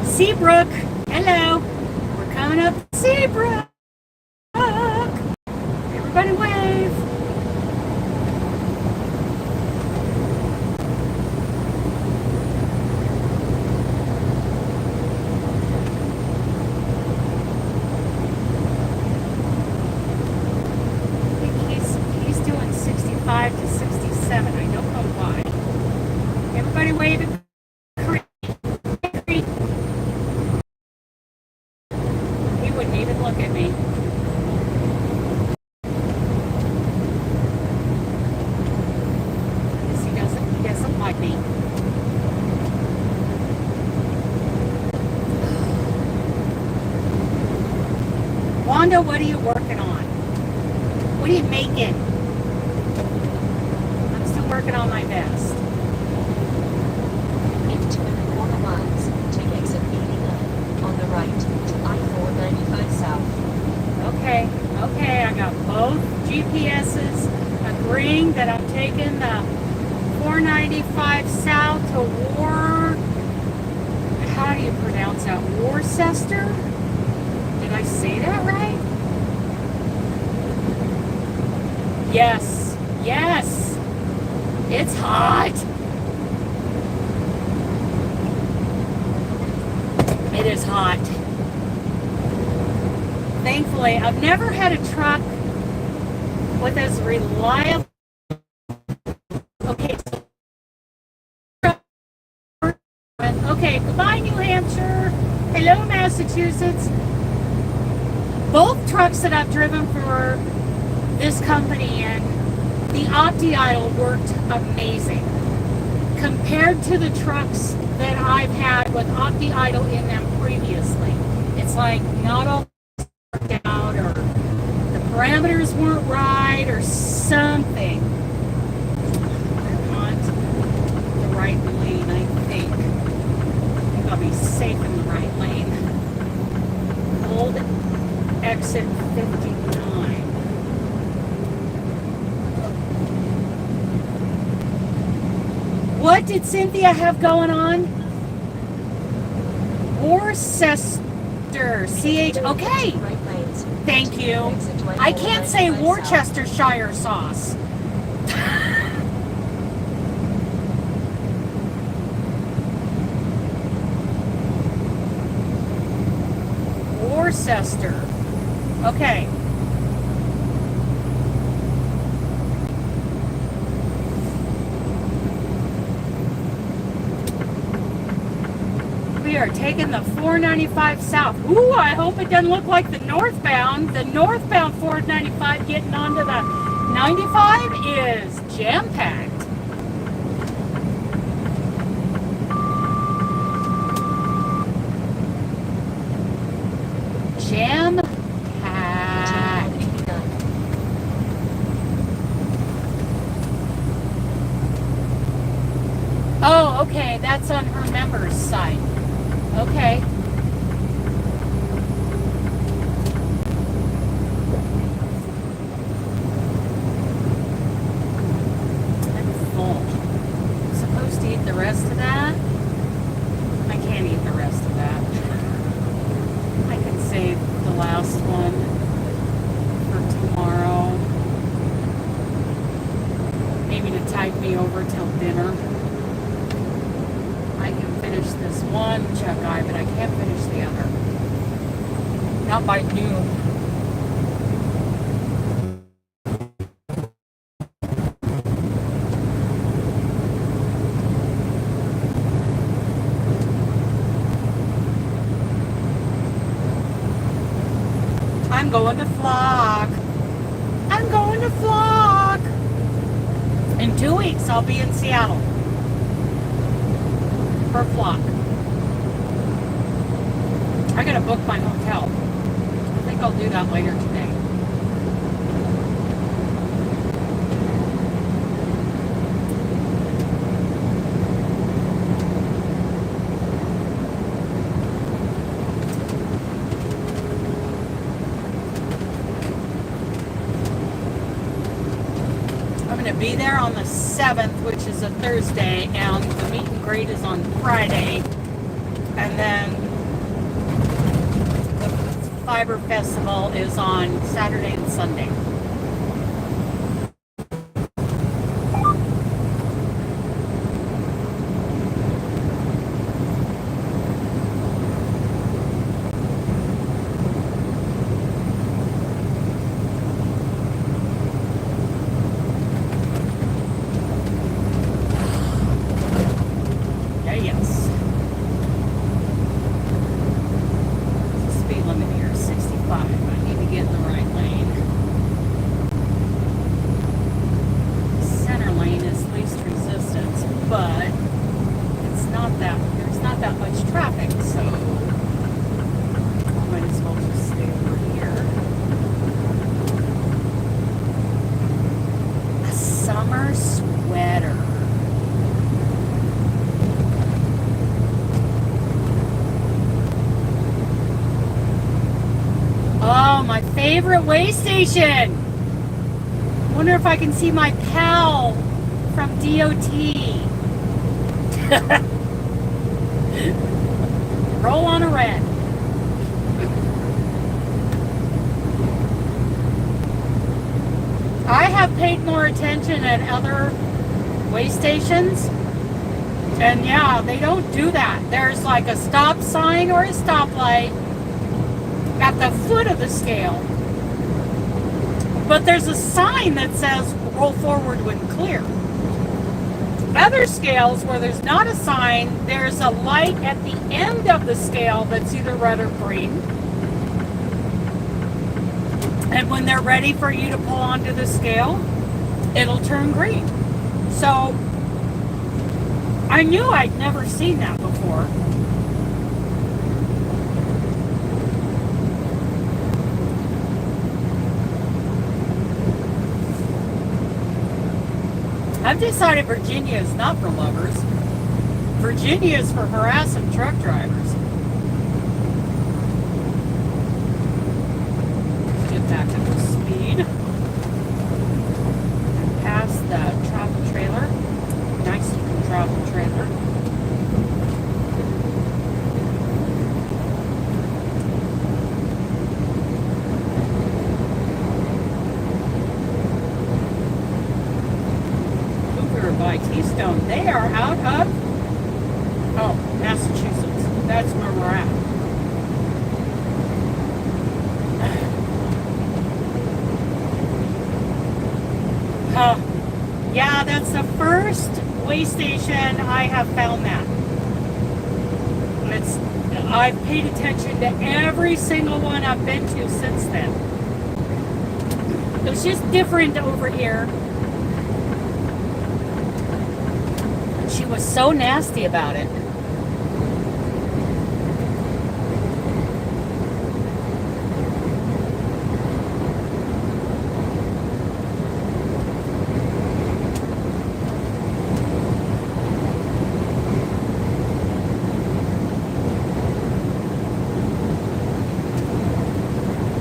Seabrook. Hello. We're coming up to Seabrook. Everybody wave. He's doing 65 to 67. I don't know why. Everybody wave at Creek. He wouldn't even look at me. He doesn't like me. Wanda, what are you working on? What are you making? I'm still working on my vest. In 2.25 miles, take exit 89 on the right to I-495 South. Okay, I got both GPSs agreeing that I'm taking the 495 south to how do you pronounce that? Worcester? Did I say that right? Yes. It's hot. It is hot. Thankfully, I've never had a truck with as reliable. Okay, goodbye, New Hampshire. Hello, Massachusetts. Both trucks that I've driven for this company and the OptiIdle worked amazing. Compared to the trucks that I've had with OptiIdle in them previously. It's like not all worked out, or the parameters weren't right, or something. I want the right lane, I think. I'll be safe in the right lane. Old exit 59. What did Cynthia have going on? Worcester, CH. Okay. Thank you. I can't say Worcestershire sauce. Worcester. Okay. We are taking the 495 south. Ooh, I hope it doesn't look like the northbound. The northbound 495 getting onto the 95 is jam-packed. Jam-packed. Oh, okay, that's on her members' site. Okay. I'm full. I'm supposed to eat the rest of that. I can't eat the rest of that. I can save the last one for tomorrow. Maybe to tide me over till dinner. I can finish this one chuck eye, but I can't finish the other. Not by noon. I'm going to flock. I'm going to flock. In 2 weeks, I'll be in Seattle for flock. I gotta book my hotel. I think I'll do that later today. Be there on the 7th, which is a Thursday, and the meet and greet is on Friday, and then the Fiber Festival is on Saturday and Sunday. Favorite way station. Wonder if I can see my pal from DOT. Roll on a red. I have paid more attention at other way stations, and yeah, they don't do that. There's like a stop sign or a stoplight at the foot of the scale. But there's a sign that says roll forward when clear. Other scales where there's not a sign, there's a light at the end of the scale that's either red or green. And when they're ready for you to pull onto the scale, it'll turn green. So I knew I'd never seen that before. I've decided Virginia is not for lovers. Virginia is for harassing truck drivers. Let's get back up to speed. And past the travel trailer. Nice looking travel trailer. By Keystone. They are out of Massachusetts. That's where we're at. Yeah, that's the first way station I have found that. I've paid attention to every single one I've been to since then. It's just different over here. She was so nasty about it.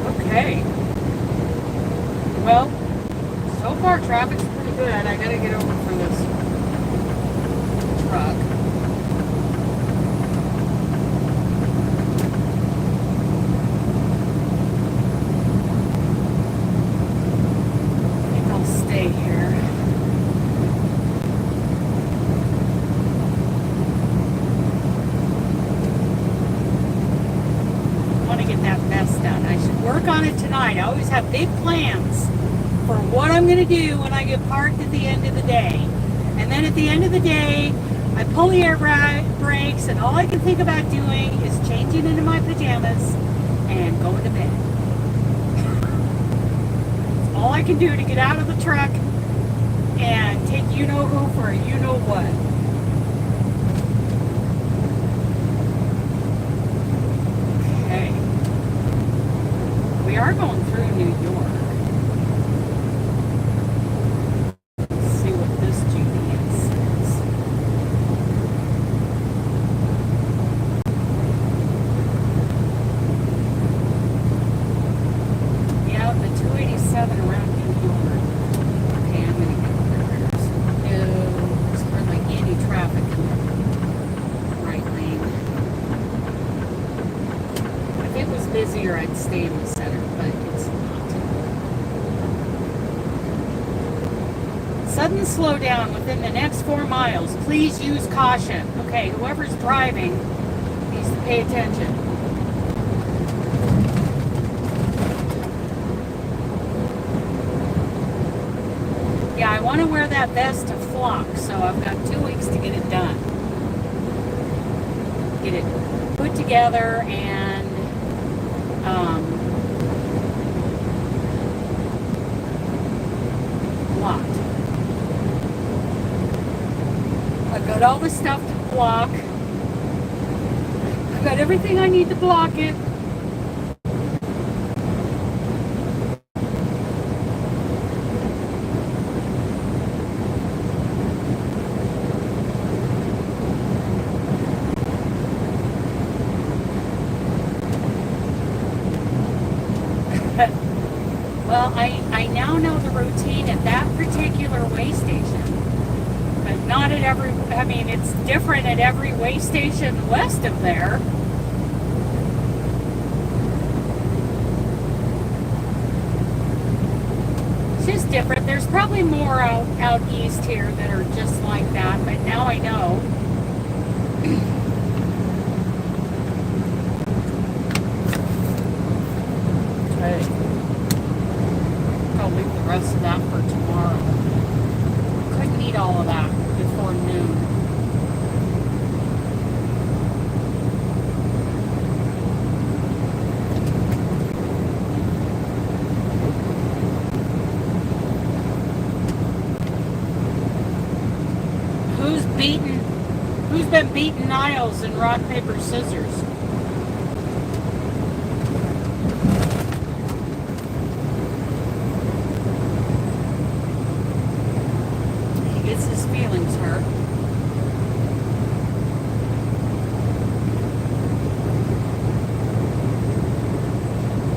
Okay. Well, so far traffic's pretty good. I gotta get over for this truck. on it tonight. I always have big plans for what I'm going to do when I get parked at the end of the day. And then at the end of the day, I pull the air brakes, and all I can think about doing is changing into my pajamas and going to bed. It's all I can do to get out of the truck and take you-know-who for a you-know-what. We are going through New York. Let's see what this GPS says. Yeah, the 287 around New York. Okay, I'm going to get there. No, there's hardly any traffic in the right lane. If it was busier, I'd stay in the center, but it's not. Sudden slowdown within the next 4 miles. Please use caution. Okay, whoever's driving needs to pay attention. Yeah, I want to wear that vest to flock, so I've got 2 weeks to get it done. Get it put together and blocked. I've got all the stuff to block. I've got everything I need to block it. Well, I now know the routine at that particular way station. But not at every, I mean, it's different at every way station west of there. It's just different. There's probably more out east here that are just like that, but now I know. I'll leave the rest of that for tomorrow. Couldn't eat all of that before noon. Who's been beating Niles in rock, paper, scissors? His feelings hurt.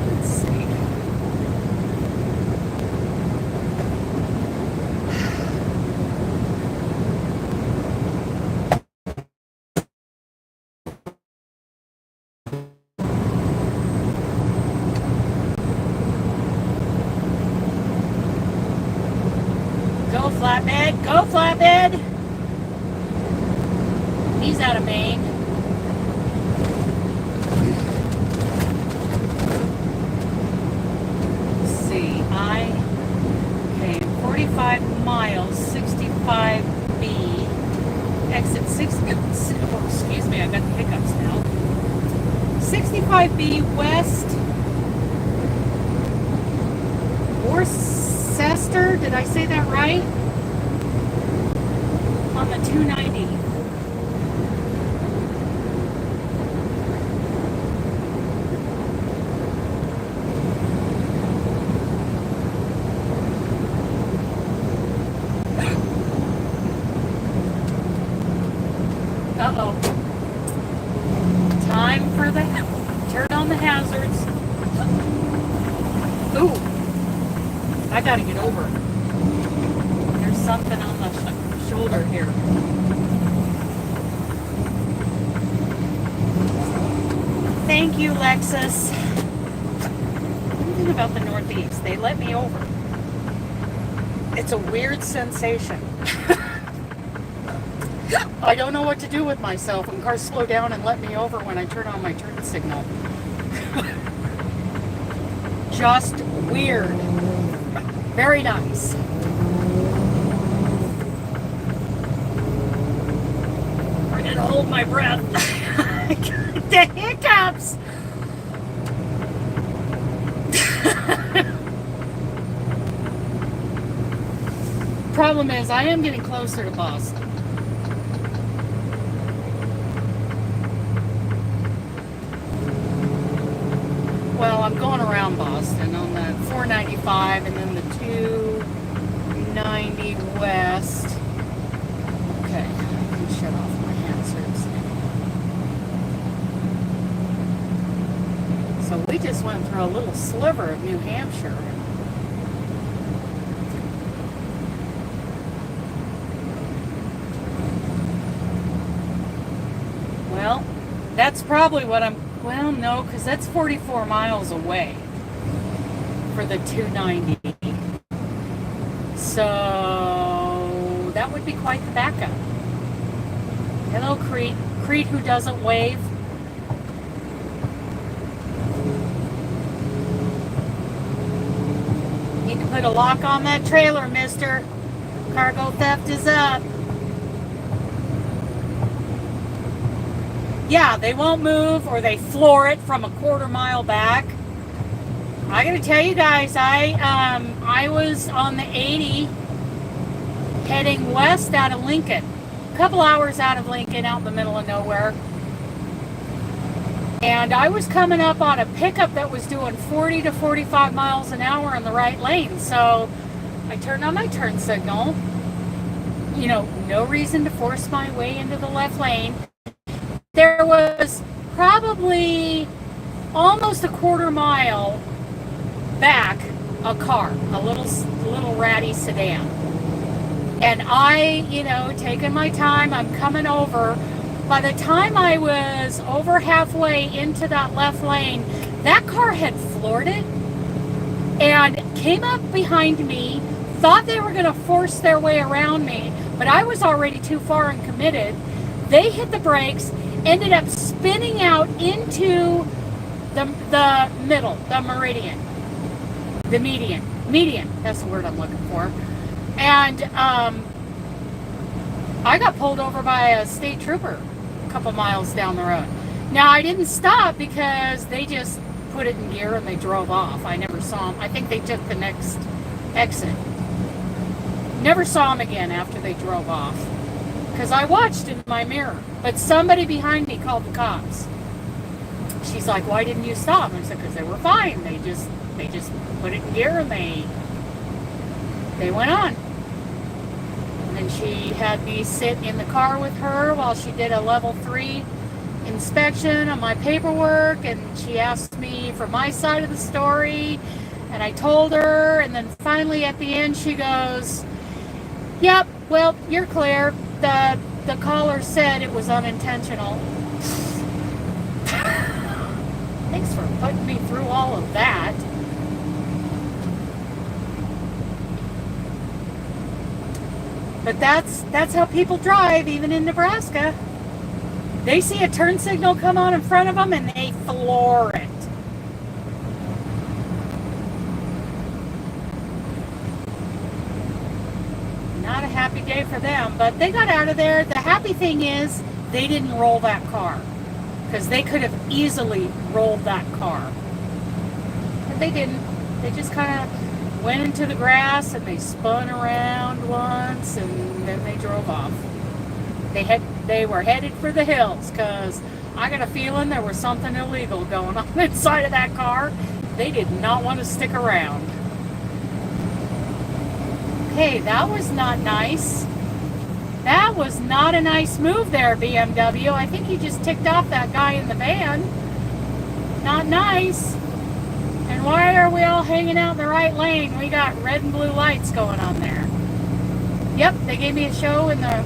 Let's see. Go flatbed, go flatbed. He's out of Maine. Let's see, okay, 45 miles, 65B, exit 6, oh, excuse me, I got the hiccups now. 65B west, Worcester, did I say that right? On the 290. Uh-oh. Time for the turn on the hazards. Ooh. I gotta get over. There's something on the shoulder here. Thank you, Lexus. Something about the Northeast. They let me over. It's a weird sensation. I don't know what to do with myself when cars slow down and let me over when I turn on my turn signal. just weird. Very nice. I'm gonna hold my breath. The hiccups. Problem is, I am getting closer to Boston. Well, I'm going around Boston on the 495 and then the 290 west. Okay, I can shut off my hazards. So we just went through a little sliver of New Hampshire. Well, that's probably what I'm... Well, no, because that's 44 miles away for the 290. So that would be quite the backup. Hello, Crete. Crete who doesn't wave. Need to put a lock on that trailer, mister. Cargo theft is up. Yeah, they won't move, or they floor it from a quarter mile back. I gotta tell you guys, I was on the 80 heading west out of Lincoln. A couple hours out of Lincoln, out in the middle of nowhere. And I was coming up on a pickup that was doing 40 to 45 miles an hour in the right lane. So I turned on my turn signal. You know, no reason to force my way into the left lane. There was probably almost a quarter mile back a car, a little ratty sedan. And I, you know, taking my time, I'm coming over. By the time I was over halfway into that left lane, that car had floored it and came up behind me, thought they were going to force their way around me, but I was already too far and committed. They hit the brakes, ended up spinning out into the middle, the Meridian, the median, that's the word I'm looking for. And I got pulled over by a state trooper a couple miles down the road. Now, I didn't stop because they just put it in gear and they drove off. I never saw them. I think they took the next exit. Never saw them again after they drove off, because I watched in my mirror. But somebody behind me called the cops. She's like, "Why didn't you stop?" And I said, "Because they were fine. They just put it in gear and they went on." And then she had me sit in the car with her while she did a level 3 inspection on my paperwork, and she asked me for my side of the story, and I told her, and then finally at the end she goes, "Yep, well, you're clear. The caller said it was unintentional." Thanks for putting me through all of that. But that's how people drive, even in Nebraska. They see a turn signal come on in front of them and they floor it. Not a happy day for them, but they got out of there. The happy thing is they didn't roll that car, because they could have easily rolled that car. But they didn't. They just kind of went into the grass and they spun around once and then they drove off. They were headed for the hills, because I got a feeling there was something illegal going on inside of that car. They did not want to stick around. Hey, that was not nice. That was not a nice move there, BMW. I think you just ticked off that guy in the van. Not nice. And why are we all hanging out in the right lane? We got red and blue lights going on there. Yep, they gave me a show in the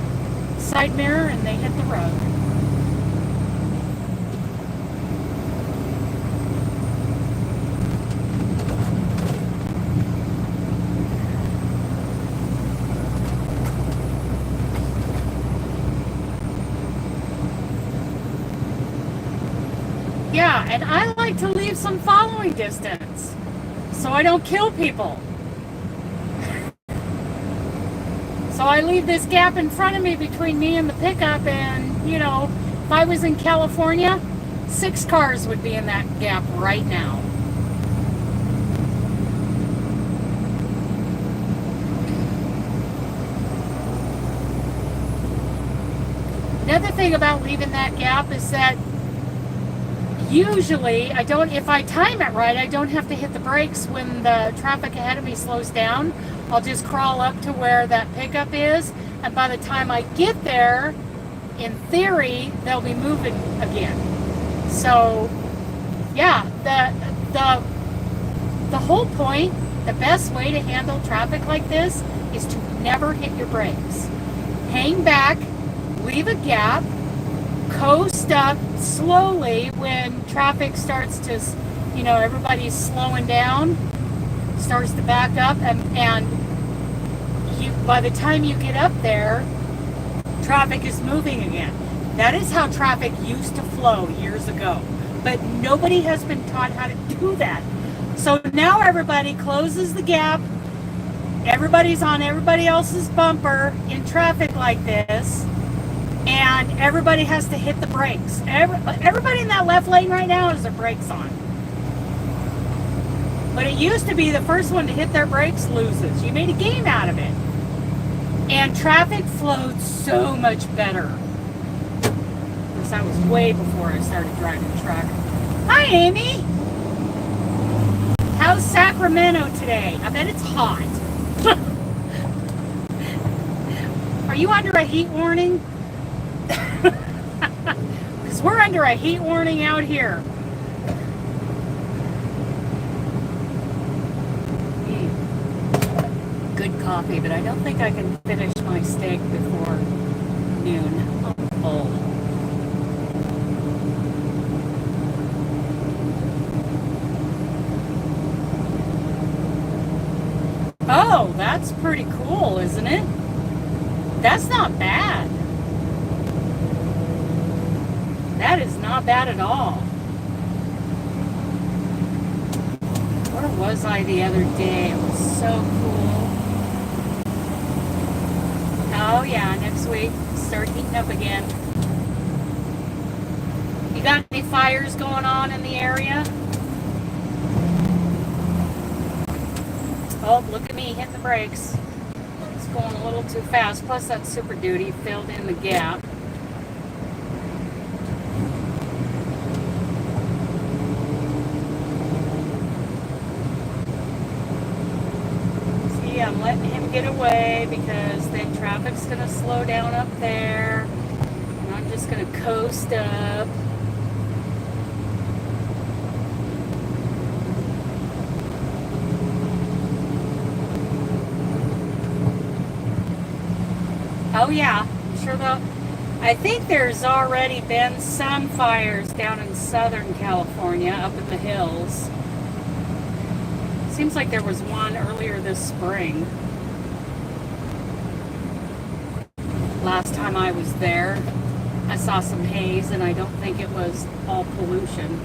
side mirror and they hit the road. Yeah, and I like to leave some following distance. so I don't kill people. So I leave this gap in front of me between me and the pickup, and you know, if I was in California, 6 cars would be in that gap right now. Another thing about leaving that gap is that usually if I time it right, I don't have to hit the brakes when the traffic ahead of me slows down. I'll just crawl up to where that pickup is, and by the time I get there, in theory, they'll be moving again. So, yeah, the whole point, the best way to handle traffic like this is to never hit your brakes. Hang back, leave a gap, coast up slowly when traffic starts to, you know, everybody's slowing down, starts to back up, and you, by the time you get up there, traffic is moving again. That is how traffic used to flow years ago, but nobody has been taught how to do that. So now everybody closes the gap, everybody's on everybody else's bumper in traffic like this, and everybody has to hit the brakes. Everybody in that left lane right now has their brakes on. But it used to be the first one to hit their brakes loses. You made a game out of it. And traffic flowed so much better. Because that was way before I started driving truck. Hi, Amy. How's Sacramento today? I bet it's hot. Are you under a heat warning? Because we're under a heat warning out here. Good coffee, but I don't think I can finish my steak before noon. I'm full. Oh, that's pretty cool, isn't it? That's not bad. That is not bad at all. Where was I the other day? It was so cool. Oh yeah, next week, start heating up again. You got any fires going on in the area? Oh, look at me hitting the brakes. It's going a little too fast. Plus that Super Duty filled in the gap. See, I'm letting him get away because then traffic's going to slow down up there. And I'm just going to coast up. Oh yeah, sure though. I think there's already been some fires down in Southern California, up in the hills. Seems like there was one earlier this spring. Last time I was there, I saw some haze, and I don't think it was all pollution.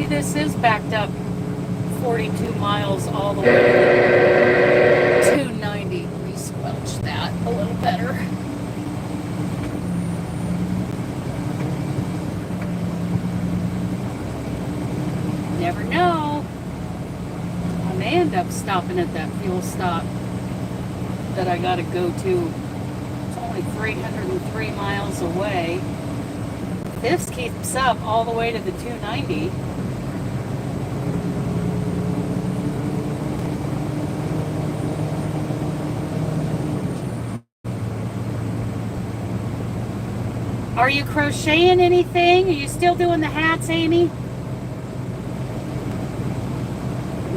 This is backed up 42 miles all the way to 290. Let me squelch that a little better. Never know. I may end up stopping at that fuel stop that I gotta go to. It's only 303 miles away. This keeps up all the way to the 290. Are you crocheting anything? Are you still doing the hats, Amy?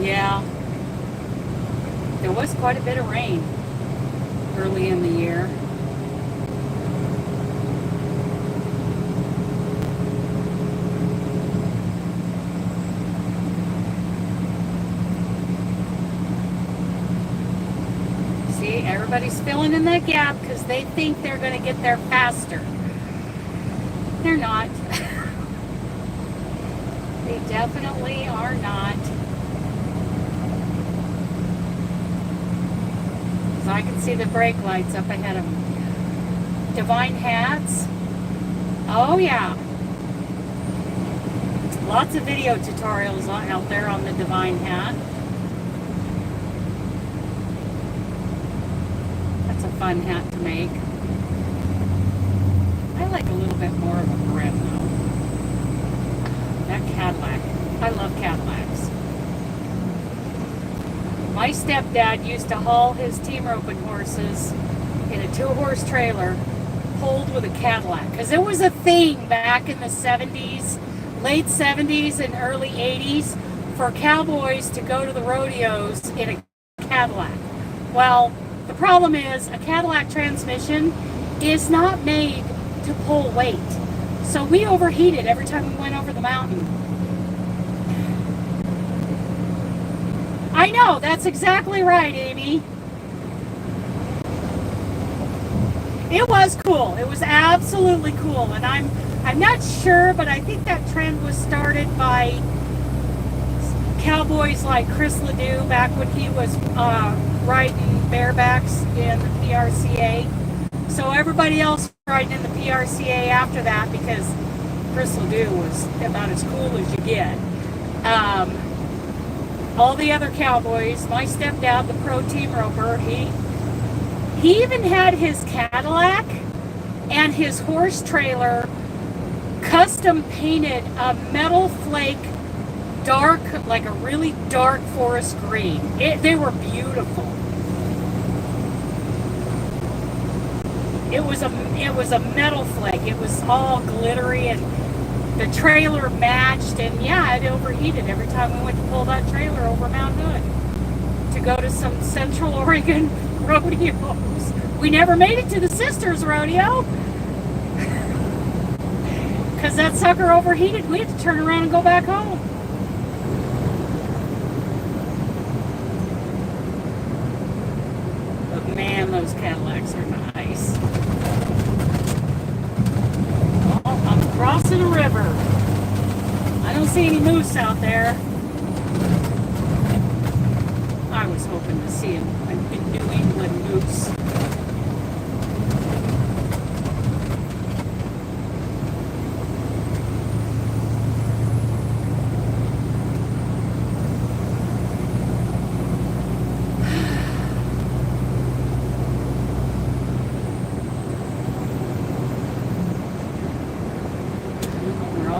Yeah. There was quite a bit of rain. early in the year. See, everybody's filling in that gap because they think they're going to get there faster. They're not. They definitely are not. So I can see the brake lights up ahead of them. Divine hats. Oh yeah. Lots of video tutorials out there on the Divine hat. That's a fun hat to make. I like a little bit more of a brim though. That Cadillac. I love Cadillacs. My stepdad used to haul his team roping horses in a 2-horse trailer pulled with a Cadillac. Because it was a thing back in the 70s, late 70s and early 80s for cowboys to go to the rodeos in a Cadillac. Well, the problem is a Cadillac transmission is not made to pull weight. So we overheated every time we went over the mountain. I know, that's exactly right, Amy. It was cool. It was absolutely cool. And I'm not sure, but I think that trend was started by cowboys like Chris Ledoux back when he was riding barebacks in the PRCA. So everybody else riding in the PRCA after that, because Chris Ledoux was about as cool as you get. All the other cowboys, my stepdad, the pro team roper, he even had his Cadillac and his horse trailer custom painted a metal flake dark, like a really dark forest green. They were beautiful. It was a metal flake. It was all glittery, and the trailer matched, and yeah, it overheated every time we went to pull that trailer over Mount Hood to go to some Central Oregon rodeos. We never made it to the Sisters Rodeo because that sucker overheated. We had to turn around and go back home. But man, those Cadillacs are nice. Crossing a river. I don't see any moose out there. I was hoping to see a New England moose.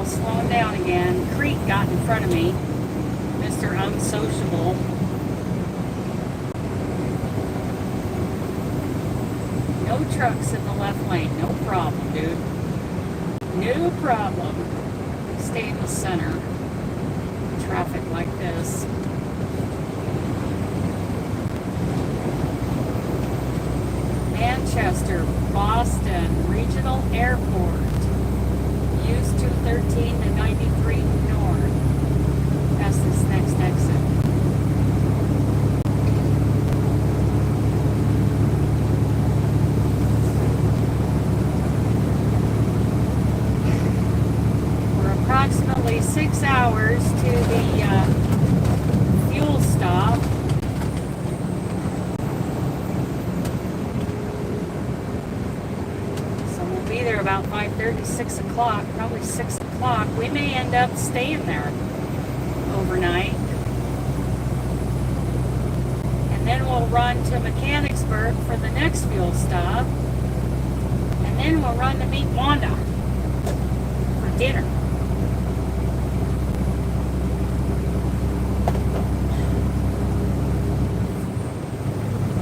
Slowing down again. Creek got in front of me. Mr. Unsociable. No trucks in the left lane. No problem, dude. No problem. Stay in the center. Traffic like this. Manchester, Boston Regional Airport. Use 213 to 93 north. That's this next exit. We're approximately 6 hours to the fuel stop. There about 5:30, 6 o'clock, probably 6 o'clock. We may end up staying there overnight. And then we'll run to Mechanicsburg for the next fuel stop. And then we'll run to meet Wanda for dinner.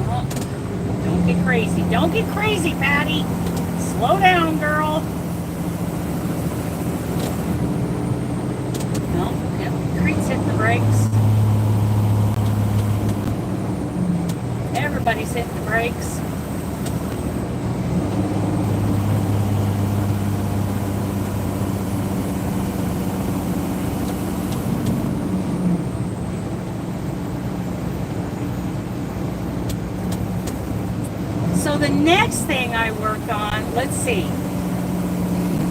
Oh, don't get crazy. Don't get crazy, Patty. Slow down, girl. No, yep, Creek's hitting the brakes. Everybody's hitting the brakes. the next thing I work on, let's see.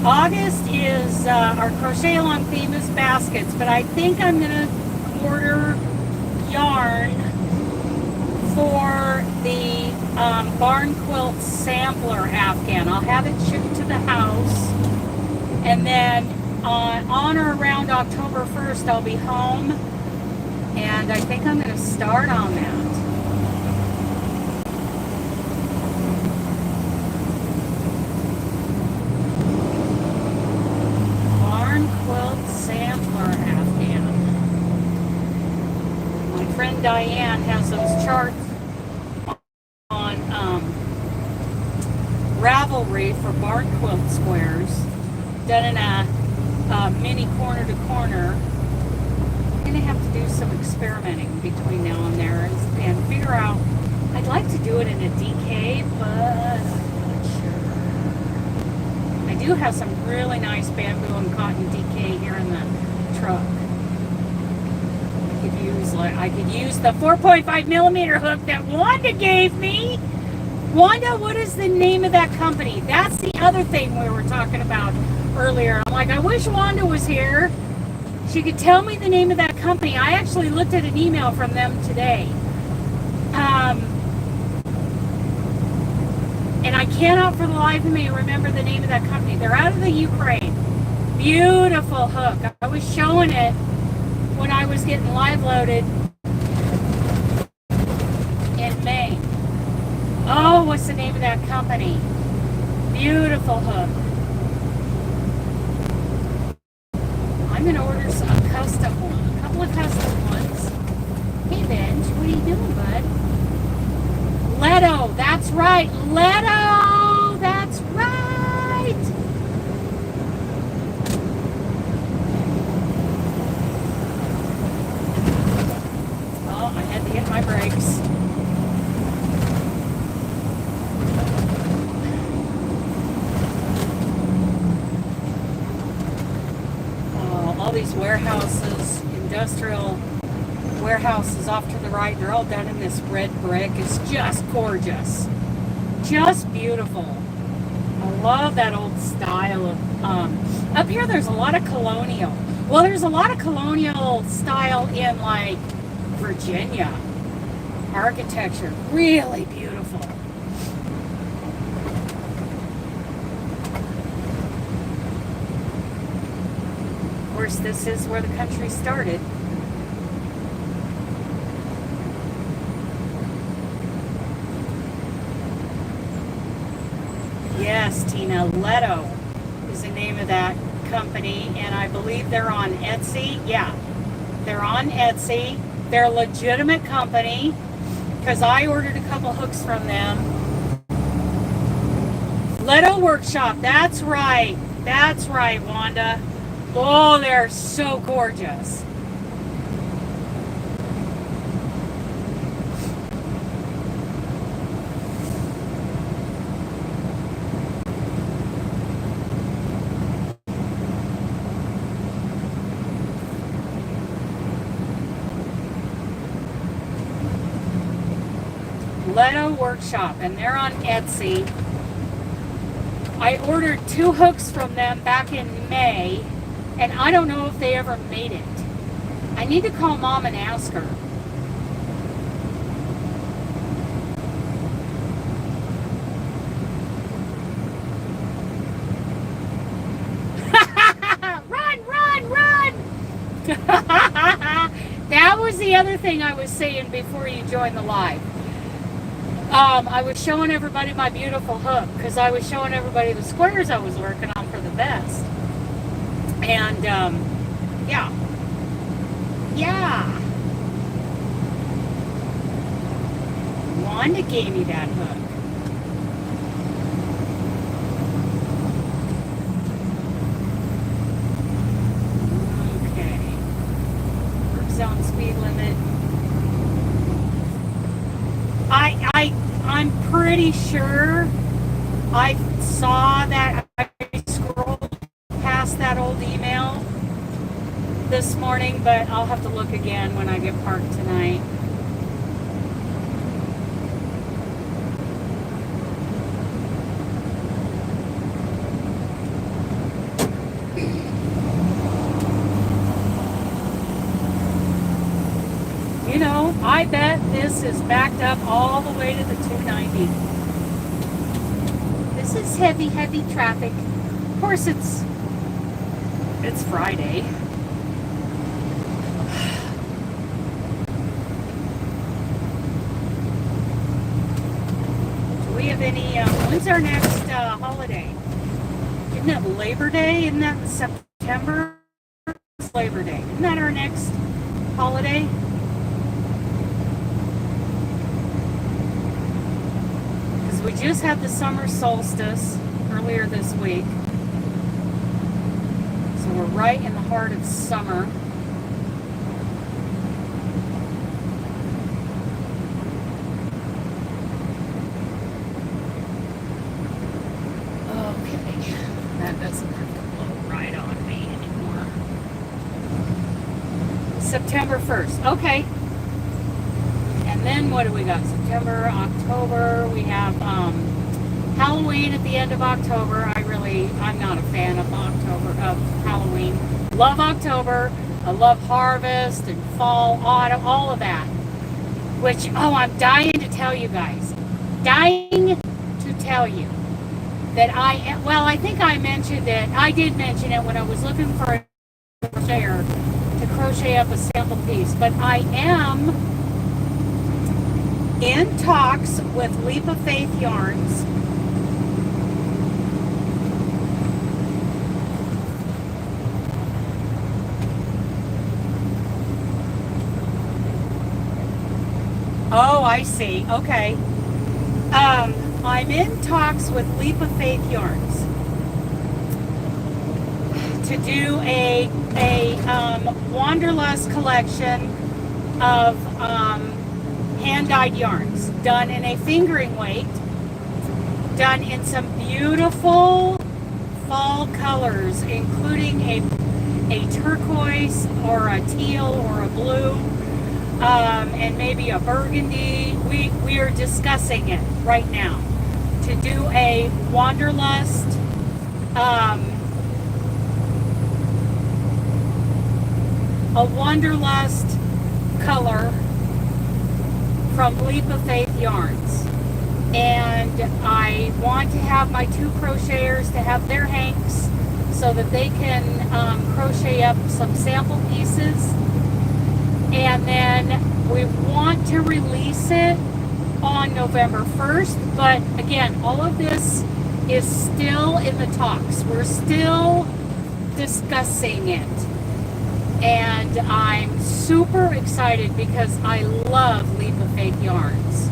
August is our crochet along theme is baskets, but I think I'm gonna order yarn for the barn quilt sampler afghan. I'll have it shipped to the house, and then on or around October 1st I'll be home, and I think I'm going to start on that. Barn quilt sampler afghan. My friend Diane has those charts on Ravelry for barn quilt squares, done in a mini corner to corner. I'm going to have to do some experimenting between now and there and figure out. I'd like to do it in a DK, but I'm not sure. I do have some really nice bamboo and cotton DK here in the truck. I could use the 4.5 millimeter hook that Wanda gave me. Wanda, what is the name of that company? That's the other thing we were talking about earlier. I'm like, I wish Wanda was here. She could tell me the name of that company. I actually looked at an email from them today. And I cannot for the life of me remember the name of that company. They're out of the Ukraine. Beautiful hook. I was showing it when I was getting live loaded in Maine. Oh, what's the name of that company? Beautiful hook. I'm going to order a custom one, a couple of custom ones. Hey, Benj, what are you doing, bud? Leto, that's right. Leto, that's right. Oh, I had to hit my brakes. All these warehouses, industrial warehouses off to the right, they're all done in this red brick. It's just gorgeous. Just beautiful. I love that old style of, up here there's a lot of colonial. Well, there's a lot of colonial style in like Virginia. Architecture, really beautiful. Of course, this is where the country started. Yes, Tina, Leto is the name of that company, and I believe they're on Etsy. Yeah, they're on Etsy. They're a legitimate company because I ordered a couple hooks from them. Leto Workshop, that's right. That's right, Wanda. Oh, they're so gorgeous. Leto Workshop, and they're on Etsy. I ordered 2 hooks from them back in May, and I don't know if they ever made it. I need to call Mom and ask her. Run, run, run! That was the other thing I was saying before you joined the live. I was showing everybody my beautiful hook because I was showing everybody the squares I was working on for the vest. And, yeah. Wanda gave me that hook. Okay. Work zone speed limit. I'm pretty sure I saw that. I scrolled past that old email this morning, but I'll have to look again when I get parked tonight. You know, I bet this is backed up all the way to the 290. This is heavy, heavy traffic. Of course, it's Friday. Do we have any, when's our next holiday? Isn't that Labor Day? Isn't that in September? It's Labor Day. Isn't that our next holiday? Because we just had the summer solstice earlier this week. So we're right in the heart of summer. Okay, that doesn't have to blow right on me anymore. September 1st, okay. And then what do we got? September, October, we have Halloween at the end of October. I'm not a fan of Halloween. Love October. I love harvest and fall, autumn, all of that. Which, I'm dying to tell you guys. Dying to tell you that I think I mentioned it. I did mention it when I was looking for a crocheter to crochet up a sample piece. But I am in talks with Leap of Faith Yarns. Oh, I see. Okay. I'm in talks with Leap of Faith Yarns to do a Wanderlust collection of hand-dyed yarns done in a fingering weight, done in some beautiful fall colors, including a turquoise or a teal or a blue. And maybe a burgundy. We are discussing it right now to do a Wanderlust color from Leap of Faith Yarns. And I want to have my two crocheters to have their hanks so that they can crochet up some sample pieces. And then we want to release it on November 1st. But again, all of this is still in the talks. We're still discussing it. And I'm super excited because I love Leap of Faith Yarns.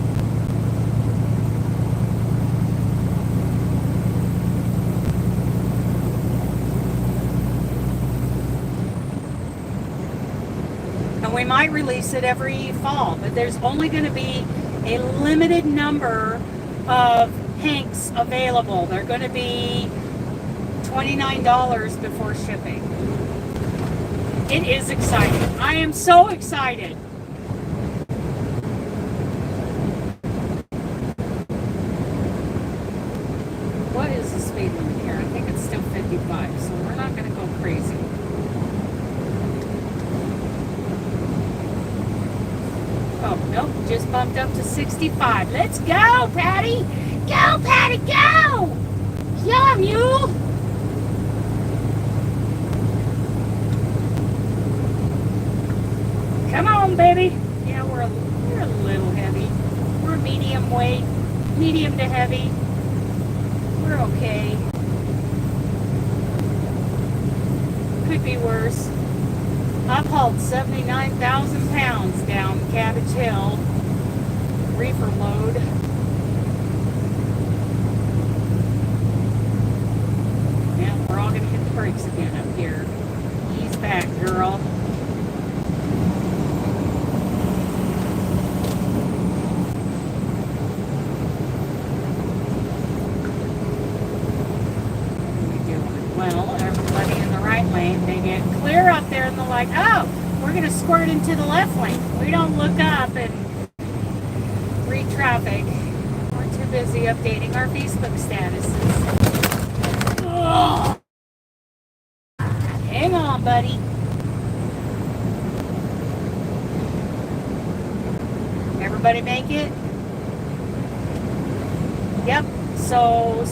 And we might release it every fall, but there's only going to be a limited number of hanks available. They're going to be $29 before shipping. It is exciting. I am so excited. What is the speed limit here? I think it's still 55, so we're not going to go crazy. Oh, nope, just bumped up to 65. Let's go, Patty! Go, Patty, go! Yeah, mule! Come on, baby. Yeah, we're a little heavy. We're medium weight, medium to heavy. We're okay. Could be worse. I've hauled 79,000 pounds down Cabbage Hill, reefer load. Yeah, we're all going to hit the brakes again up here. Ease back, girl. Well, everybody in the right lane, they get clear up there and they're like, oh, we're going to squirt into the left lane. We don't look up and read traffic. We're too busy updating our Facebook statuses. Oh. Hang on, buddy. everybody make it? Yep. So,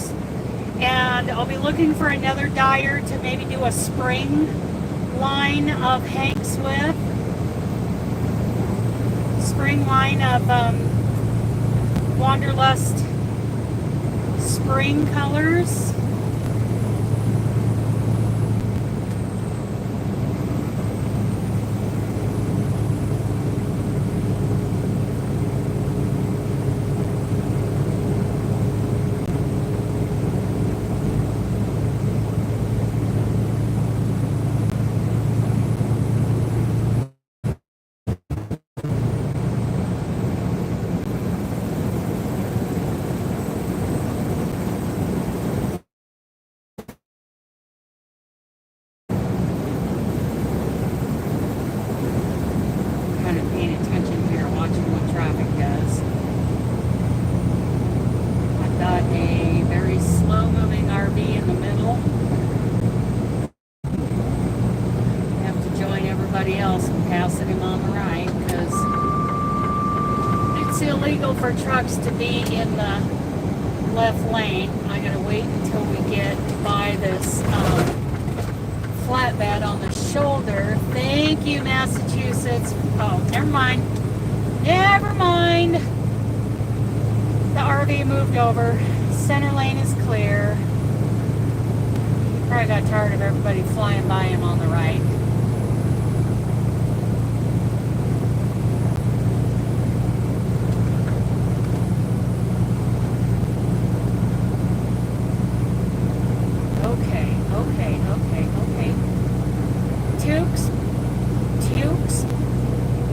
and I'll be looking for another dyer to maybe do a spring line of hanks with. Spring line of Wanderlust spring colors. For trucks to be in the left lane. I gotta wait until we get by this flatbed on the shoulder. Thank you, Massachusetts. Oh, never mind. Never mind. The RV moved over. Center lane is clear. He probably got tired of everybody flying by him on the right.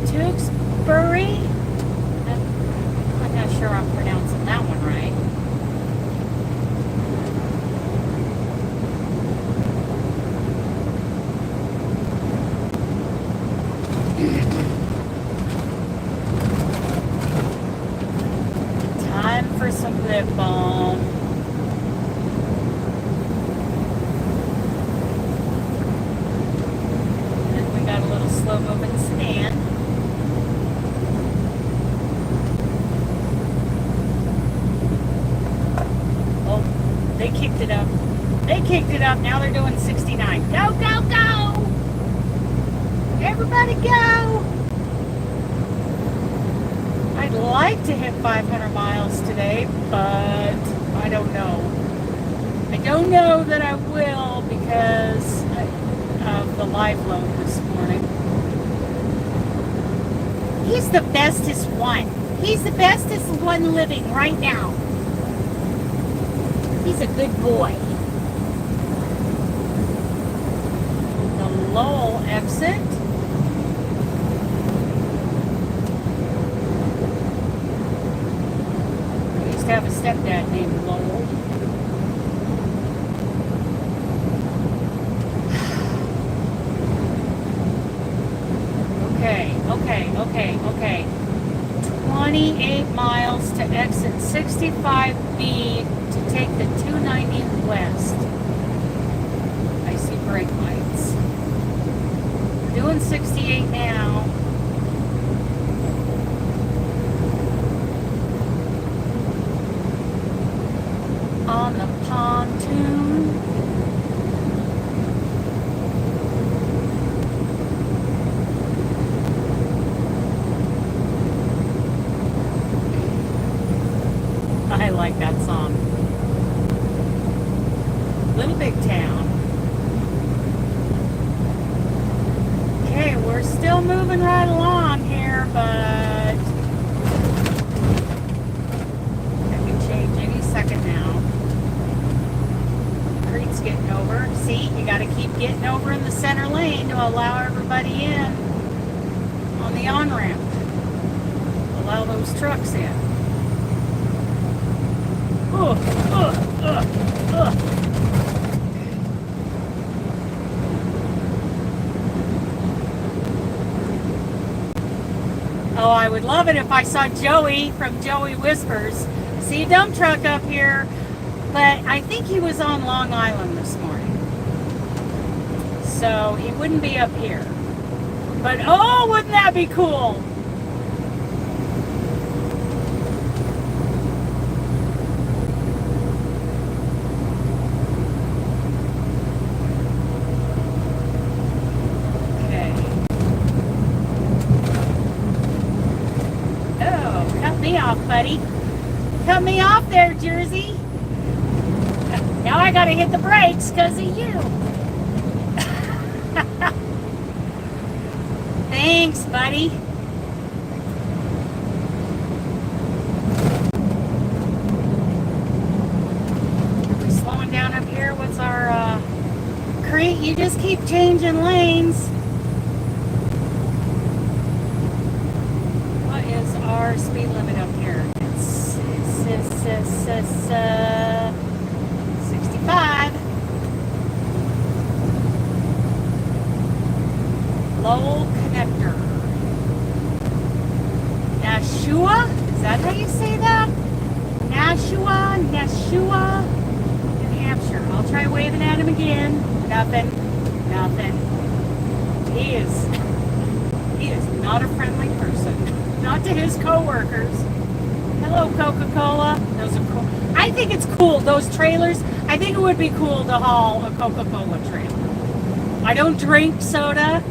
Tewksbury. I'm not sure I'm pronouncing that one right. Time for some lip balm. And we got a little slow moving sedan. They kicked it up. They kicked it up. Now they're doing 69. Go, go, go! Everybody go! I'd like to hit 500 miles today, but I don't know. I don't know that I will because of the live load this morning. He's the bestest one. He's the bestest one living right now. He's a good boy. The Lowell exit. I used to have a stepdad named Lowell. Okay. 28 miles to exit 65B to take the 290 west. I see brake lights. We're doing 68 now. On the pontoon. I like that song. Little Big Town. Okay, we're still moving right along here, but that can change any second now. Creek's getting over. See, you got to keep getting over in the center lane to allow everybody in on the on-ramp. Allow those trucks in. Oh, I would love it if I saw Joey from Joey Whispers. See a dump truck up here, but I think he was on Long Island this morning. So he wouldn't be up here. But oh, wouldn't that be cool? me off, buddy. Cut me off there, Jersey. Now I gotta hit the brakes because of you. Thanks, buddy. Are we slowing down up here? What's our Crete? You just keep changing lanes. What is our speed limit up here? It's 65. Lowell Connector. Nashua? Is that how you say that? Nashua, New Hampshire. I'll try waving at him again. Nothing. He is not a friendly person. Not to his co-workers. Hello, Coca-Cola. Those are cool. I think it's cool. Those trailers, I think it would be cool to haul a Coca-Cola trailer. I don't drink soda.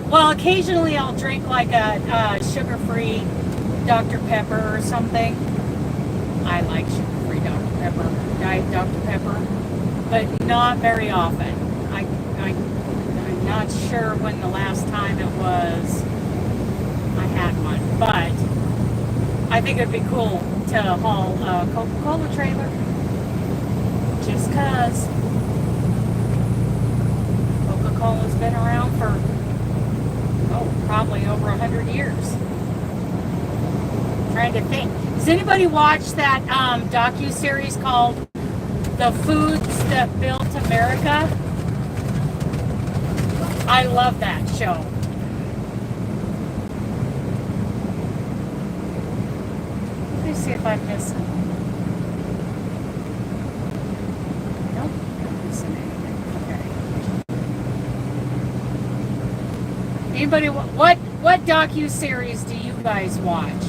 Well, occasionally I'll drink like a sugar-free Dr. Pepper or something. I like sugar-free Dr. Pepper, Diet Dr. Pepper, but not very often. I'm not sure when the last time it was I had one, but I think it'd be cool to haul a Coca-Cola trailer. Just cause Coca-Cola's been around for probably over 100 years. Trying to think. Does anybody watch that docu-series called The Foods That Built America? I love that show. Let me see if I'm missing. Nope, not missing anything. Okay. Anybody, what docu-series do you guys watch?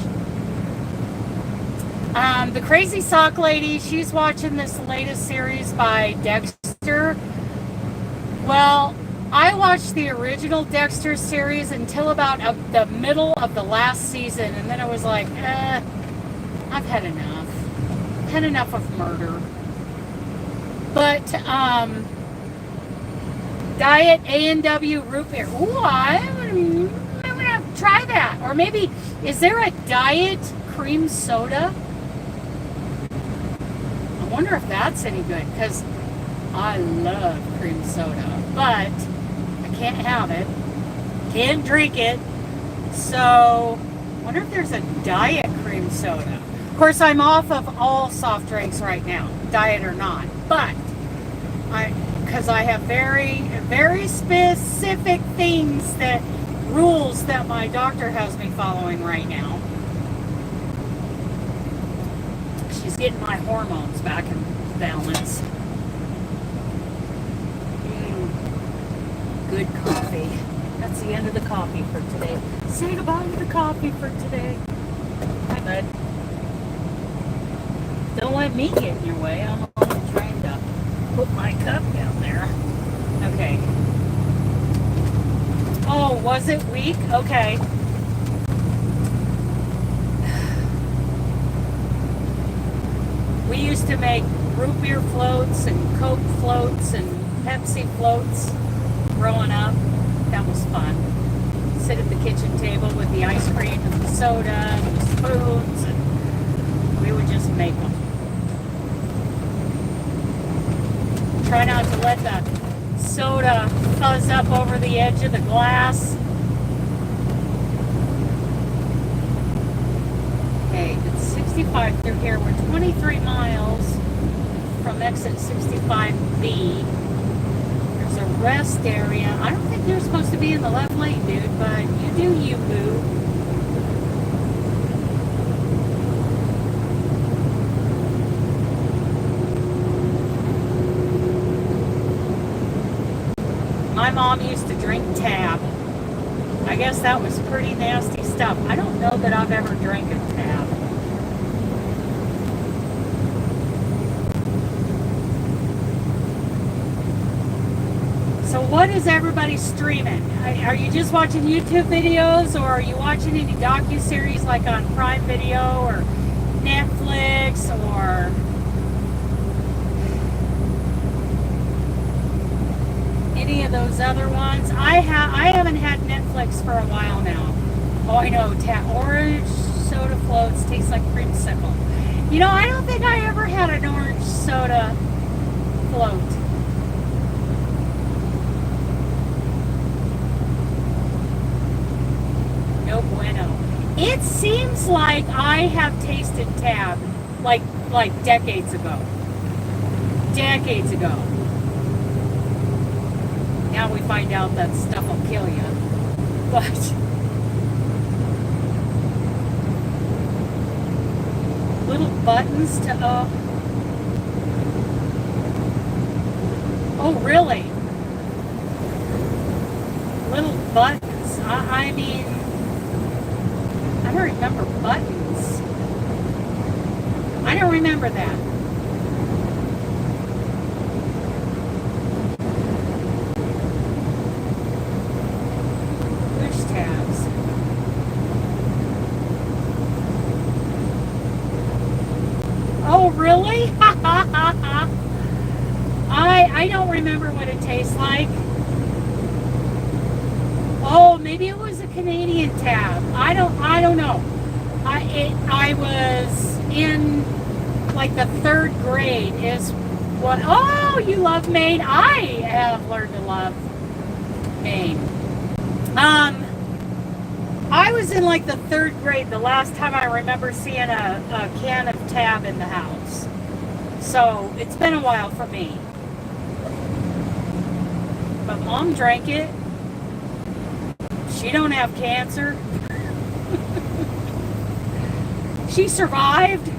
The Crazy Sock Lady, she's watching this latest series by Dexter. Well, I watched the original Dexter series until about the middle of the last season, and then I was like, I've had enough. I've had enough of murder. But, Diet A&W root beer. Ooh, I'm gonna try that. Or maybe, is there a Diet cream soda? I wonder if that's any good, because I love cream soda, but I can't have it, can't drink it, so I wonder if there's a Diet cream soda. Of course, I'm off of all soft drinks right now, diet or not, but because I have very, very specific rules that my doctor has me following right now. She's getting my hormones back in balance. Good coffee. That's the end of the coffee for today. Say goodbye to the coffee for today. Hi, bud. Don't let me get in your way. I'm only trying to put my cup down there. Okay. Oh, was it weak? Okay. We used to make root beer floats and Coke floats and Pepsi floats growing up. That was fun. Sit at the kitchen table with the ice cream and the soda and the spoons, and we would just make them. Try not to let the soda fuzz up over the edge of the glass. Okay, it's 65 through here. We're 23 miles from exit 65B. There's a rest area. I don't think you're supposed to be in the left lane, dude, but you do you, boo. My mom used to drink Tab. I guess that was pretty nasty stuff. I don't know that I've ever drank a Tab. So So what is everybody streaming? Are you just watching YouTube videos, or are you watching any docuseries like on Prime Video or Netflix or any of those other ones? I haven't had Netflix for a while now. Oh, I know. Orange soda floats taste like creamsicle. You know, I don't think I ever had an orange soda float. No bueno. It seems like I have tasted Tab like decades ago. Decades ago. Now we find out that stuff will kill you. But little buttons to oh really? Little buttons. I mean, I don't remember buttons. I don't remember that. Push tabs. Oh, really? I don't remember what it tastes like. Oh, maybe it was a Canadian tab. I don't know. I was in like the 3rd grade is what. Oh, you love Maine. I have learned to love Maine. I was in like the 3rd grade the last time I remember seeing a can of Tab in the house. So it's been a while for me. But Mom drank it. She don't have cancer. She survived.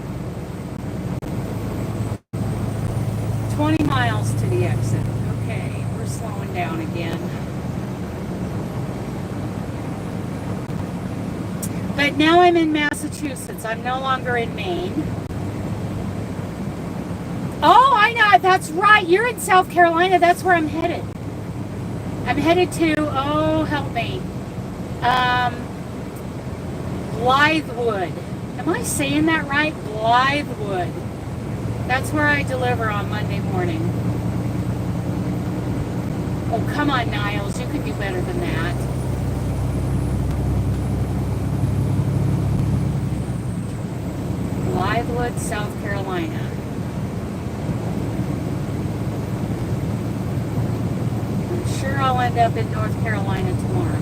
20 miles to the exit. Okay, we're slowing down again. But now I'm in Massachusetts. I'm no longer in Maine. Oh, I know. That's right. You're in South Carolina. That's where I'm headed. I'm headed to, oh, help me. Blythewood. Am I saying that right? Blythewood. That's where I deliver on Monday morning. Oh, come on, Niles. You could do better than that. Blythewood, South Carolina. I'm sure I'll end up in North Carolina tomorrow.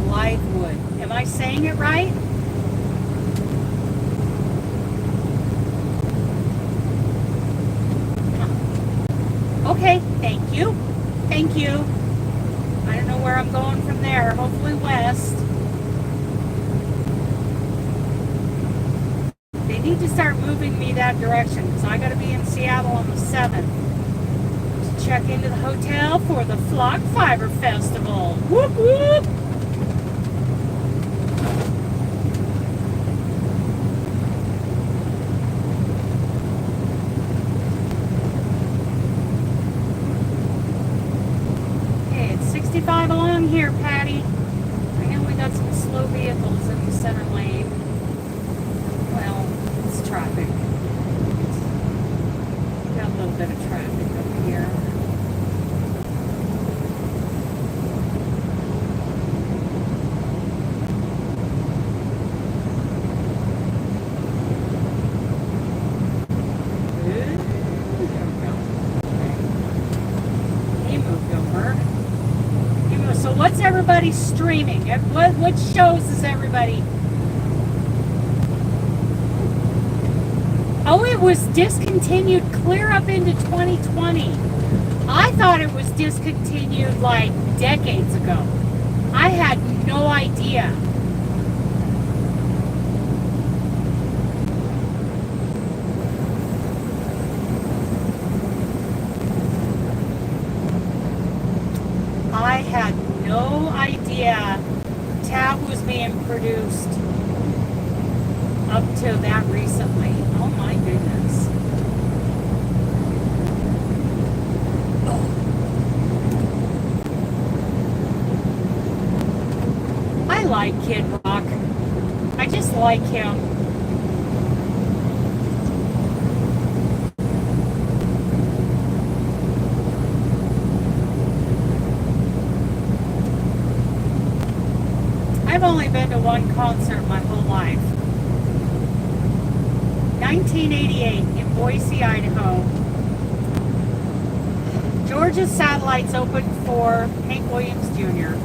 Blythewood. Am I saying it right? Okay, thank you. Thank you. I don't know where I'm going from there. Hopefully west. They need to start moving me that direction because I got to be in Seattle on the 7th to check into the hotel for the Flock Fiber Festival. Whoop whoop! Along here, Patty. I know we got some slow vehicles in the center lane. Well, it's traffic. Got a little bit of traffic over here. There we go. Okay. He moved over. So what's everybody streaming? What shows is everybody? Oh, it was discontinued clear up into 2020. I thought it was discontinued like decades ago. I had no idea. I had no idea Tab was like him. I've only been to one concert my whole life. 1988 in Boise, Idaho. Georgia Satellites opened for Hank Williams Jr.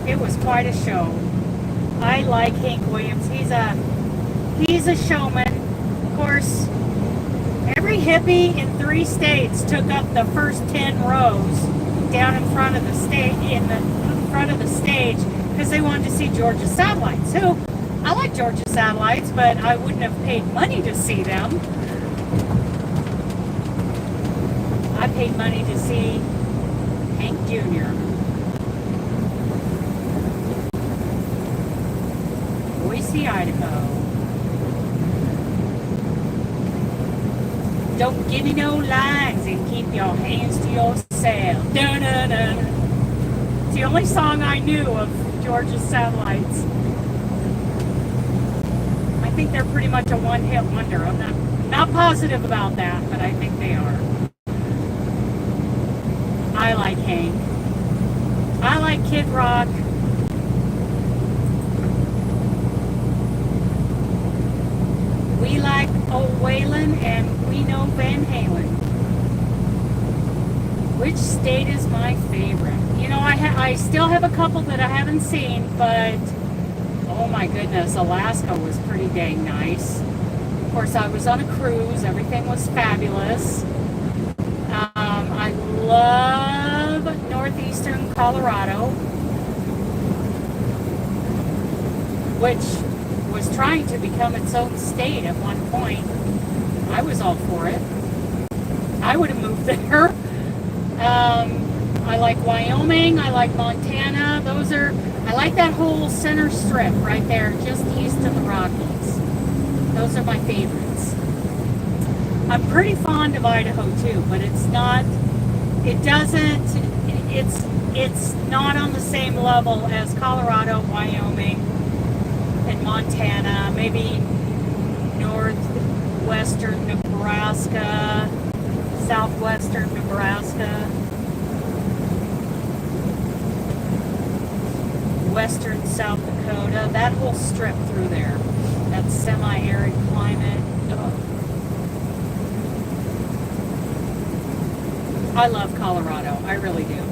It was quite a show. I like Hank Williams. He's a showman. Of course, every hippie in 3 states took up the first 10 rows down in front of the stage because they wanted to see Georgia Satellites. Who, I like Georgia Satellites, but I wouldn't have paid money to see them. I paid money to see Hank Jr. Boise, Idaho. Don't give me no lines and keep your hands to yourself. Dun-dun-dun. It's the only song I knew of Georgia Satellites. I think they're pretty much a one-hit wonder. I'm not positive about that, but I think they are. I like Hank. I like Kid Rock. We like old Waylon and we know Van Halen. Which state is my favorite? You know, I still have a couple that I haven't seen, but oh my goodness, Alaska was pretty dang nice. Of course, I was on a cruise. Everything was fabulous. I love northeastern Colorado, which was trying to become its own state at one point. I was all for it. I would have moved there. I like Wyoming. I like Montana. I like that whole center strip right there, just east of the Rockies. Those are my favorites. I'm pretty fond of Idaho too, but it's not on the same level as Colorado, Wyoming, and Montana, maybe northwestern Nebraska, southwestern Nebraska, western South Dakota, that whole strip through there. That semi-arid climate. Ugh. I love Colorado. I really do.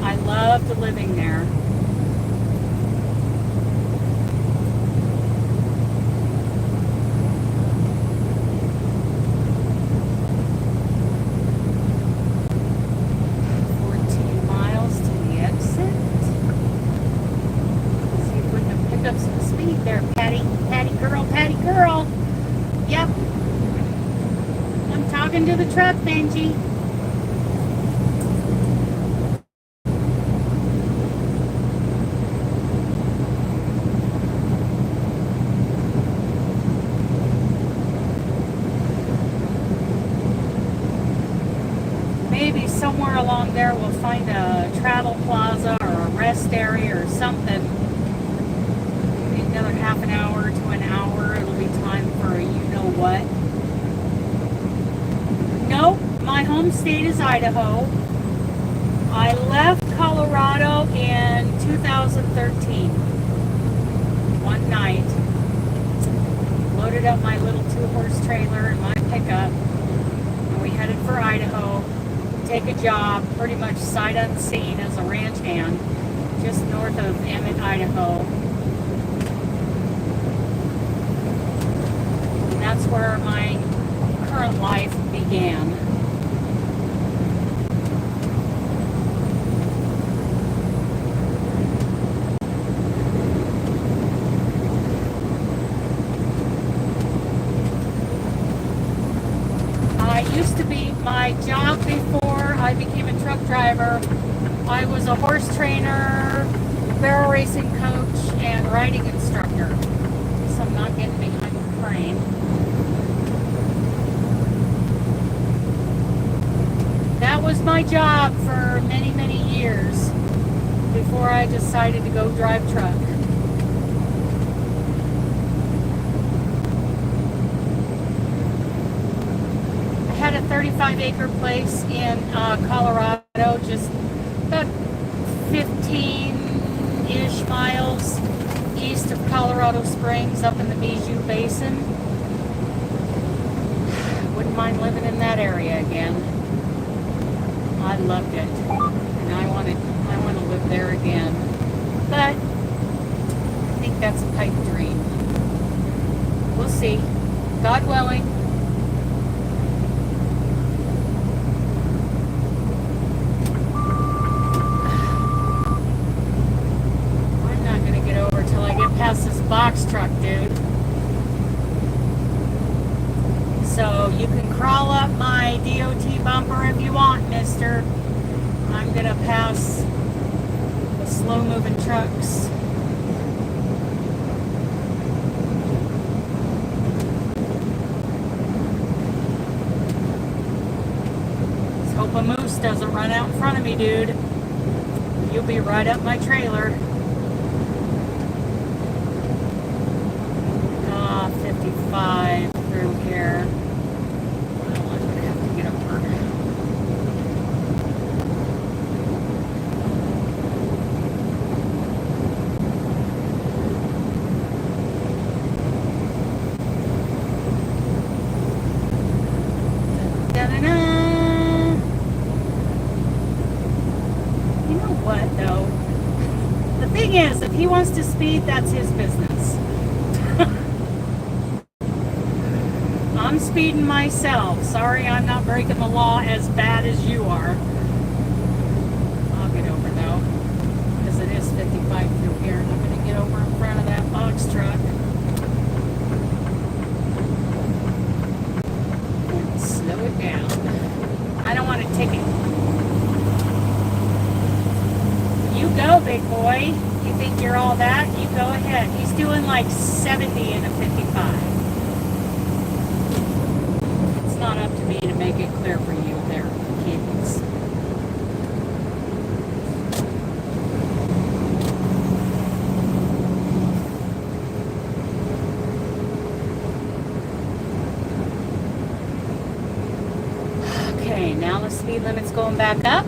I loved living there. To the truck, Benji. Maybe somewhere along there we'll find a travel plaza or a rest area or something. Maybe another half an hour to an hour. It'll be time for a you-know-what. Nope, my home state is Idaho. I left Colorado in 2013. One night. Loaded up my little 2-horse trailer and my pickup. And we headed for Idaho. Take a job, pretty much sight unseen as a ranch hand, just north of Emmett, Idaho. And that's where my current life began. My job before I became a truck driver, I was a horse trainer, barrel racing coach, and riding instructor. So I'm not getting behind the crane. That was my job for many, many years before I decided to go drive truck. a 35-acre place in Colorado, just about 15-ish miles east of Colorado Springs, up in the Bijou Basin. Wouldn't mind living in that area again. I loved it, and I want to live there again. But I think that's a pipe dream. We'll see. God willing. I'm not going to get over till I get past this box truck, dude. So you can crawl up my DOT bumper if you want, mister. I'm going to pass the slow-moving trucks. Let's hope a moose doesn't run out in front of me, dude. You'll be right up my trailer. 55 through here. Well, I'm gonna have to get over. Da-da-da. You know what, though? The thing is, if he wants to speed, that's his business. I'm speeding myself. Sorry, I'm not breaking the law as bad as you are. I'll get over though, because it is 55 through here, and I'm going to get over in front of that box truck and slow it down. I don't want a ticket. You go, big boy. You think you're all that? You go ahead. He's doing like 70 in a 55. Not up to me to make it clear for you there, kids. Okay, now the speed limit's going back up.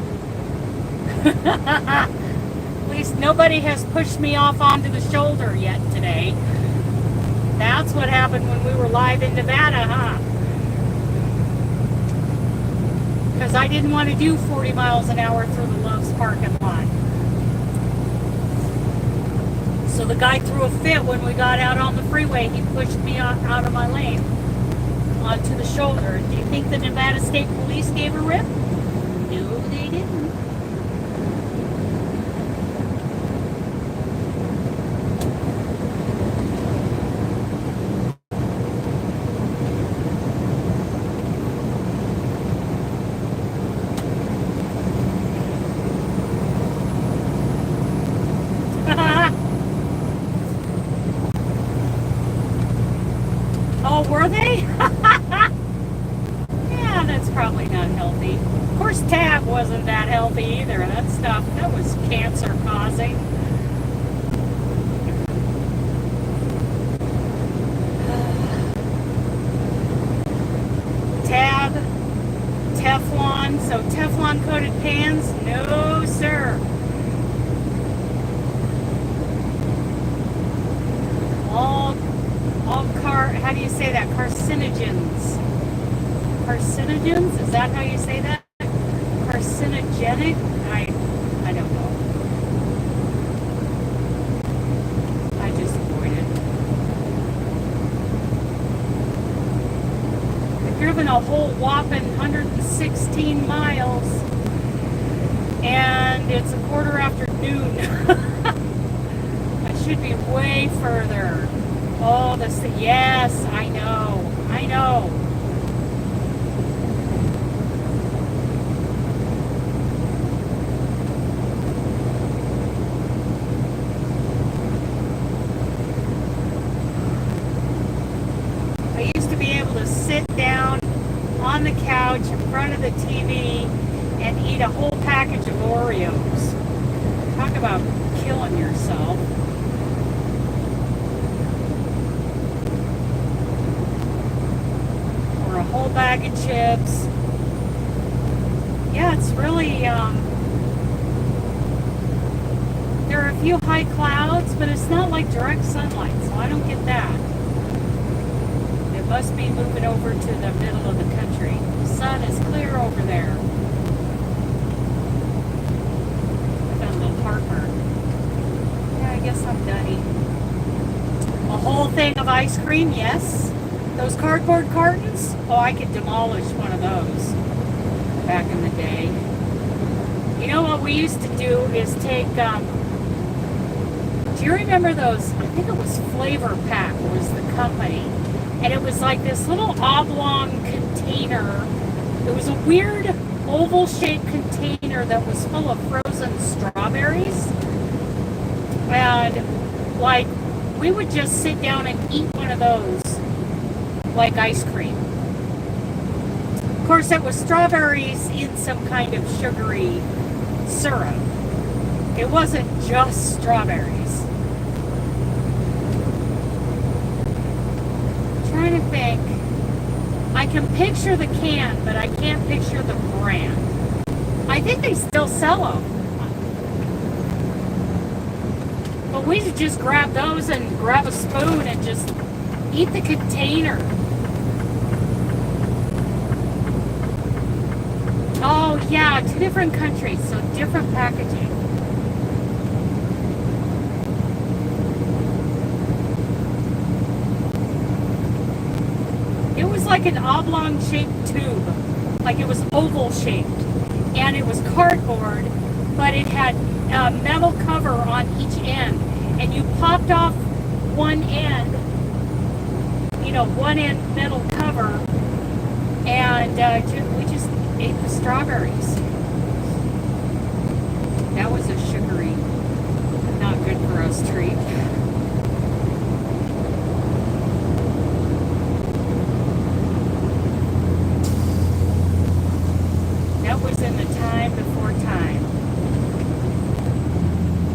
At least nobody has pushed me off onto the shoulder yet today. That's what happened when we were live in Nevada, huh? Because I didn't want to do 40 miles an hour through the Love's parking lot. So the guy threw a fit when we got out on the freeway. He pushed me out of my lane onto the shoulder. Do you think the Nevada State Police gave a rip? No, they didn't. Were they? Yeah, that's probably not healthy. Of course, Tab wasn't that healthy either. That stuff, that was cancer causing. Tab, Teflon. So Teflon coated pans? No, sir. How do you say that? Carcinogens. Carcinogens? Is that how you say that? Carcinogenic? I don't know. I just avoid it. I've driven a whole whopping 116 miles, and it's noon. I should be way further. Oh, yes, I know. I used to be able to sit down on the couch in front of the TV and eat a whole package of Oreos. Talk about killing yourself. Or a whole bag of chips. Yeah, it's really, there are a few high clouds, but it's not like direct sunlight, so I don't get that. It must be moving over to the middle of the country. The sun is clear over there. I got a little heartburn. Yeah, I guess I'm done eating. A whole thing of ice cream, yes. Those cardboard cartons, oh, I could demolish one of those back in the day. You know what we used to do is take, do you remember those, I think it was Flavor Pack was the company, and it was like this little oblong container. It was a weird oval shaped container that was full of frozen strawberries, and like we would just sit down and eat one of those like ice cream. Of course, it was strawberries in some kind of sugary syrup. It wasn't just strawberries. I'm trying to think. I can picture the can, but I can't picture the brand. I think they still sell them. But we should just grab those and grab a spoon and just eat the container. Oh yeah, 2 different countries, so different packaging. It was like an oblong shaped tube, like it was oval shaped, and it was cardboard, but it had a metal cover on each end, and you popped off one end, you know, one end metal cover, and we just ate the strawberries. That was a sugary, not good for us treat. That was in the time before time.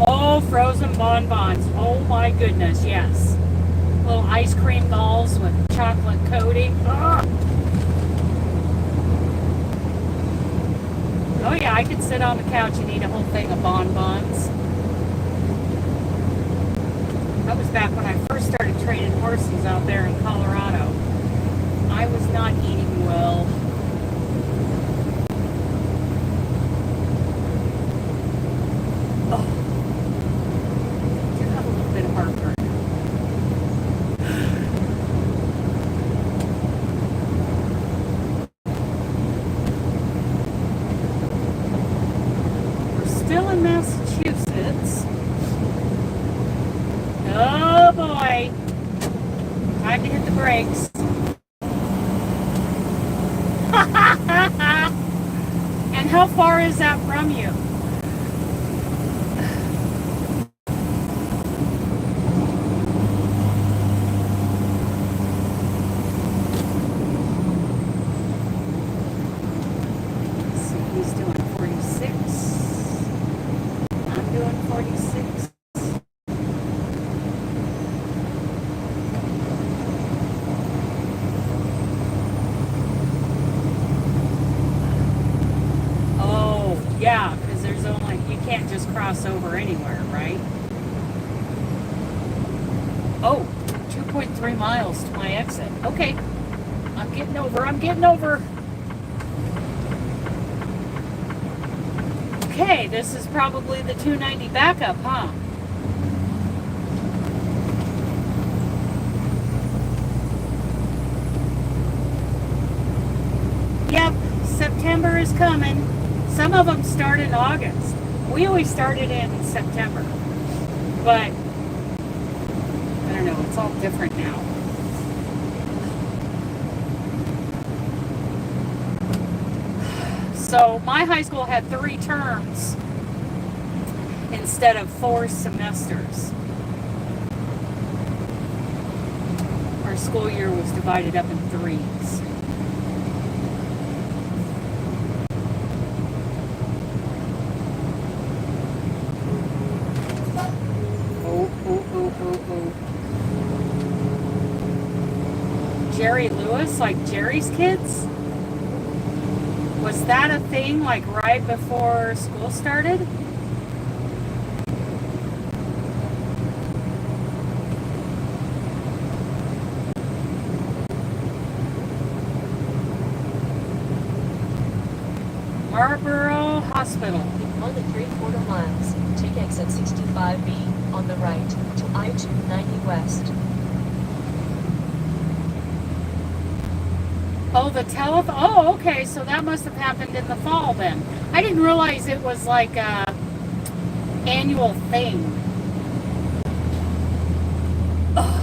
Oh, frozen bonbons. Oh my goodness, yes. Little ice cream balls with chocolate coating. Ugh. Oh yeah, I could sit on the couch and eat a whole thing of bonbons. That was back when I first started training horses out there in Colorado. I was not eating well. Oh, I do have a little bit of heartburn. Still in Massachusetts. Oh boy. Time to hit the brakes. And how far is that from you? Let's see, he's doing 46. I'm doing 46. Oh, yeah, because there's only, you can't just cross over anywhere, right? Oh, 2.3 miles to my exit. Okay, I'm getting over. Okay, this is probably the 290 backup, huh? Yep, September is coming. Some of them start in August. We always started in September. But, I don't know, it's all different now. So my high school had 3 terms instead of 4 semesters. Our school year was divided up in 3s. Oh. Jerry Lewis, like Jerry's Kids? Was that a thing like right before school started? Marlboro Hospital. On the 3/4 miles, take exit 65B on the right to I-290 West. Oh, the telephone. Oh, okay. So that must have happened in the fall then. I didn't realize it was like a annual thing. Ugh.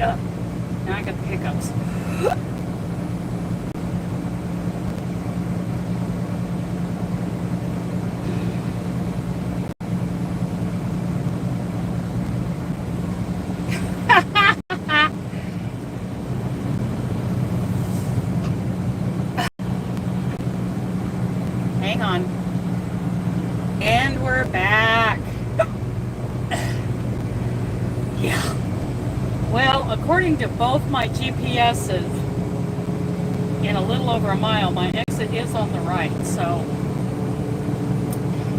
Ugh. Now I got the hiccups. Hang on. And we're back. Yeah. Well, according to both my GPSs, in a little over a mile, my exit is on the right. So,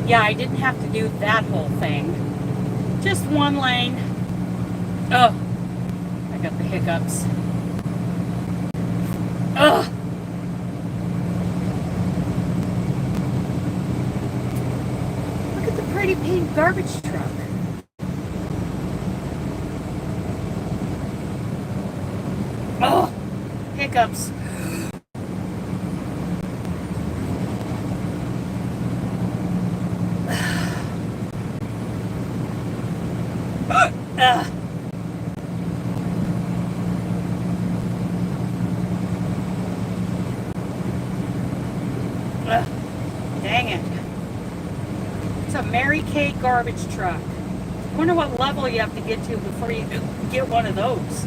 yeah, I didn't have to do that whole thing. Just one lane. Oh, I got the hiccups. Ugh. Look at the pretty pink garbage truck. Oh, hiccups. Dang it. It's a Mary Kay garbage truck. Wonder what level you have to get to before you get one of those.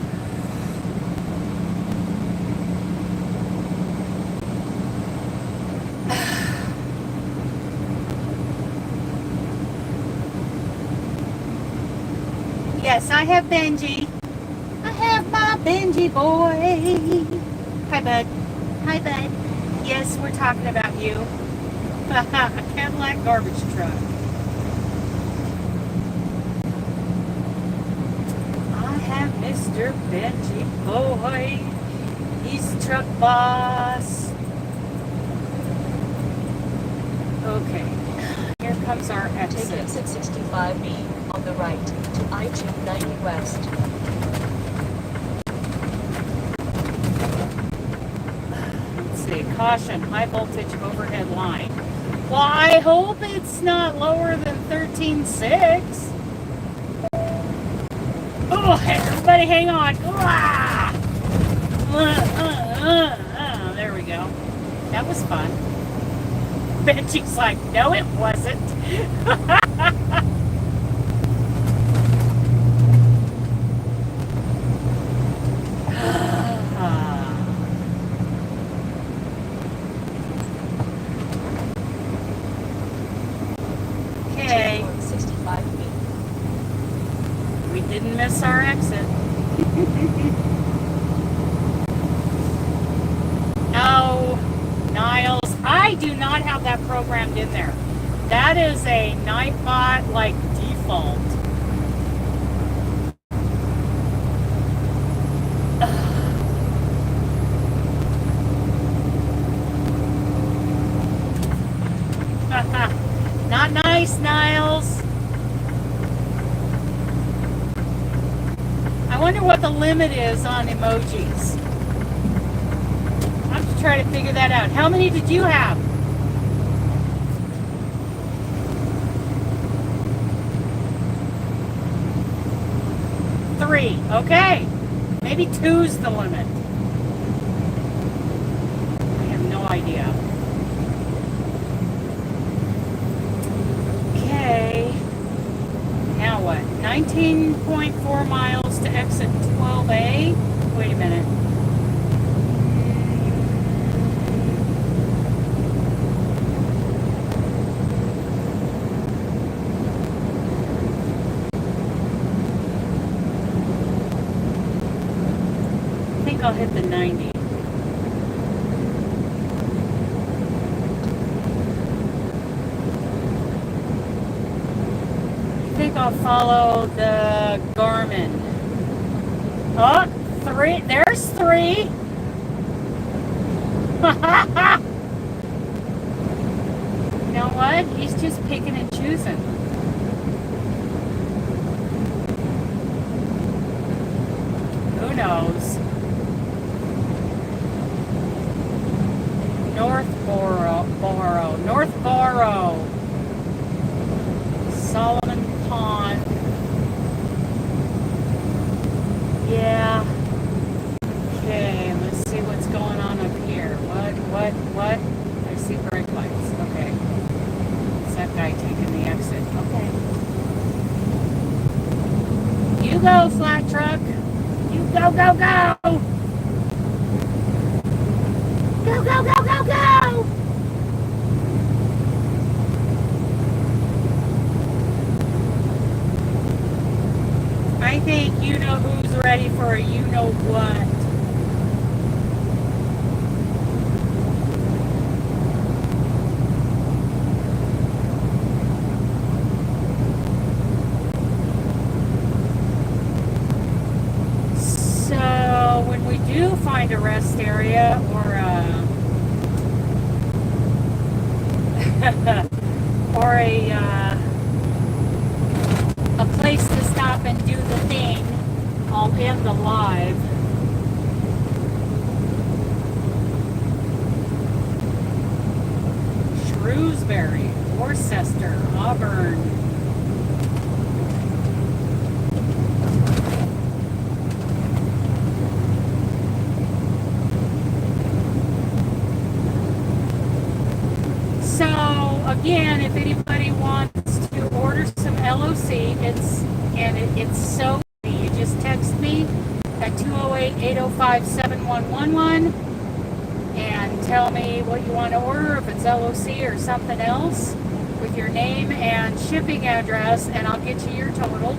Yes, I have Benji. I have my Benji boy. Hi, bud. Hi, bud. Yes, we're talking about you. A Cadillac garbage truck. I have Mr. Benji boy. He's the truck boss. Okay. Here comes our Take exit. exit 65B on the right to I-290 West. Let's see. Caution, high voltage overhead line. Well, I hope it's not lower than 13.6. Oh, everybody hang on. Ah! There we go. That was fun. Benji's like, no, it wasn't. Okay. 65B. We didn't miss our exit. Oh, Niles. I do not have that programmed in there. That is a Nightbot like default. Not nice, Niles. I wonder what the limit is on emojis. I have to try to figure that out. How many did you have? 3. Okay. Maybe 2's the limit. I have no idea. Okay. Now what? 19.4 miles to exit 12A. Wait a minute. I'll hit the 90. I think I'll follow the Garmin. Oh, 3. There's 3. You know what? He's just picking and choosing. Who knows? Northborough. Solomon Pond. Yeah. Okay, let's see what's going on up here. What? I see brake lights. Okay. It's that guy taking the exit. Okay. You go, flat truck. You go, go, go! Go, go, go, go, go! I think you know who's ready for a you-know-what. So when we do find a rest area or a place to stop and do the thing, I'll end the live. Shrewsbury, Worcester, Auburn. So again, if anybody wants to order some L.O.C, it's so easy. You just text me at 208-805-7111 and tell me what you want to order, if it's L.O.C or something else, with your name and shipping address, and I'll get you your total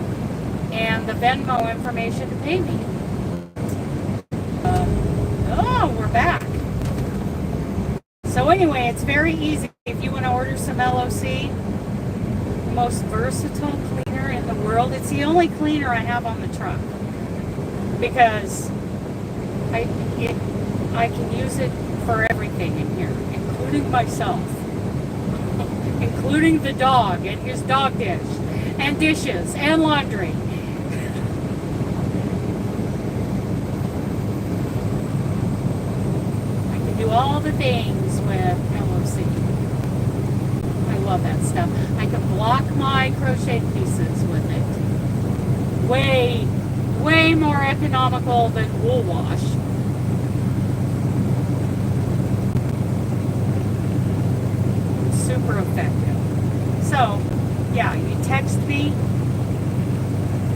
and the Venmo information to pay me. Oh, we're back. So anyway, it's very easy. If you want to order some L.O.C, the most versatile cleaner in the world. It's the only cleaner I have on the truck because I can use it for everything in here, including myself, including the dog and his dog dish, and dishes, and laundry. I can do all the things with L.O.C. I love that stuff. I can block my crochet pieces with it. Way more economical than wool wash. Super effective. So, yeah, you text me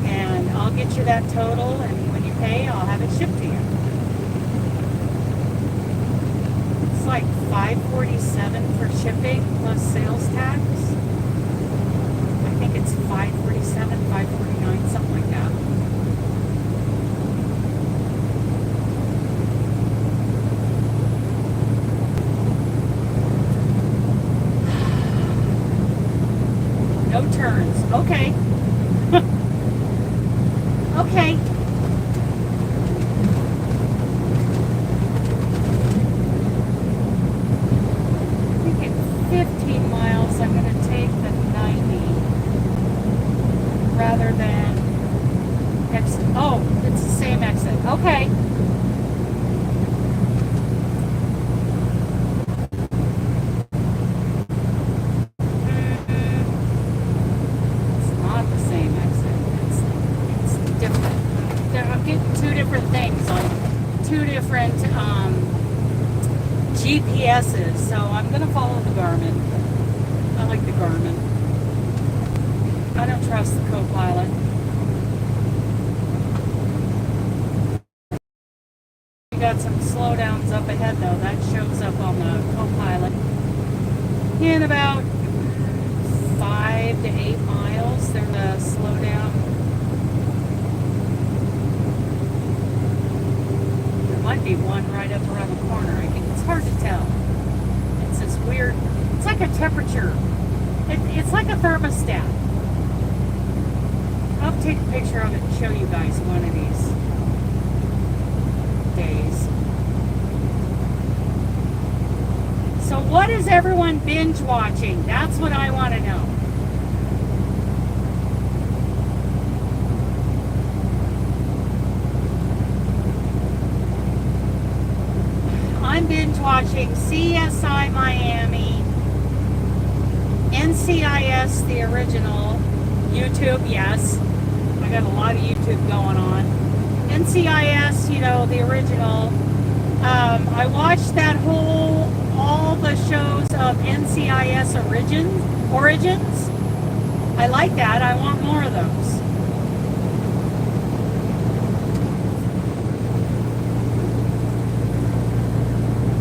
and I'll get you that total, and when you pay, I'll have it shipped to you. It's like $5.47 for shipping plus sales tax. I think it's $5.47, $5.49, something like that. No turns. Okay. Okay. I think at 15 miles I'm going to take the 90 rather than exit. Oh, it's the same exit. Okay. GPSs, so I'm going to follow the Garmin. I like the Garmin. I don't trust the co-pilot. We got some slowdowns up ahead though. That shows up on the co-pilot. In about 5 to 8 miles, there's a slowdown. might be one right up around the corner. It's hard to tell. It's this weird, it's like a temperature. It's like a thermostat. I'll take a picture of it and show you guys one of these days. So what is everyone binge watching? That's what I want to know. I'm binge watching CSI Miami, NCIS, the original, YouTube, yes. I got a lot of YouTube going on. NCIS, you know, the original. I watched that all the shows of NCIS Origins. I like that. I want more of those.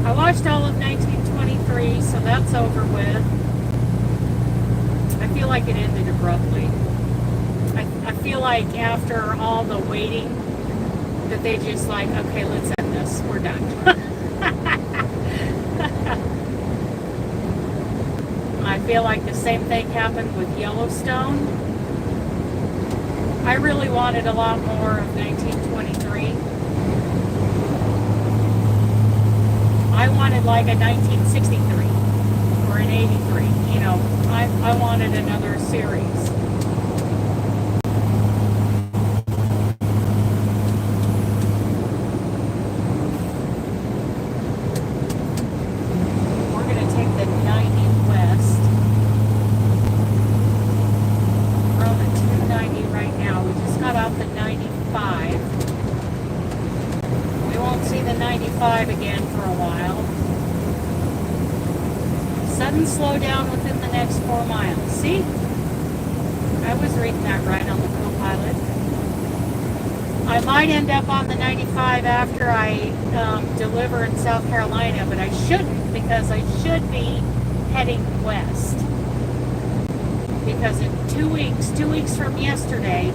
I watched all of 1923, so that's over with. I feel like it ended abruptly. I feel like after all the waiting that they just like, okay, let's end this. We're done. I feel like the same thing happened with Yellowstone. I really wanted a lot more of 1923. I wanted like a 1963 or an 83. You know, I wanted another series. We're going to take the 90 west. We're on the 290 right now. We just got off the 95. We won't see the 95 again for a while. Sudden slowdown within the next 4 miles. See? I was reading that right on the co-pilot. I might end up on the 95 after I deliver in South Carolina, but I shouldn't, because I should be heading west. Because in 2 weeks from yesterday,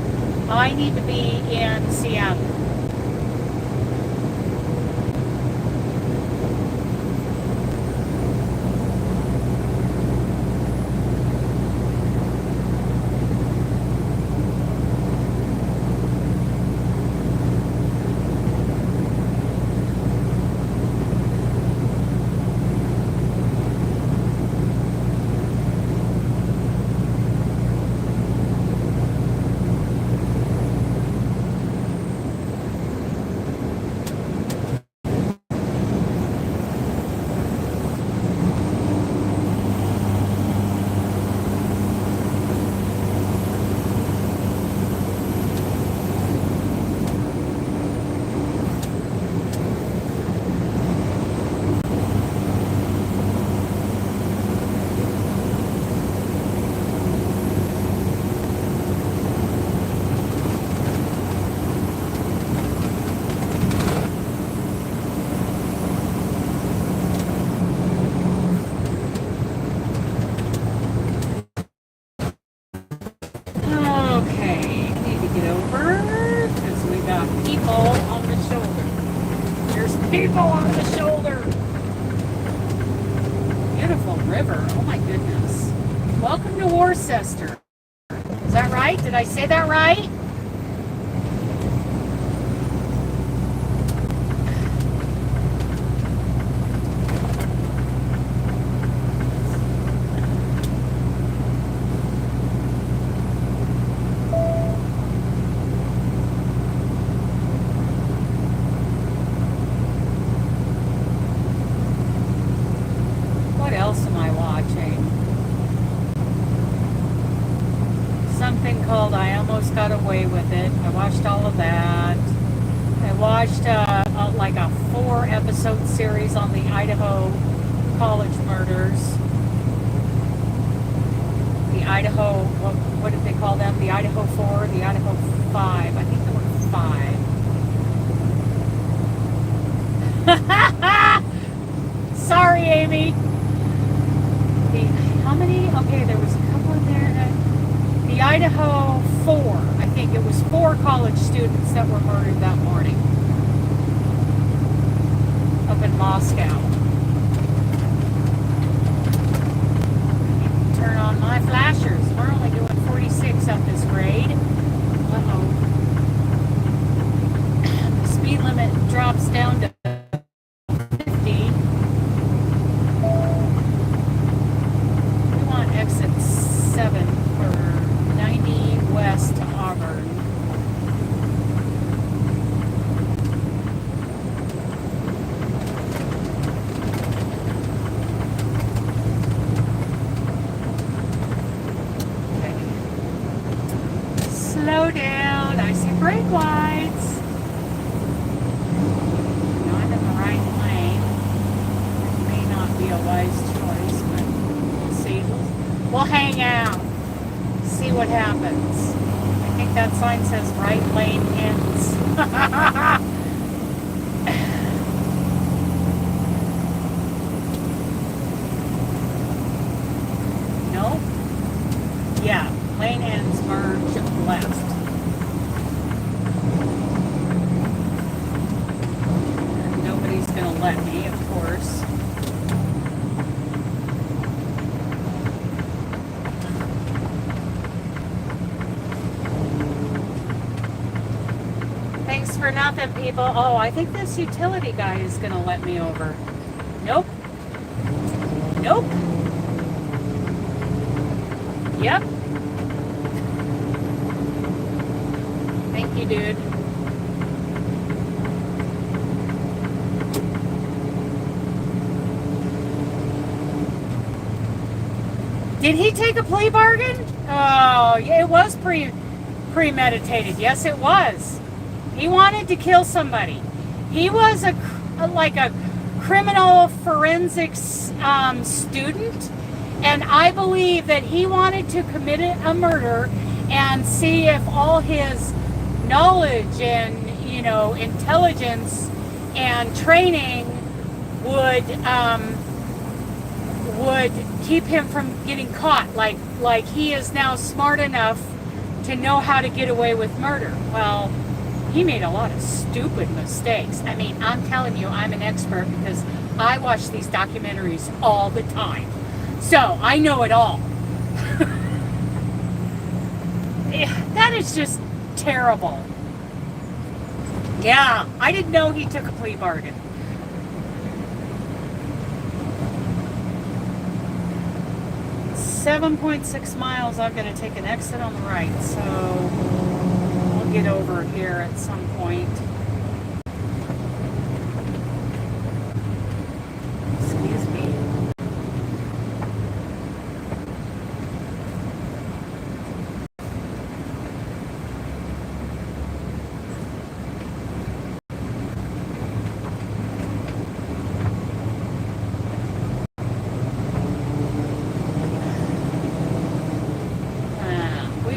I need to be in Seattle. People on the shoulder. Beautiful river. Oh my goodness. Welcome to Worcester. Is that right? Did I say that right? I almost got away with it. I watched all of that. I watched like a 4-episode series on the Idaho college murders. The Idaho, what did they call them? The Idaho 4, the Idaho 5. I think there were 5. Sorry, Amy. How many? Okay, there was a couple in there. The Idaho 4, I think it was 4 college students that were murdered that morning. Moscow. Turn on my flashers. We're only doing 46 up this grade. Uh-oh. The speed limit drops down to 50. We want exit 7 for 90 west to Auburn. Slow down. I see brake lights. No, I'm in the right lane. It may not be a wise choice, but we'll see. We'll hang out. See what happens. I think that sign says right lane ends. Nope. Yeah. Lane ends, merge left. And nobody's going to let me, of course. Thanks for nothing, people. Oh, I think this utility guy is going to let me over. Nope. Nope. Yep. Thank you, dude. Did he take a plea bargain? Oh, it was premeditated. Yes, it was. He wanted to kill somebody. He was like a criminal forensics student, and I believe that he wanted to commit a murder and see if all his knowledge and, you know, intelligence and training would keep him from getting caught. Like he is now smart enough to know how to get away with murder. Well, he made a lot of stupid mistakes. I mean, I'm telling you, I'm an expert because I watch these documentaries all the time. So I know it all. That is just terrible. Yeah, I didn't know he took a plea bargain. .6 miles, I'm going to take an exit on the right, so we'll get over here at some point. Excuse me.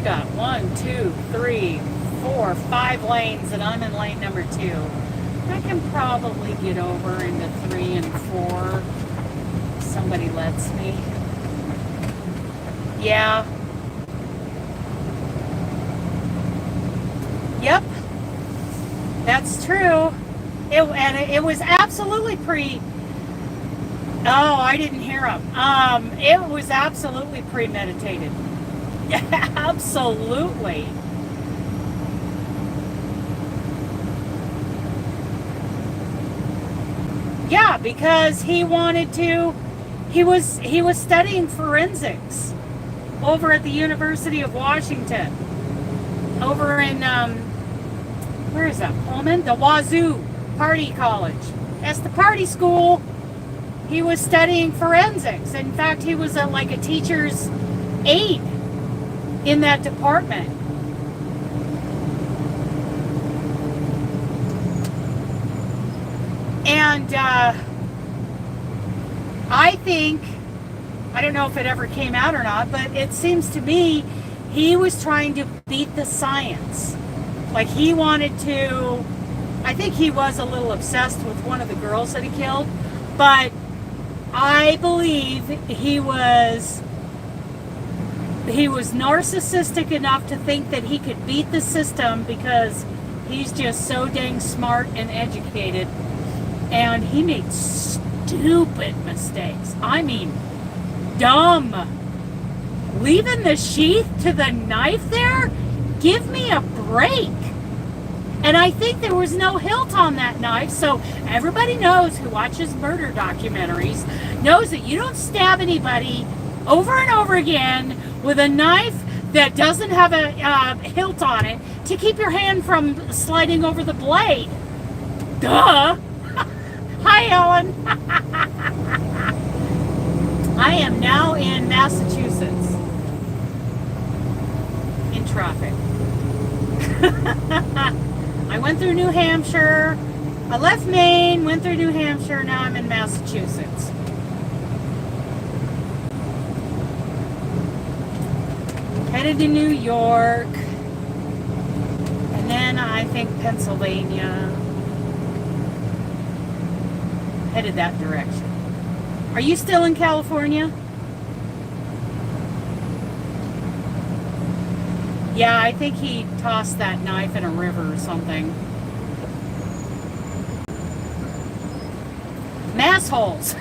Got 1, 2, 3, 4, 5 lanes, and I'm in lane number 2. I can probably get over into 3 and 4 if somebody lets me. Yeah. Yep. That's true. It was absolutely Oh, I didn't hear him. It was absolutely premeditated. Absolutely. Yeah, because he wanted to. He was studying forensics over at the University of Washington. Over in where is that? Pullman? The Wazoo Party College. That's the party school. He was studying forensics. In fact, he was like a teacher's aide in that department. And I think, I don't know if it ever came out or not, but it seems to me he was trying to beat the science. Like he wanted to, I think he was a little obsessed with one of the girls that he killed, but I believe he was narcissistic enough to think that he could beat the system because he's just so dang smart and educated. And he made stupid mistakes. I mean, dumb. Leaving the sheath to the knife there? Give me a break. And I think there was no hilt on that knife, so everybody knows who watches murder documentaries knows that you don't stab anybody over and over again with a knife that doesn't have a hilt on it to keep your hand from sliding over the blade. Duh! Hi, Ellen! I am now in Massachusetts. In traffic. I went through New Hampshire. I left Maine, went through New Hampshire, now I'm in Massachusetts. Headed to New York. And then I think Pennsylvania. Headed that direction. Are you still in California? Yeah, I think he tossed that knife in a river or something. Massholes.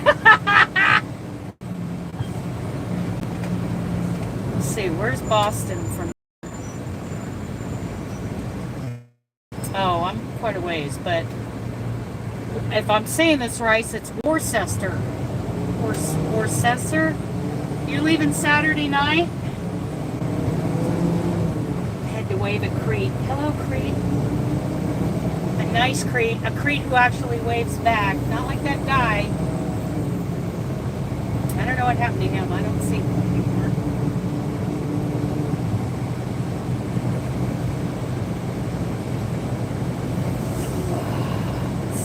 Let's see, where's Boston from? Oh, I'm quite a ways, but if I'm saying this right, it's Worcester. Worcester? You're leaving Saturday night? To wave at Crete. Hello, Crete. A nice Crete. A Crete who actually waves back. Not like that guy. I don't know what happened to him. I don't see him anymore. Let's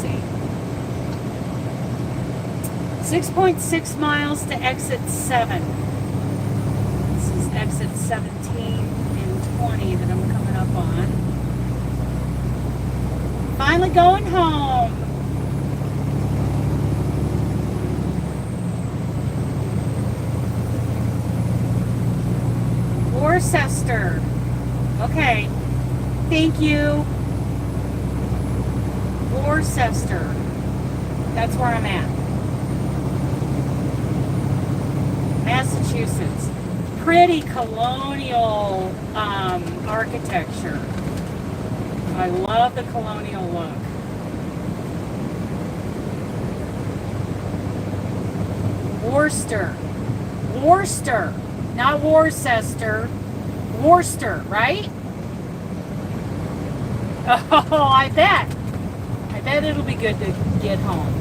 see. 6.6 miles to exit 7. This is exit 17. 20 that I'm coming up on. Finally going home. Worcester. Okay. Thank you. Worcester. That's where I'm at. Massachusetts. Pretty colonial architecture. I love the colonial look. Worcester. Worcester. Not Worcester. Worcester, right? Oh, I bet. I bet it'll be good to get home.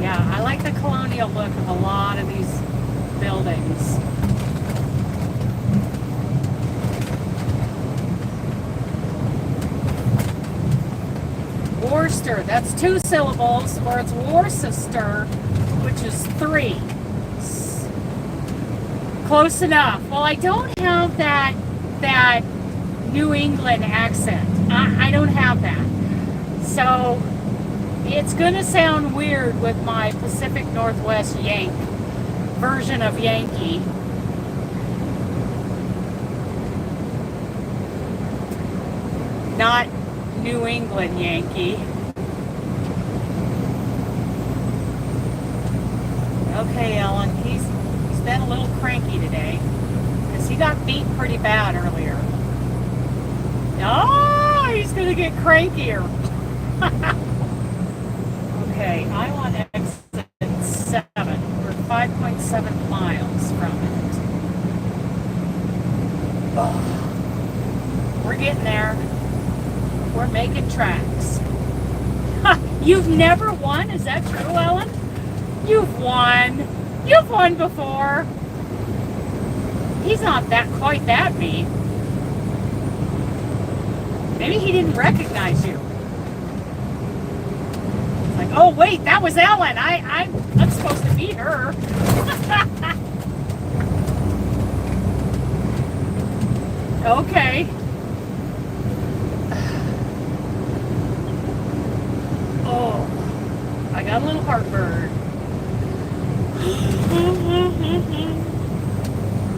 Yeah, I like the colonial look of a lot of these buildings. Worcester, that's 2 syllables, or it's Worcester, which is 3. Close enough. Well, I don't have that New England accent. I don't have that. So it's going to sound weird with my Pacific Northwest Yank version of Yankee. Not New England Yankee. Okay, Ellen, he's been a little cranky today because he got beat pretty bad earlier. Oh, he's going to get crankier. Okay, I want exit 7. We're 5.7 miles from it. Oh, we're getting there. We're making tracks. You've never won? Is that true, Ellen? You've won. You've won before. He's not quite that mean. Maybe he didn't recognize you. Like, oh wait, that was Ellen. I'm supposed to beat her. Okay. Oh, I got a little heartburn.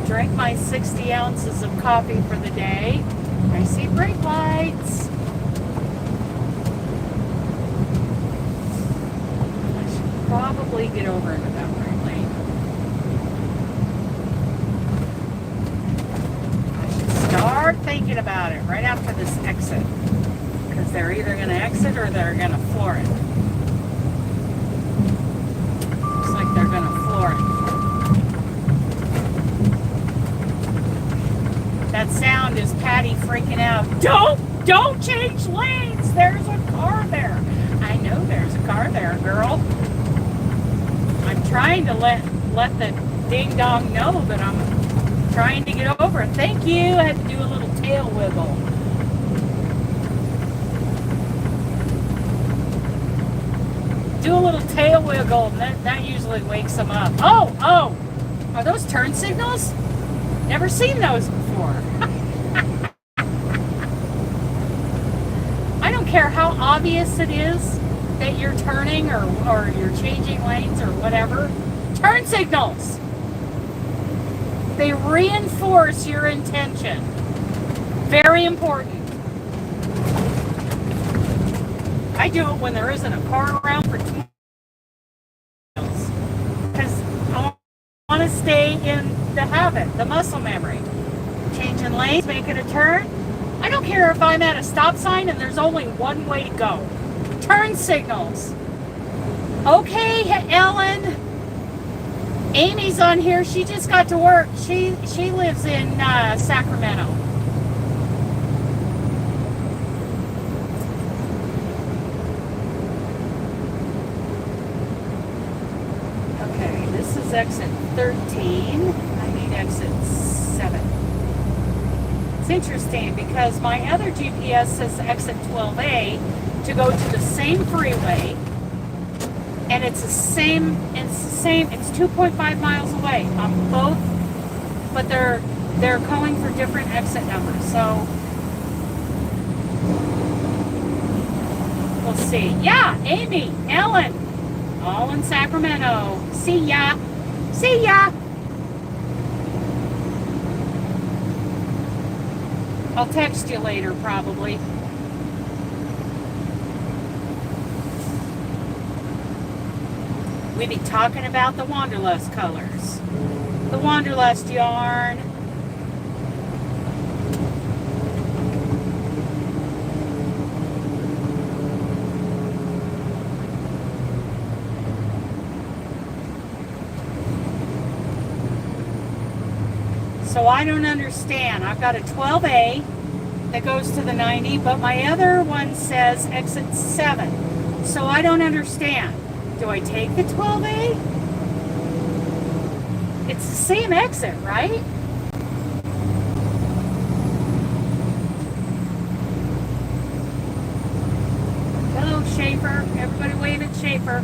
Drank my 60 ounces of coffee for the day. I see brake lights. I should probably get over into that right lane. I should start thinking about it right after this exit. Because they're either going to exit or they're going to floor it. Looks like they're going to floor it. That sound is Patty freaking out. Don't change lanes. There's a car there. I know there's a car there, girl. I'm trying to let the ding dong know that I'm trying to get over. Thank you. I had to do a little tail wiggle. Do a little tail wiggle, and that usually wakes them up. Oh, are those turn signals? Never seen those before. I don't care how obvious it is that you're turning or you're changing lanes or whatever. Turn signals. They reinforce your intention. Very important. I do it when there isn't a car around for 2 miles. Because I want to stay in the habit, the muscle memory. Changing lanes, making a turn. I don't care if I'm at a stop sign and there's only one way to go. Turn signals. Okay, Ellen. Amy's on here. She just got to work. She lives in Sacramento. Okay, this is exit 13. I need exit 7. It's interesting because my other GPS says exit 12A to go to the same freeway, and it's 2.5 miles away on both, but they're calling for different exit numbers, so we'll see. Yeah, Amy, Ellen, all in Sacramento. See ya. I'll text you later, probably. We be talking about the Wanderlust colors. The Wanderlust yarn. So I don't understand. I've got a 12A that goes to the 90, but my other one says exit 7. So I don't understand. Do I take the 12A? It's the same exit, right? Hello, Schaefer. Everybody wave at Schaefer.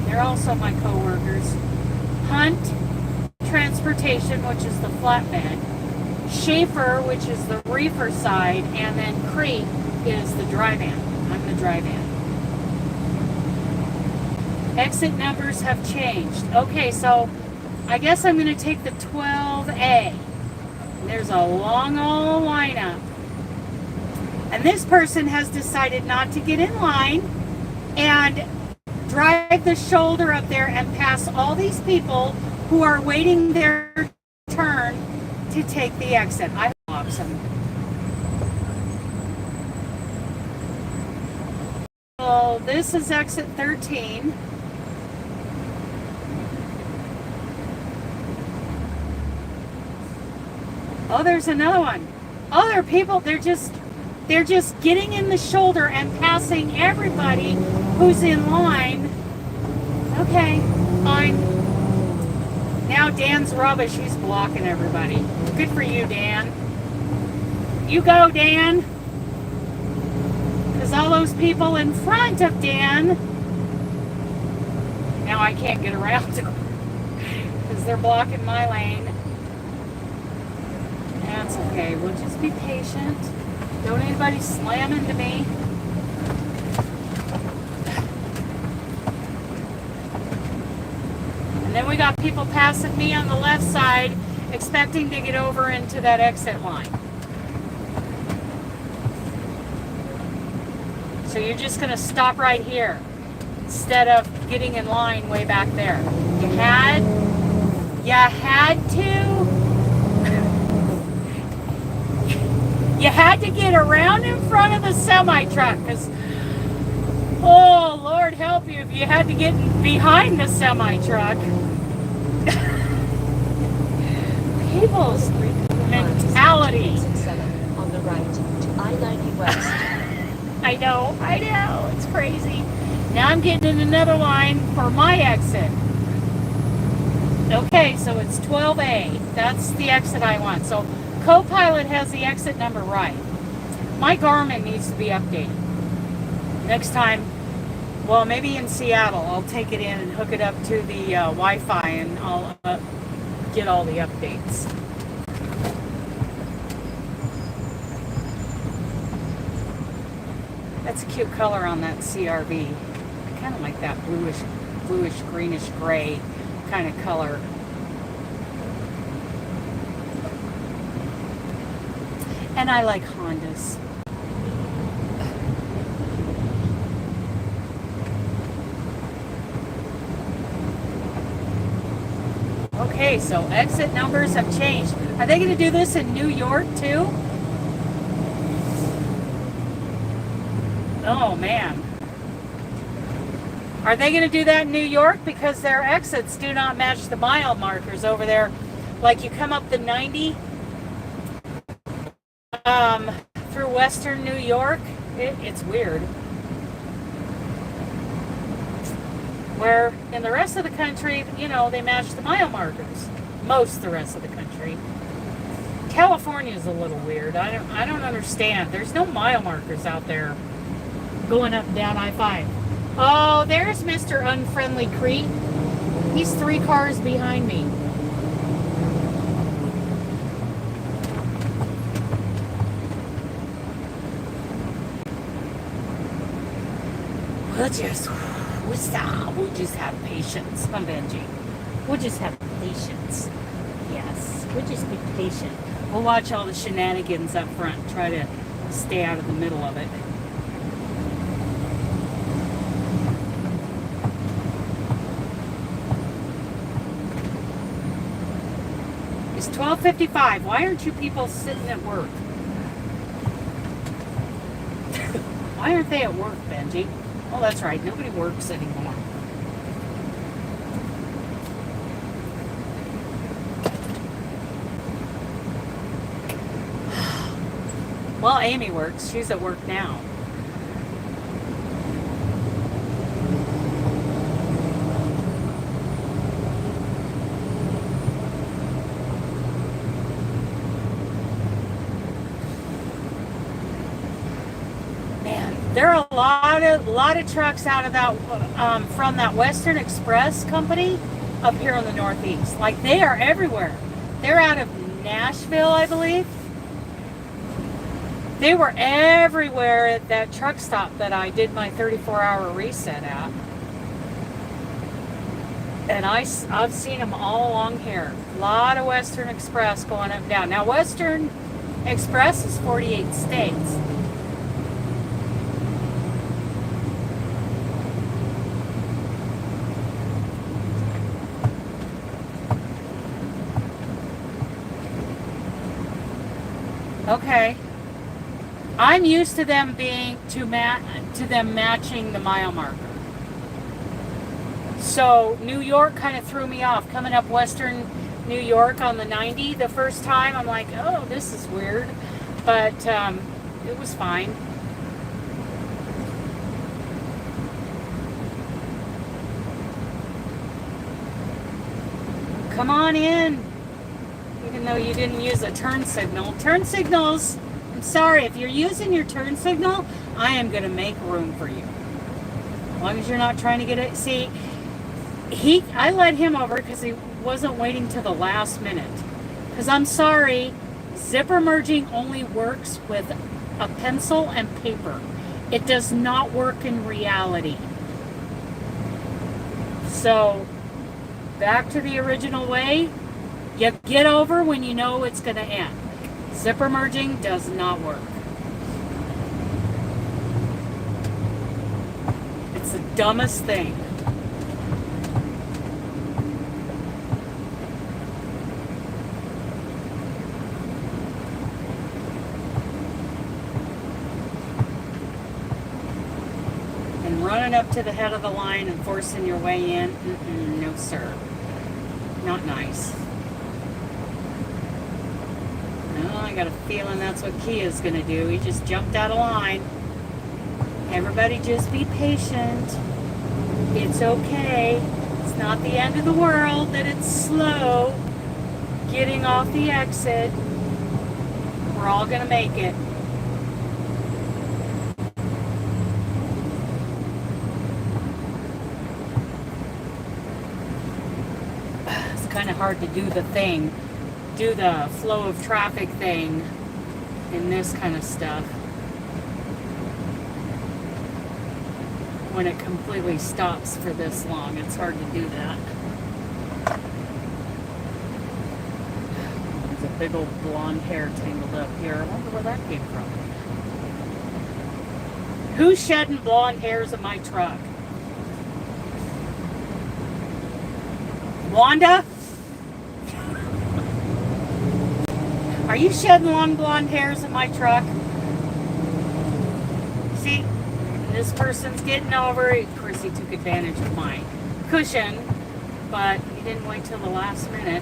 They're also my co-workers. Hunt Transportation, which is the flatbed. Schaefer, which is the reefer side. And then Crete is the dry van. I'm the dry van. Exit numbers have changed. Okay, so I guess I'm going to take the 12A. There's a long old lineup. And this person has decided not to get in line and drive the shoulder up there and pass all these people who are waiting their turn to take the exit. I love them. So this is exit 13. Oh, there's another one. Oh, there are people, they're just getting in the shoulder and passing everybody who's in line. Okay, fine. Now Dan's rubbish, he's blocking everybody. Good for you, Dan. You go, Dan. Because all those people in front of Dan, now I can't get around them because they're blocking my lane. That's okay. We'll just be patient. Don't anybody slam into me. And then we got people passing me on the left side, expecting to get over into that exit line. So you're just going to stop right here instead of getting in line way back there. You had to get around in front of the semi truck, because oh Lord help you if you had to get behind the semi truck. People's mentality. On the right to I-90 West. I know, it's crazy. Now I'm getting in another line for my exit. Okay, so it's 12A. That's the exit I want. So Copilot has the exit number right. My Garmin needs to be updated. Next time, well, maybe in Seattle, I'll take it in and hook it up to the Wi-Fi, and I'll get all the updates. That's a cute color on that CRV. I kind of like that bluish, greenish gray kind of color. And I like Hondas. Okay, so exit numbers have changed. Are they going to do this in New York too? Oh man. Are they going to do that in New York? Because their exits do not match the mile markers over there. Like you come up the 90 through Western New York. It's weird. Where in the rest of the country, you know, they match the mile markers. Most of the rest of the country. California is a little weird. I don't understand. There's no mile markers out there going up and down I-5. Oh, there's Mr. Unfriendly Crete. He's 3 cars behind me. We'll just have patience, huh, Benji? We'll just have patience. Yes, we'll just be patient. We'll watch all the shenanigans up front. Try to stay out of the middle of it. It's 12:55. Why aren't you people sitting at work? Why aren't they at work, Benji? Oh, that's right. Nobody works anymore. Well, Amy works. She's at work now. There are a lot of trucks out of that from that Western Express company up here in the Northeast. Like they are everywhere. They're out of Nashville, I believe. They were everywhere at that truck stop that I did my 34-hour reset at. And I've seen them all along here. A lot of Western Express going up and down. Now Western Express is 48 states. Okay, I'm used to them matching the mile marker. So New York kind of threw me off. Coming up Western New York on the 90 the first time, I'm like, oh, this is weird, but it was fine. Come on in. Even though you didn't use a turn signal. Turn signals, I'm sorry, if you're using your turn signal, I am going to make room for you. As long as you're not trying to get it. See, I let him over because he wasn't waiting till the last minute. Because I'm sorry, zipper merging only works with a pencil and paper. It does not work in reality. So, back to the original way. You get over when you know it's going to end. Zipper merging does not work. It's the dumbest thing. And running up to the head of the line and forcing your way in, no sir. Not nice. No, I got a feeling that's what Kia's gonna do. He just jumped out of line. Everybody just be patient. It's okay. It's not the end of the world that it's slow getting off the exit. We're all gonna make it. It's kind of hard to do the flow of traffic thing in this kind of stuff. When it completely stops for this long, it's hard to do that. There's a big old blonde hair tangled up here. I wonder where that came from. Who's shedding blonde hairs in my truck? Wanda? Are you shedding long blonde hairs in my truck? See? This person's getting over it. Of course, he took advantage of my cushion, but he didn't wait till the last minute.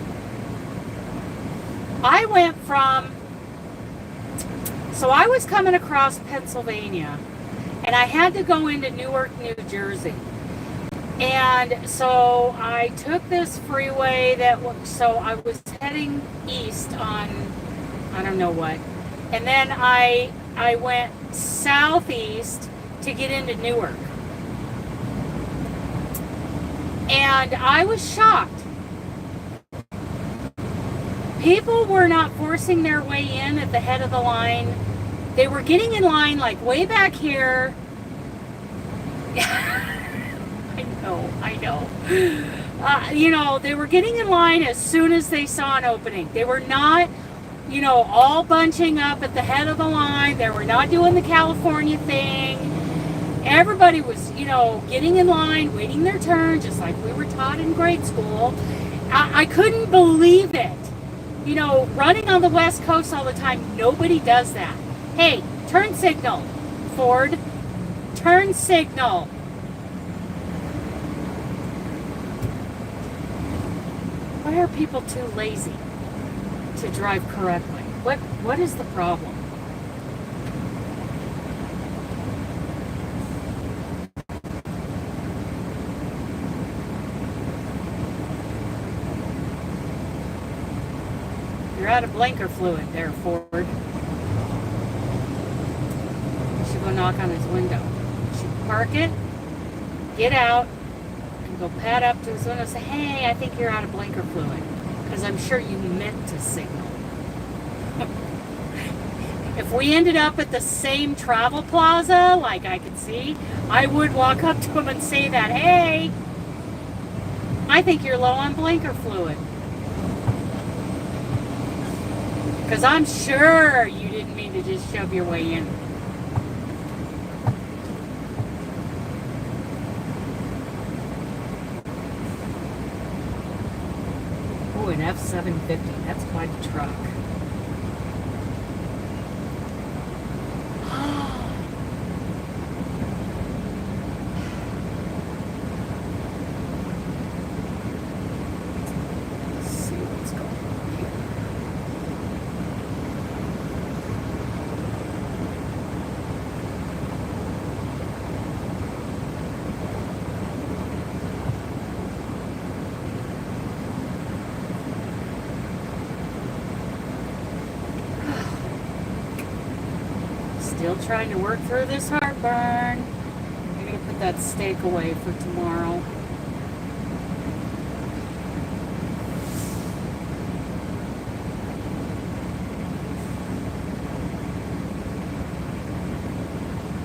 I went from, so I was coming across Pennsylvania, and I had to go into Newark, New Jersey. And so I took this freeway so I was heading east on, I don't know what. And then I went southeast to get into Newark. And I was shocked. People were not forcing their way in at the head of the line. They were getting in line like way back here. I know. They were getting in line as soon as they saw an opening. They were not, all bunching up at the head of the line. They were not doing the California thing. Everybody was, getting in line, waiting their turn, just like we were taught in grade school. I couldn't believe it. Running on the West Coast all the time, nobody does that. Hey, turn signal, Ford. Turn signal. Why are people too lazy to drive correctly? What is the problem? You're out of blinker fluid there, Ford. You should go knock on his window. You should park it, get out, and go pat up to his window and say, hey, I think you're out of blinker fluid. Because I'm sure you meant to signal. If we ended up at the same travel plaza, like I could see, I would walk up to him and say that, hey, I think you're low on blinker fluid. Because I'm sure you didn't mean to just shove your way in. Oh, an F-750. That's quite a truck. Still trying to work through this heartburn. I'm going to put that steak away for tomorrow.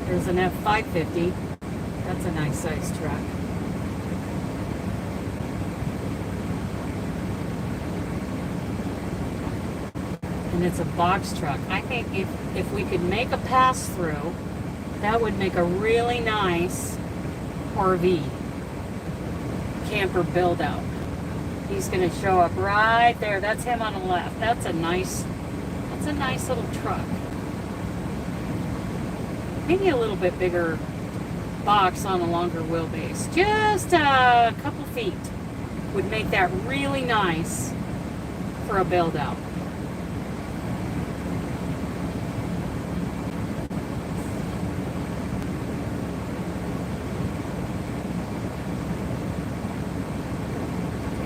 There's an F-550. That's a nice sized truck. And it's a box truck. I think if we could make a pass-through, that would make a really nice RV camper build out. He's going to show up right there. That's him on the left. That's a nice little truck. Maybe a little bit bigger box on a longer wheelbase. Just a couple feet would make that really nice for a build out.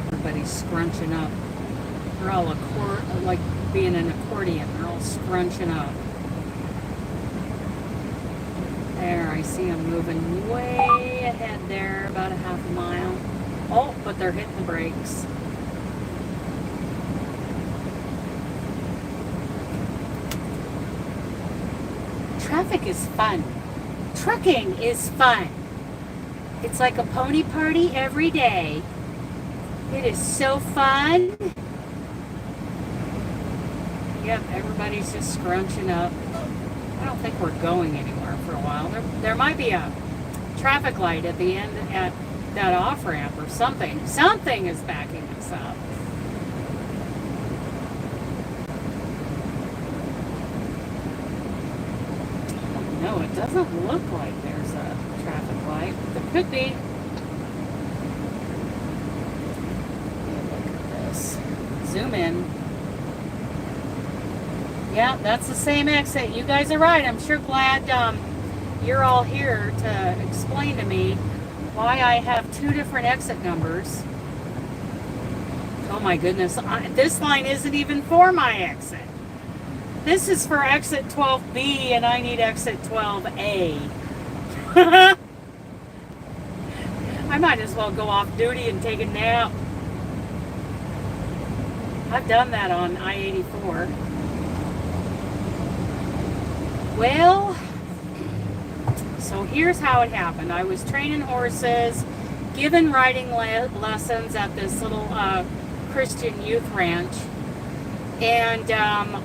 Everybody's scrunching up. They're all like being an accordion. They're all scrunching up. There, I see them moving way ahead there, about a half a mile. Oh, but they're hitting the brakes. Traffic is fun. Trucking is fun. It's like a pony party every day. It is so fun. Yep, everybody's just scrunching up. I don't think we're going anywhere for a while. There might be a traffic light at the end at that off-ramp or something. Something is backing us up. No, it doesn't look like there's a traffic light. There could be. Look at this. Zoom in. Yeah, that's the same exit. You guys are right. I'm sure glad you're all here to explain to me why I have two different exit numbers. Oh my goodness. This line isn't even for my exit. This is for exit 12B and I need exit 12A. I might as well go off duty and take a nap. I've done that on I-84. Well, so here's how it happened. I was training horses, given riding lessons at this little Christian youth ranch. And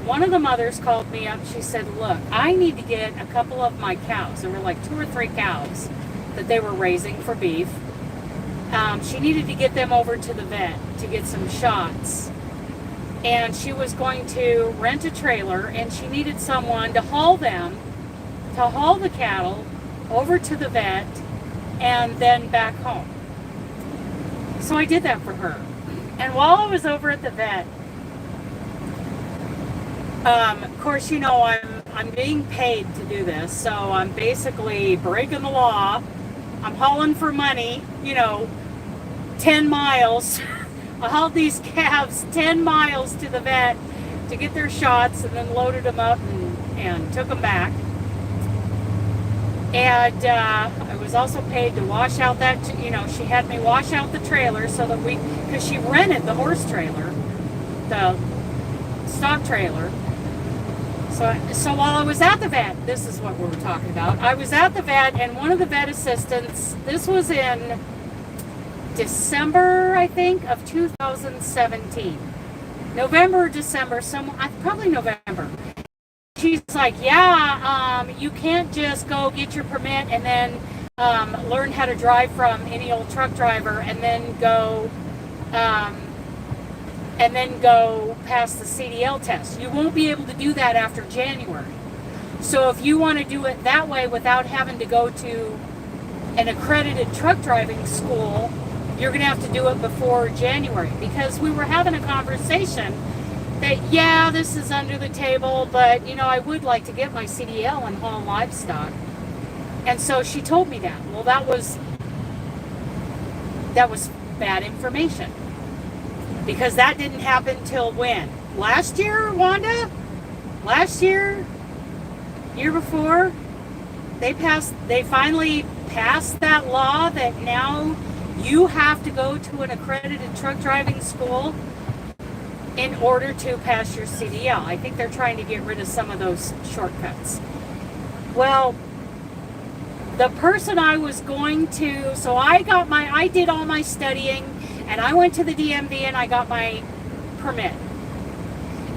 one of the mothers called me up. She said, look, I need to get a couple of my cows. There were like 2 or 3 cows that they were raising for beef. She needed to get them over to the vet to get some shots. And she was going to rent a trailer, and she needed someone to haul the cattle over to the vet and then back home. So I did that for her. And while I was over at the vet, of course, you know, I'm being paid to do this, so I'm basically breaking the law. I'm hauling for money, 10 miles. I hauled these calves 10 miles to the vet to get their shots and then loaded them up and took them back. And I was also paid to wash out that, she had me wash out the trailer so that because she rented the horse trailer, the stock trailer. So while I was at the vet, this is what we were talking about. I was at the vet and one of the vet assistants, this was in December, I think, of 2017. November or December, probably November. She's like, yeah, you can't just go get your permit and then learn how to drive from any old truck driver and then go pass the CDL test. You won't be able to do that after January. So if you want to do it that way without having to go to an accredited truck driving school, you're going to have to do it before January, because we were having a conversation that, yeah, this is under the table, but, I would like to get my CDL and haul livestock. And so she told me that. Well, that was bad information, because that didn't happen till when? Last year, Wanda? Last year? Year before? They finally passed that law that now you have to go to an accredited truck driving school in order to pass your CDL. I think they're trying to get rid of some of those shortcuts. Well, the person I was going to, so I did all my studying, and I went to the DMV and I got my permit.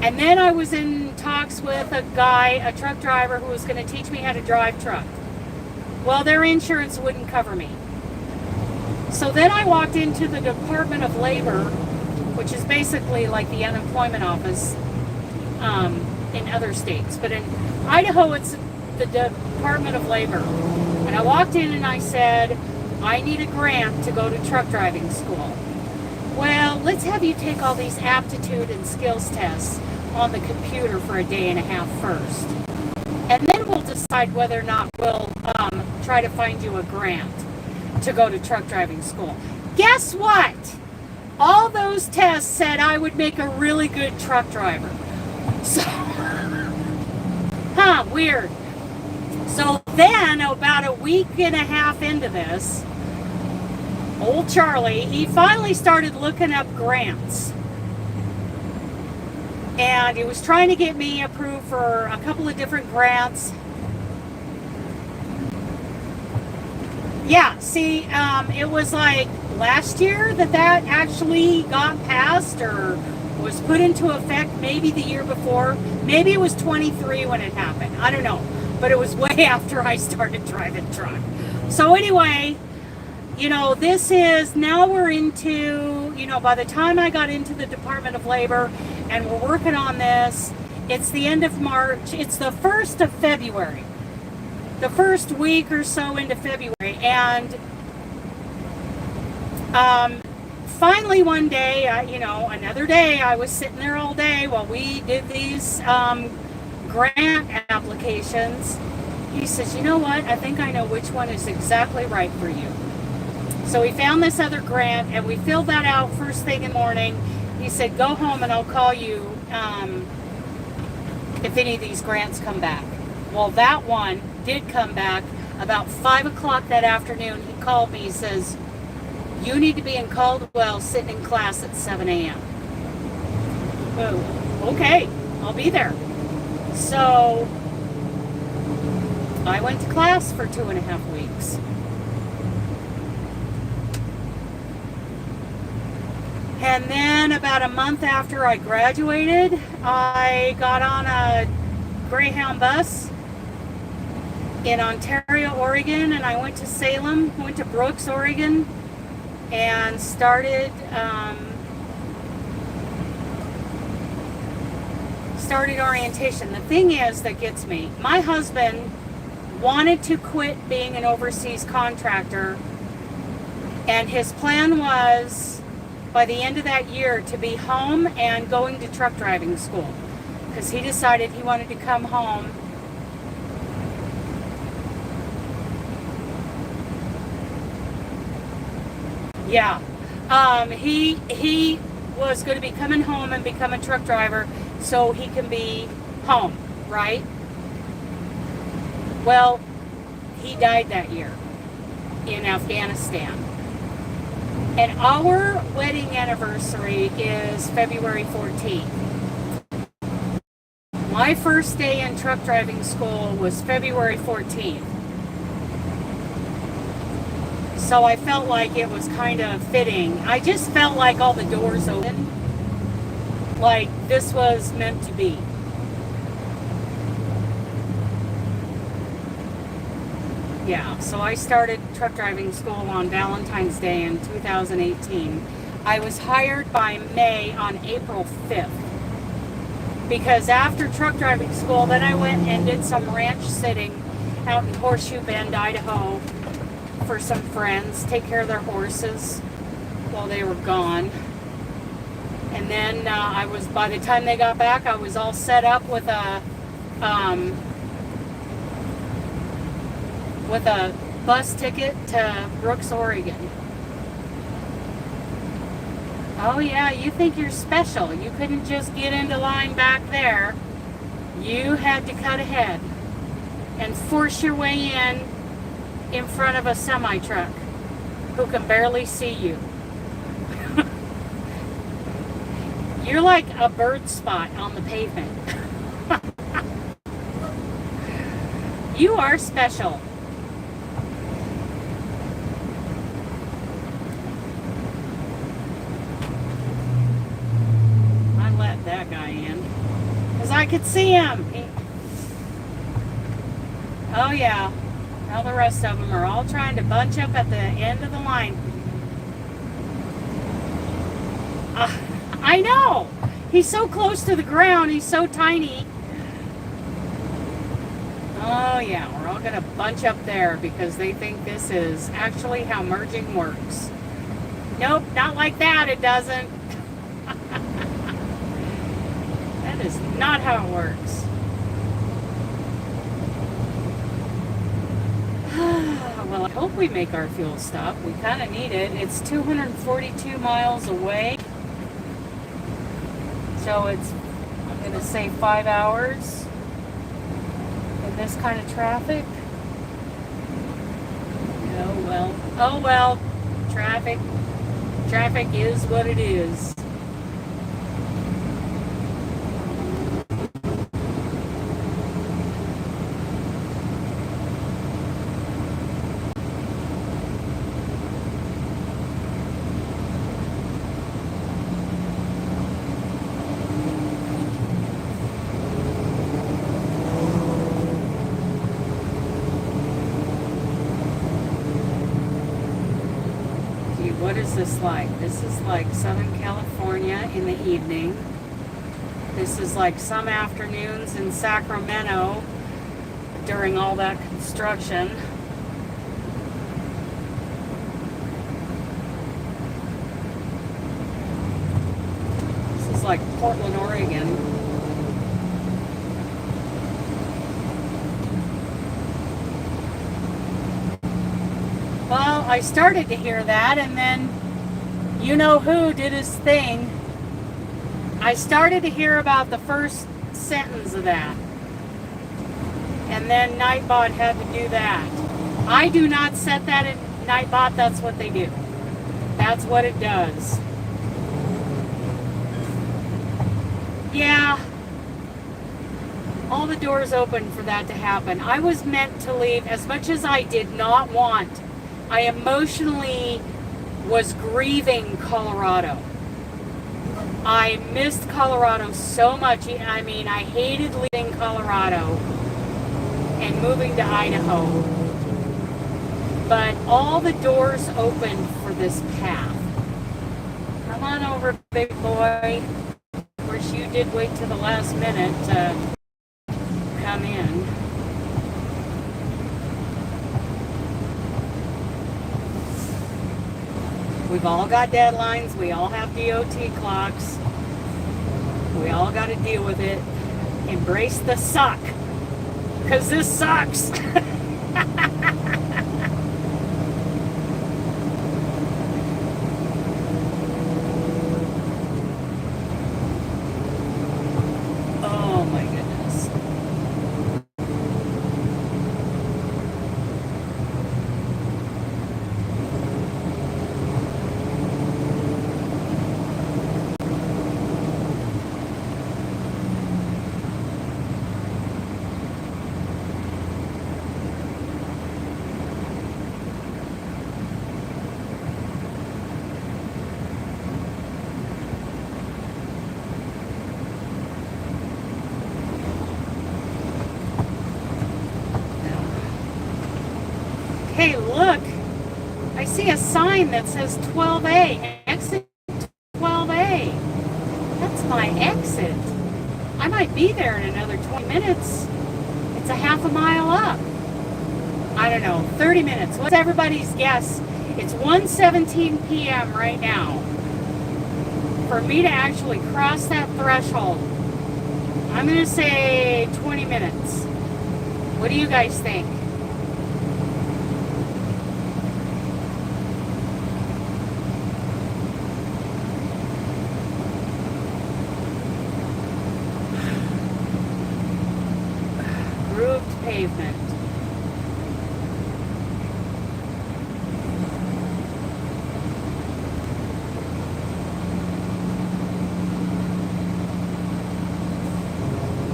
And then I was in talks with a truck driver who was going to teach me how to drive truck. Well, their insurance wouldn't cover me. So then I walked into the Department of Labor, which is basically like the unemployment office in other states. But in Idaho, it's the Department of Labor. And I walked in and I said, I need a grant to go to truck driving school. Well, let's have you take all these aptitude and skills tests on the computer for a day and a half first. And then we'll decide whether or not we'll try to find you a grant to go to truck driving school. Guess what? All those tests said I would make a really good truck driver. So, weird. So then, about a week and a half into this, old Charlie, he finally started looking up grants. And he was trying to get me approved for a couple of different grants. Yeah, see, it was like last year that actually got passed or was put into effect, maybe the year before. Maybe it was 23 when it happened. I don't know. But it was way after I started driving truck. So anyway, you know, this is, now we're into, you know, by the time I got into the Department of Labor and we're working on this, it's the end of March. It's the 1st of February. The first week or so into February. And finally one day, another day, I was sitting there all day while we did these grant applications. He says, you know what? I think I know which one is exactly right for you. So we found this other grant and we filled that out first thing in the morning. He said, go home and I'll call you if any of these grants come back. Well, that one did come back about 5 o'clock that afternoon. He called me. He says, you need to be in Caldwell sitting in class at 7 a.m. Oh, okay, I'll be there. So I went to class for 2.5 weeks. And then about a month after I graduated, I got on a Greyhound bus in Ontario, Oregon, and I went to Salem, went to Brooks, Oregon, and started orientation. The thing is that gets me, my husband wanted to quit being an overseas contractor, and his plan was by the end of that year to be home and going to truck driving school, because he decided he wanted to come home he was going to be coming home and become a truck driver so he can be home, right? Well, he died that year in Afghanistan. And our wedding anniversary is February 14th. My first day in truck driving school was February 14th. So I felt like it was kind of fitting. I just felt like all the doors open. Like this was meant to be. Yeah, so I started truck driving school on Valentine's Day in 2018. I was hired by May on April 5th. Because after truck driving school, then I went and did some ranch sitting out in Horseshoe Bend, Idaho, for some friends, take care of their horses while they were gone. And then by the time they got back, I was all set up with a bus ticket to Brooks, Oregon. Oh yeah, you think you're special. You couldn't just get into line back there. You had to cut ahead and force your way in front of a semi-truck who can barely see you. You're like a bird spot on the pavement. You are special. I let that guy in because I could see him. Oh yeah. All the rest of them are all trying to bunch up at the end of the line. I know. He's so close to the ground. He's so tiny. Oh yeah, we're all going to bunch up there because they think this is actually how merging works. Nope, not like that. It doesn't. That is not how it works. Well, I hope we make our fuel stop. We kind of need it. It's 242 miles away. So it's, I'm going to say 5 hours in this kind of traffic. Oh well. Oh well. Traffic is what it is. What is this like? This is like Southern California in the evening. This is like some afternoons in Sacramento during all that construction. This is like Portland, Oregon. Well, I started to hear that, and then you know who did his thing. I started to hear about the first sentence of that. And then Nightbot had to do that. I do not set that in Nightbot, that's what they do. That's what it does. Yeah. All the doors open for that to happen. I was meant to leave as much as I did not want. I emotionally was grieving Colorado. I missed Colorado so much. I mean, I hated leaving Colorado and moving to Idaho. But all the doors opened for this path. Come on over, big boy. Of course, you did wait to the last minute to come in. We've all got deadlines. We all have DOT clocks. We all got to deal with it. Embrace the suck. Because this sucks. Oh my goodness. Hey, look, I see a sign that says 12A, exit 12A. That's my exit. I might be there in another 20 minutes. It's a half a mile up. I don't know, 30 minutes. What's everybody's guess? It's 1:17 p.m. right now. For me to actually cross that threshold, I'm going to say 20 minutes. What do you guys think? Grooved pavement.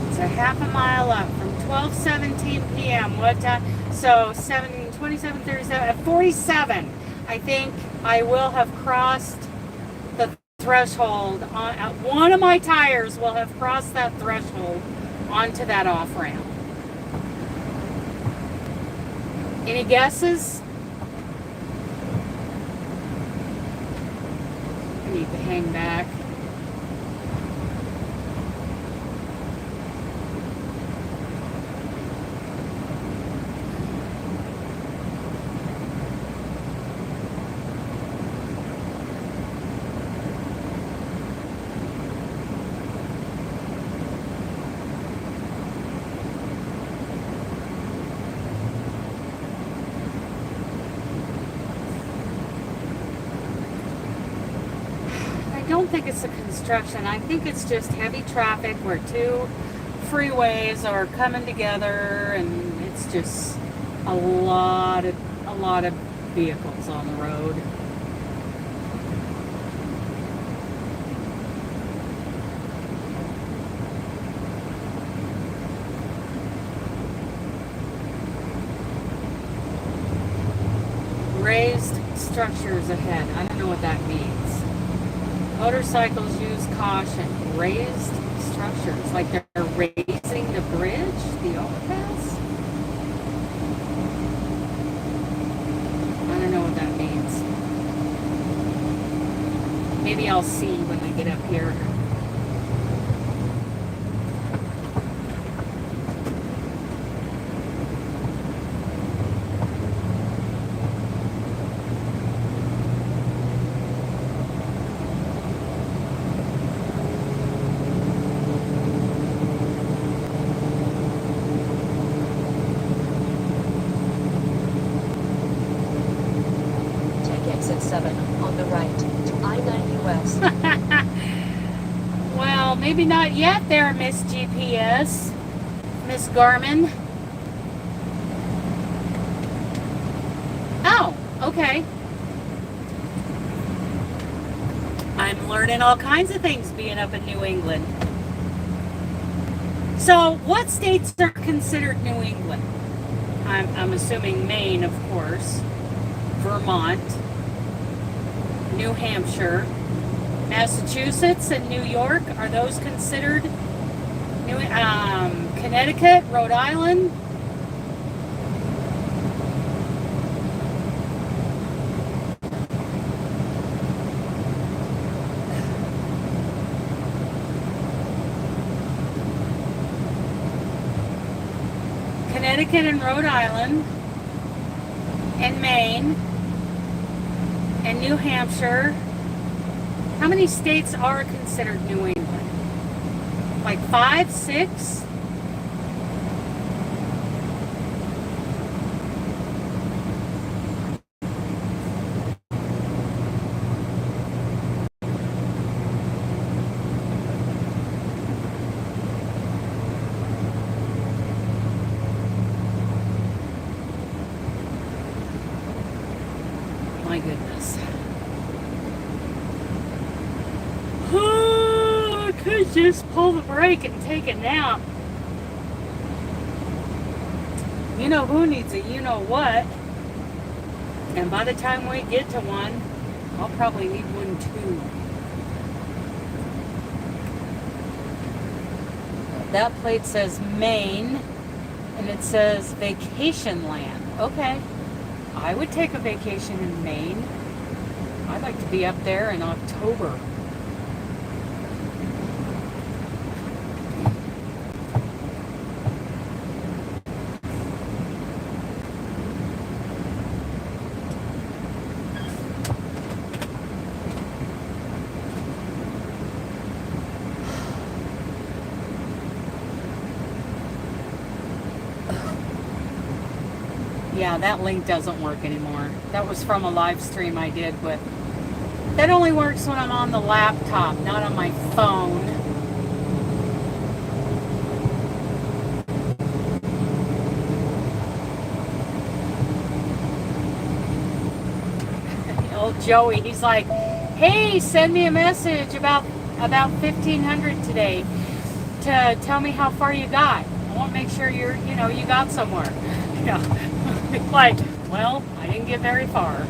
It's a half a mile up from 12:17 p.m. What time? So 27, 37, at 47. I think I will have crossed the threshold. One of my tires will have crossed that threshold onto that off ramp. Any guesses? I need need to hang back. I don't think it's a construction. I think it's just heavy traffic where two freeways are coming together, and it's just a lot of vehicles on the road. Raised structures ahead. I don't know what that means. Motorcycles use caution. Raised structures, like they're raising the bridge, the overpass? I don't know what that means. Maybe I'll see when I get up here. Exit 7 on the right to I-90 West. Well, maybe not yet there, Miss GPS, Miss Garmin. Oh, okay. I'm learning all kinds of things being up in New England. So, what states are considered New England? I'm assuming Maine, of course, Vermont, New Hampshire, Massachusetts, and New York. Are those considered New? Connecticut, Rhode Island. Connecticut and Rhode Island, and Maine, and New Hampshire. How many states are considered New England? Like 5, 6? My goodness. I could just pull the brake and take a nap. You know who needs a you know what. And by the time we get to one, I'll probably need one too. That plate says Maine, and it says vacation land. Okay. I would take a vacation in Maine. I'd like to be up there in October. Yeah, that link doesn't work anymore. That was from a live stream I did with... That only works when I'm on the laptop, not on my phone. Old Joey, he's like, hey, send me a message about 1500 today to tell me how far you got. I want to make sure you got somewhere. Yeah. Like, well, I didn't get very far.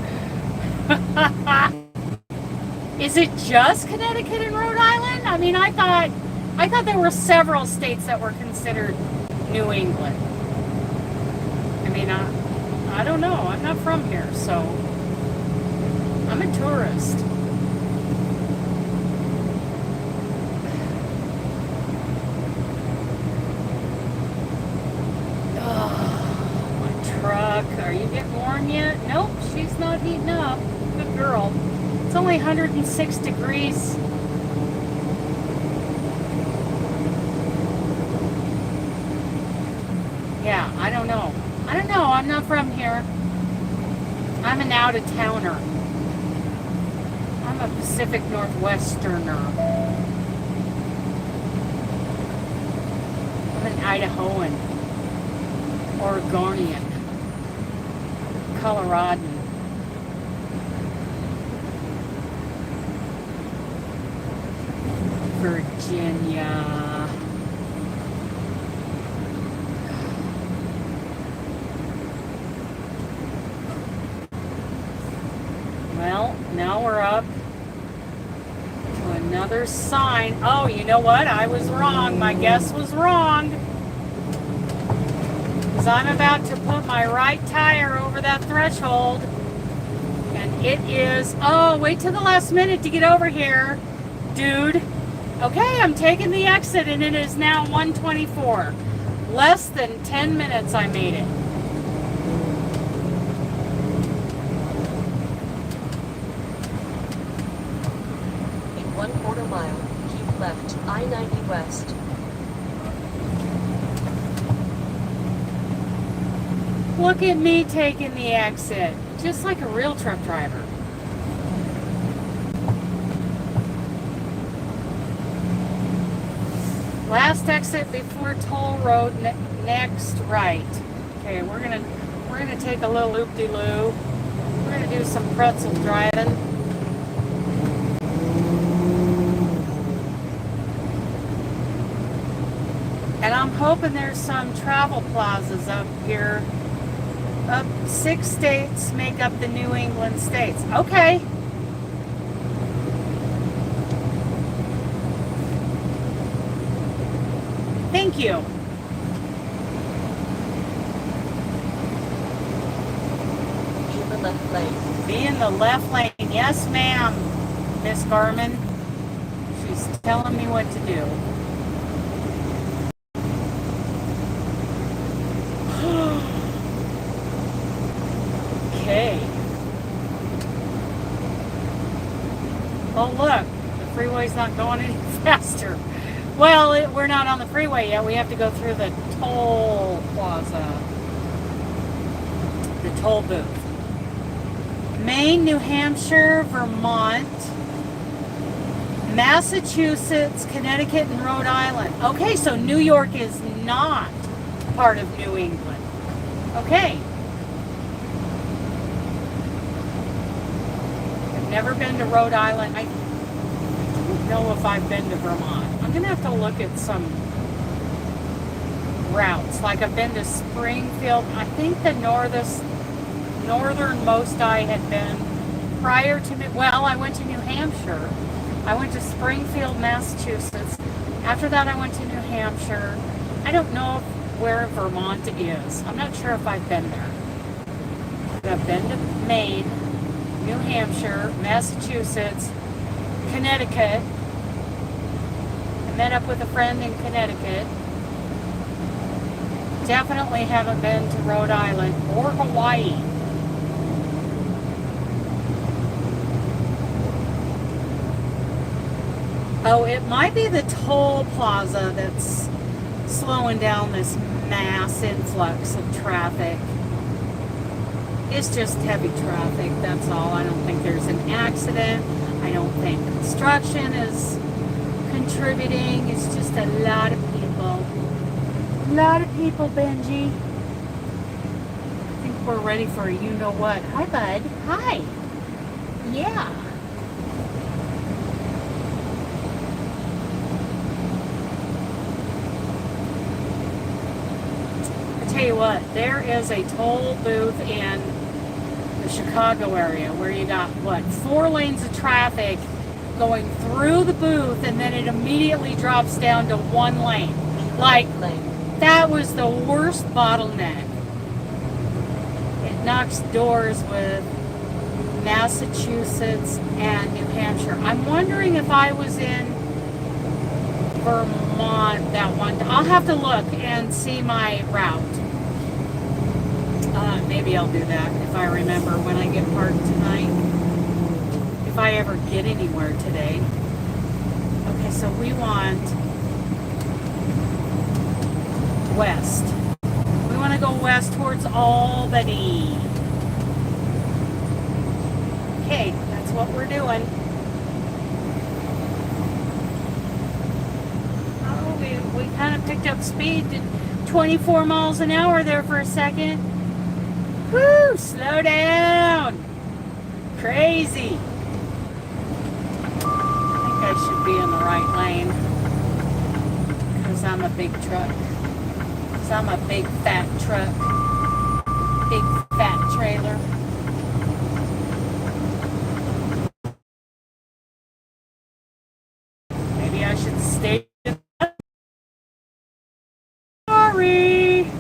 Is it just Connecticut and Rhode Island? I mean, I thought there were several states that were considered New England. I mean, I don't know. I'm not from here, so I'm a tourist. look. Are you getting warm yet? Nope, she's not heating up. Good girl. It's only 106 degrees. Yeah, I don't know. I'm not from here. I'm an out-of-towner. I'm a Pacific Northwesterner. I'm an Idahoan. Oregonian. Coloradan. Virginia. Well, now we're up to another sign. Oh, you know what? I was wrong. My guess was wrong. Because I'm about to put my right tire over that threshold. And it is... Oh, wait till the last minute to get over here, dude. Okay, I'm taking the exit and it is now 1:24. Less than 10 minutes I made it. In 1/4 mile, keep left, I-90 west. Look at me taking the exit, just like a real truck driver. Last exit before toll road, next right. Okay, we're gonna take a little loop-de-loo. We're gonna do some pretzel driving. And I'm hoping there's some travel plazas up here. 6 states make up the New England states. Okay. Thank you. Be in the left lane. Be in the left lane. Yes, ma'am, Miss Garmin. She's telling me what to do. Okay. Oh, look. The freeway's not going any faster. Well, we're not on the freeway yet. We have to go through the toll plaza. The toll booth. Maine, New Hampshire, Vermont, Massachusetts, Connecticut, and Rhode Island. Okay, so New York is not part of New England. Okay. I've never been to Rhode Island. I don't know if I've been to Vermont. I'm going to have to look at some routes. Like I've been to Springfield. I think the northernmost I had been prior to, well, I went to New Hampshire. I went to Springfield, Massachusetts. After that, I went to New Hampshire. I don't know where Vermont is. I'm not sure if I've been there. But I've been to Maine, New Hampshire, Massachusetts, Connecticut. I met up with a friend in Connecticut. Definitely haven't been to Rhode Island or Hawaii. Oh, it might be the toll plaza that's slowing down this mass influx of traffic. It's just heavy traffic, that's all. I don't think there's an accident. I don't think construction is contributing. It's just a lot of people. A lot of people, Benji. I think we're ready for a you-know-what. Hi, bud. Hi. Yeah. Tell you what, there is a toll booth in the Chicago area where you got, what, 4 lanes of traffic going through the booth, and then it immediately drops down to 1 lane. Like, that was the worst bottleneck. It knocks doors with Massachusetts and New Hampshire. I'm wondering if I was in Vermont that one. I'll have to look and see my route. maybe I'll do that if I remember when I get parked tonight. If I ever get anywhere today. Okay, so we want west. We want to go west towards Albany. Okay, that's what we're doing. Oh, we kind of picked up speed to 24 miles an hour there for a second. Woo, slow down. Crazy. I should be in the right lane because I'm a big truck. Because I'm a big fat truck. Big fat trailer. Maybe I should stay. Sorry.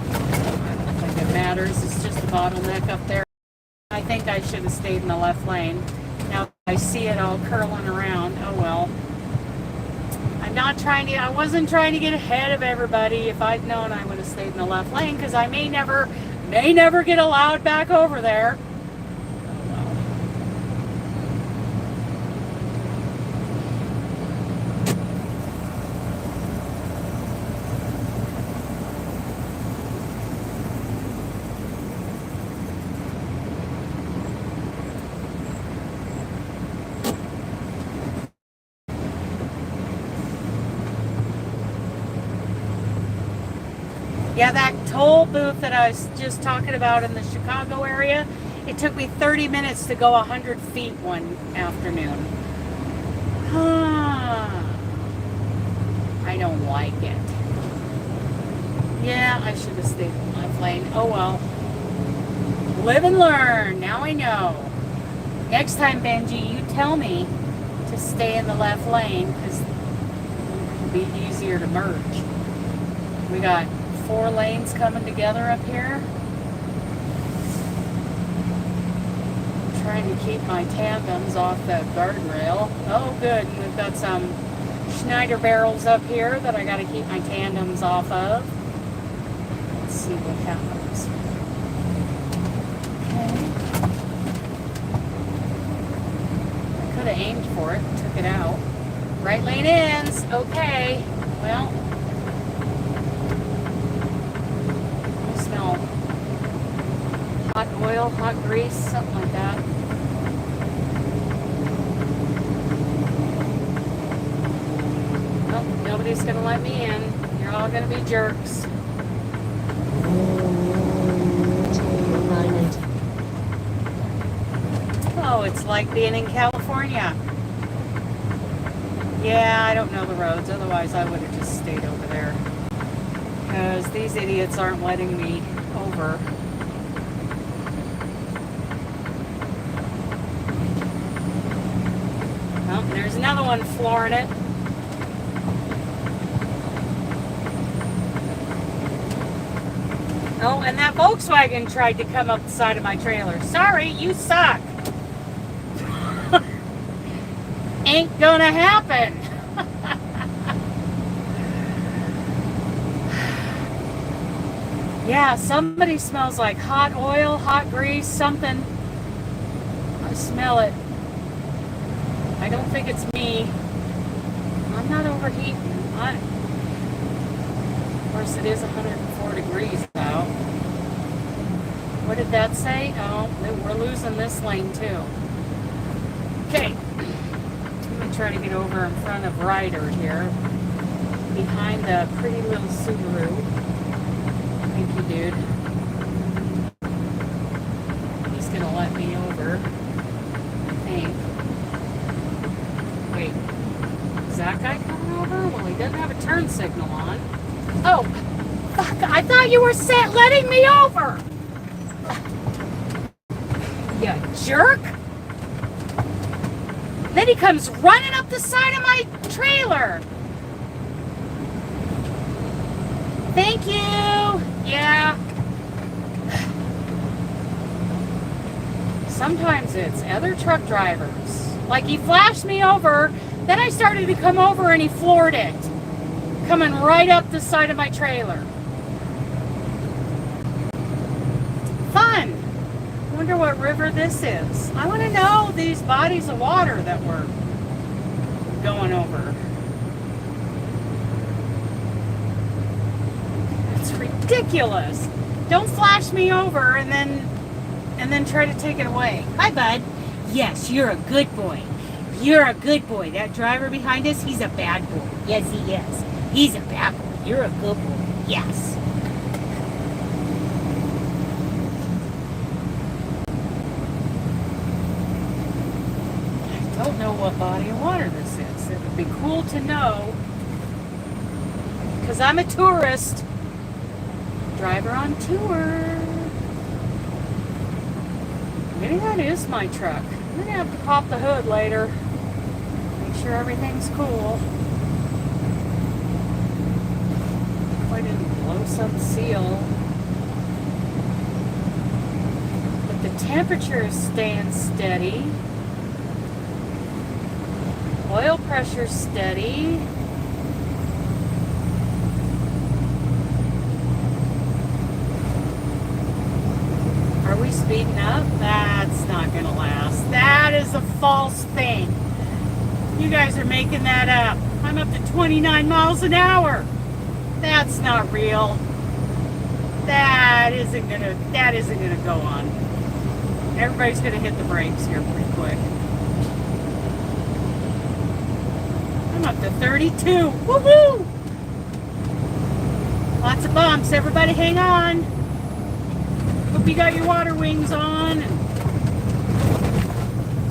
I don't think it matters. It's just a bottleneck up there. I think I should have stayed in the left lane. Now I see it all curling around. Oh well. I wasn't trying to get ahead of everybody. If I'd known, I would have stayed in the left lane because I may never get allowed back over there. Yeah, that toll booth that I was just talking about in the Chicago area, it took me 30 minutes to go 100 feet one afternoon. I don't like it. Yeah, I should have stayed in the left lane. Oh well. Live and learn. Now I know. Next time, Benji, you tell me to stay in the left lane because it'll be easier to merge. We got 4 lanes coming together up here. I'm trying to keep my tandems off that guardrail. Oh good, and we've got some Schneider barrels up here that I got to keep my tandems off of. Let's see what happens. Okay. I could have aimed for it, took it out. Right lane ends. Okay. Well, hot oil, hot grease, something like that. Nope, nobody's going to let me in. You're all going to be jerks. Oh, it's like being in California. Yeah, I don't know the roads. Otherwise, I would have just stayed over there. Because these idiots aren't letting me over. Oh, there's another one flooring it. Oh, and that Volkswagen tried to come up the side of my trailer. Sorry, you suck. Ain't gonna happen. Yeah, somebody smells like hot oil, hot grease, something. I smell it. I don't think it's me. I'm not overheating. Of course, it is 104 degrees out. What did that say? Oh, we're losing this lane too. Okay. I'm going to try to get over in front of Ryder here. Behind the pretty little Subaru. Thank you, dude. He's going to let me over. I think. Wait. Is that guy coming over? Well, he doesn't have a turn signal on. Oh, fuck. I thought you were letting me over. You jerk. Then he comes running up the side of my trailer. Thank you. Yeah. Sometimes it's other truck drivers. Like he flashed me over, then I started to come over and he floored it. Coming right up the side of my trailer. Wonder what river this is. I want to know these bodies of water that we're going over. It's ridiculous. Don't flash me over and then try to take it away. Hi, bud. Yes, you're a good boy. You're a good boy. That driver behind us, he's a bad boy. Yes, he is. He's a bad boy. You're a good boy. Yes. I don't know what body of water this is. It would be cool to know, because I'm a tourist. Driver on tour. Maybe that is my truck. I'm going to have to pop the hood later. Make sure everything's cool. I didn't blow some seal. But the temperature is staying steady. Oil pressure's steady. Are we speeding up? That's not going to last. That is a false thing. You guys are making that up. I'm up to 29 miles an hour. That's not real. That isn't gonna go on. Everybody's gonna hit the brakes here pretty quick. I'm up to 32. Woohoo! Lots of bumps. Everybody hang on. Hope you got your water wings on and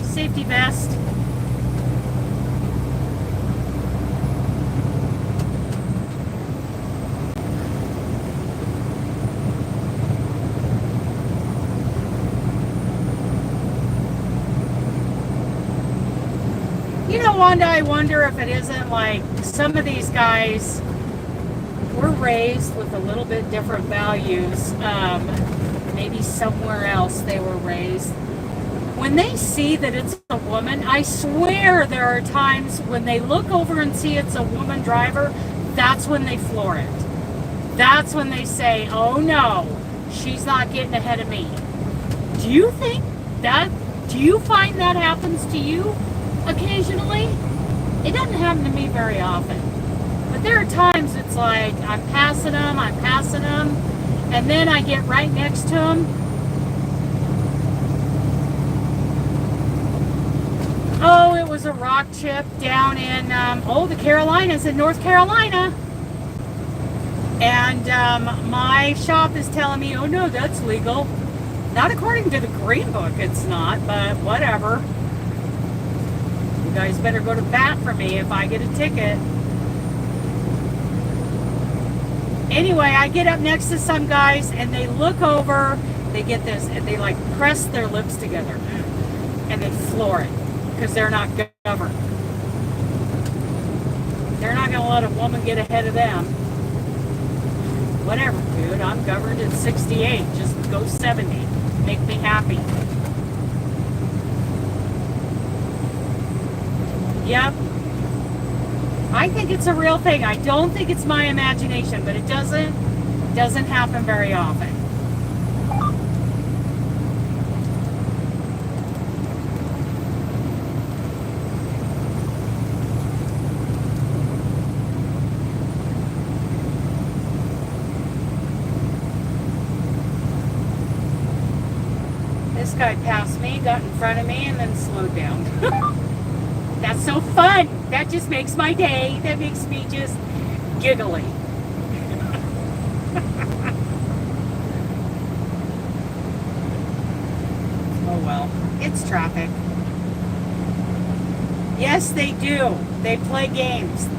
safety vest. You know, Wanda, I wonder if it isn't like some of these guys were raised with a little bit different values. Maybe somewhere else they were raised. When they see that it's a woman, I swear there are times when they look over and see it's a woman driver, that's when they floor it. That's when they say, oh no, she's not getting ahead of me. Do you find that happens to you occasionally? It doesn't happen to me very often. But there are times it's like I'm passing them, and then I get right next to them. Oh, it was a rock chip down in, the Carolinas, in North Carolina. And my shop is telling me, oh no, that's legal. Not according to the green book, it's not, but whatever. You guys better go to bat for me if I get a ticket. Anyway, I get up next to some guys and they look over, they get this, and they like press their lips together and they floor it because they're not governed. They're not going to let a woman get ahead of them. Whatever, dude, I'm governed at 68. Just go 70. Make me happy. Yep. I think it's a real thing. I don't think it's my imagination, but it doesn't happen very often. This guy passed me, got in front of me, and then slowed down. That's so fun. That just makes my day. That makes me just giggly. Oh well, it's traffic. Yes, they do. They play games.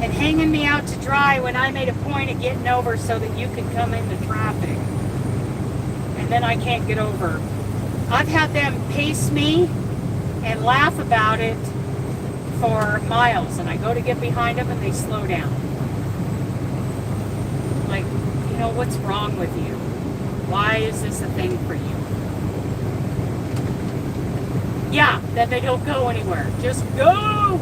And hanging me out to dry when I made a point of getting over so that you can come into traffic. And then I can't get over. I've had them pace me and laugh about it for miles, and I go to get behind them and they slow down. Like, you know, what's wrong with you? Why is this a thing for you? Yeah, that they don't go anywhere. Just go!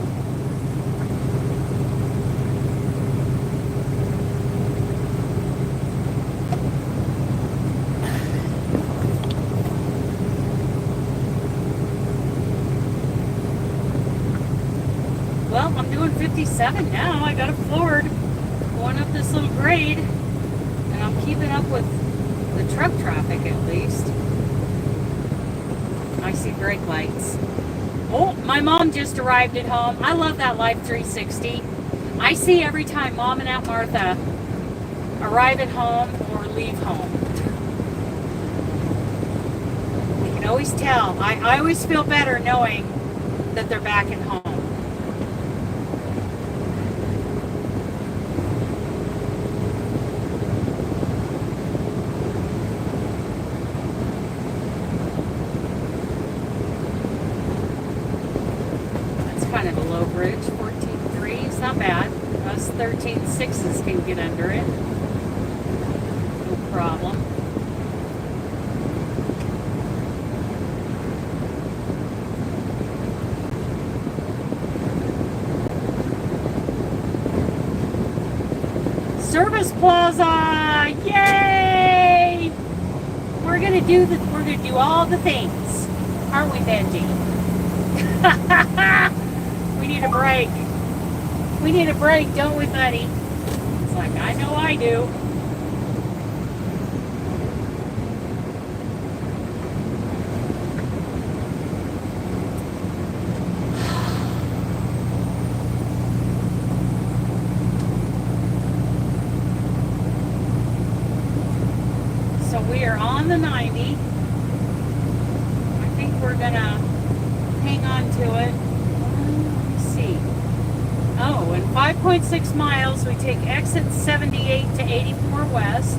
Well, I'm doing 57 now. I got it floored. Going up this little grade. And I'm keeping up with the truck traffic at least. I see brake lights. Oh, my mom just arrived at home. I love that Life 360. I see every time Mom and Aunt Martha arrive at home or leave home. You can always tell. I always feel better knowing that they're back at home. Kind of a low bridge, 14.3, it's not bad. Us 13.6s can get under it. No problem. Service Plaza! Yay! We're gonna do all the things, aren't we, Benji? We need a break. We need a break, don't we, buddy? It's like, I know I do. So we are on the 90. I think we're gonna hang on to it. Oh, in 5.6 miles, we take exit 78 to 84 west.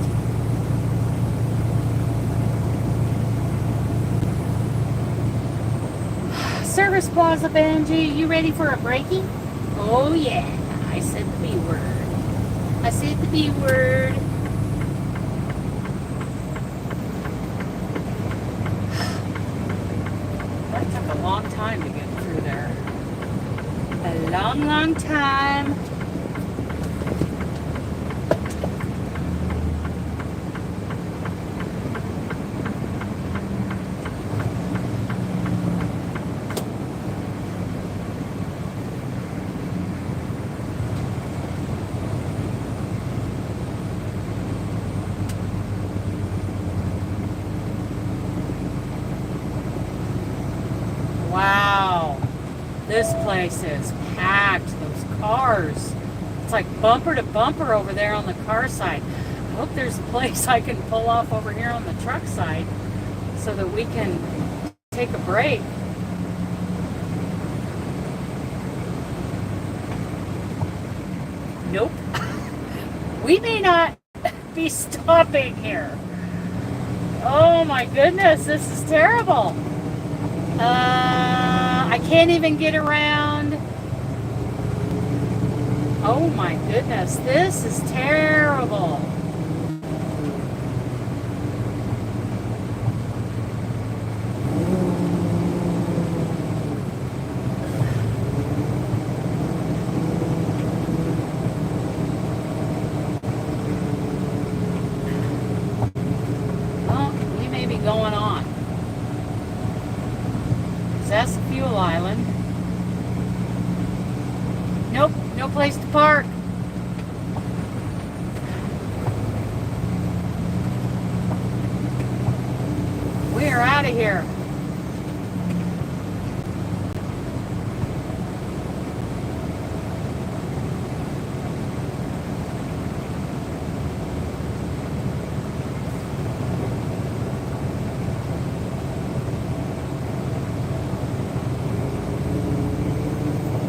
Service Plaza, Benji, you ready for a breakie? Oh, yeah. I said the B word. I said the B word. That took a long time to get through there. A long, long time. Wow. This place is packed. Those cars. It's like bumper to bumper over there on the car side. I hope there's a place I can pull off over here on the truck side so that we can take a break. Nope. We may not be stopping here. Oh my goodness, this is terrible. I can't even get around. Oh my goodness, this is terrible. Well, we may be going on. That's the fuel island. Nope, no place to park. We are out of here.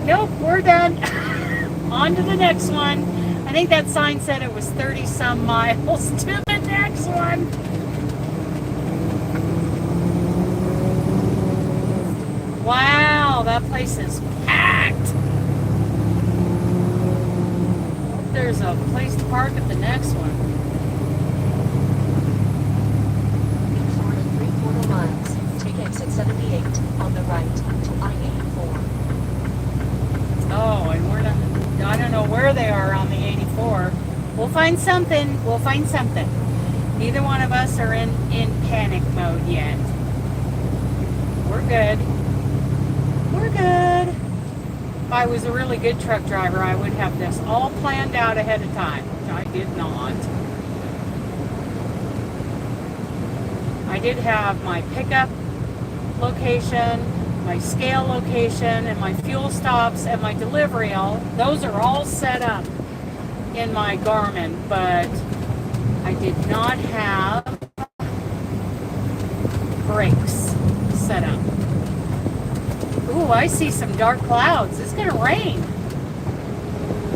Nope, we're done. On to the next one. I think that sign said it was 30 some miles to the next one. Wow, that place is packed. Hope there's a place to park at the next one. In 4 3/4 miles, take exit 78 on the right to I-84. Oh, and we're not, I don't know where they are on the 84. We'll find something. We'll find something. Neither one of us are in panic mode yet. We're good. We're good. I was a really good truck driver, I would have this all planned out ahead of time, which I did not. I did have my pickup location, my scale location, and my fuel stops, and my delivery. Those are all set up in my Garmin, but I did not have brakes set up. Ooh, I see some dark clouds. It's gonna rain.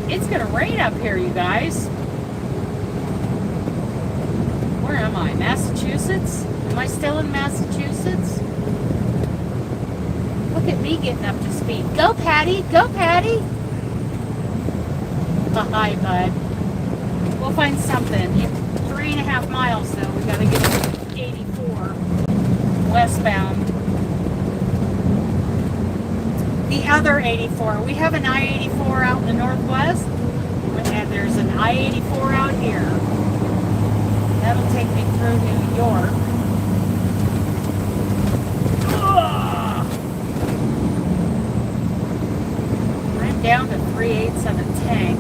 It's gonna rain up here, you guys. Where am I? Massachusetts? Am I still in Massachusetts? Look at me getting up to speed. Go, Patty! Go, Patty! Hi, bud. We'll find something. 3.5 miles, though. We gotta get to 84 westbound. The other 84. We have an I-84 out in the northwest, and there's an I-84 out here. That'll take me through New York. Ugh. I'm down to 3/8 of a tank.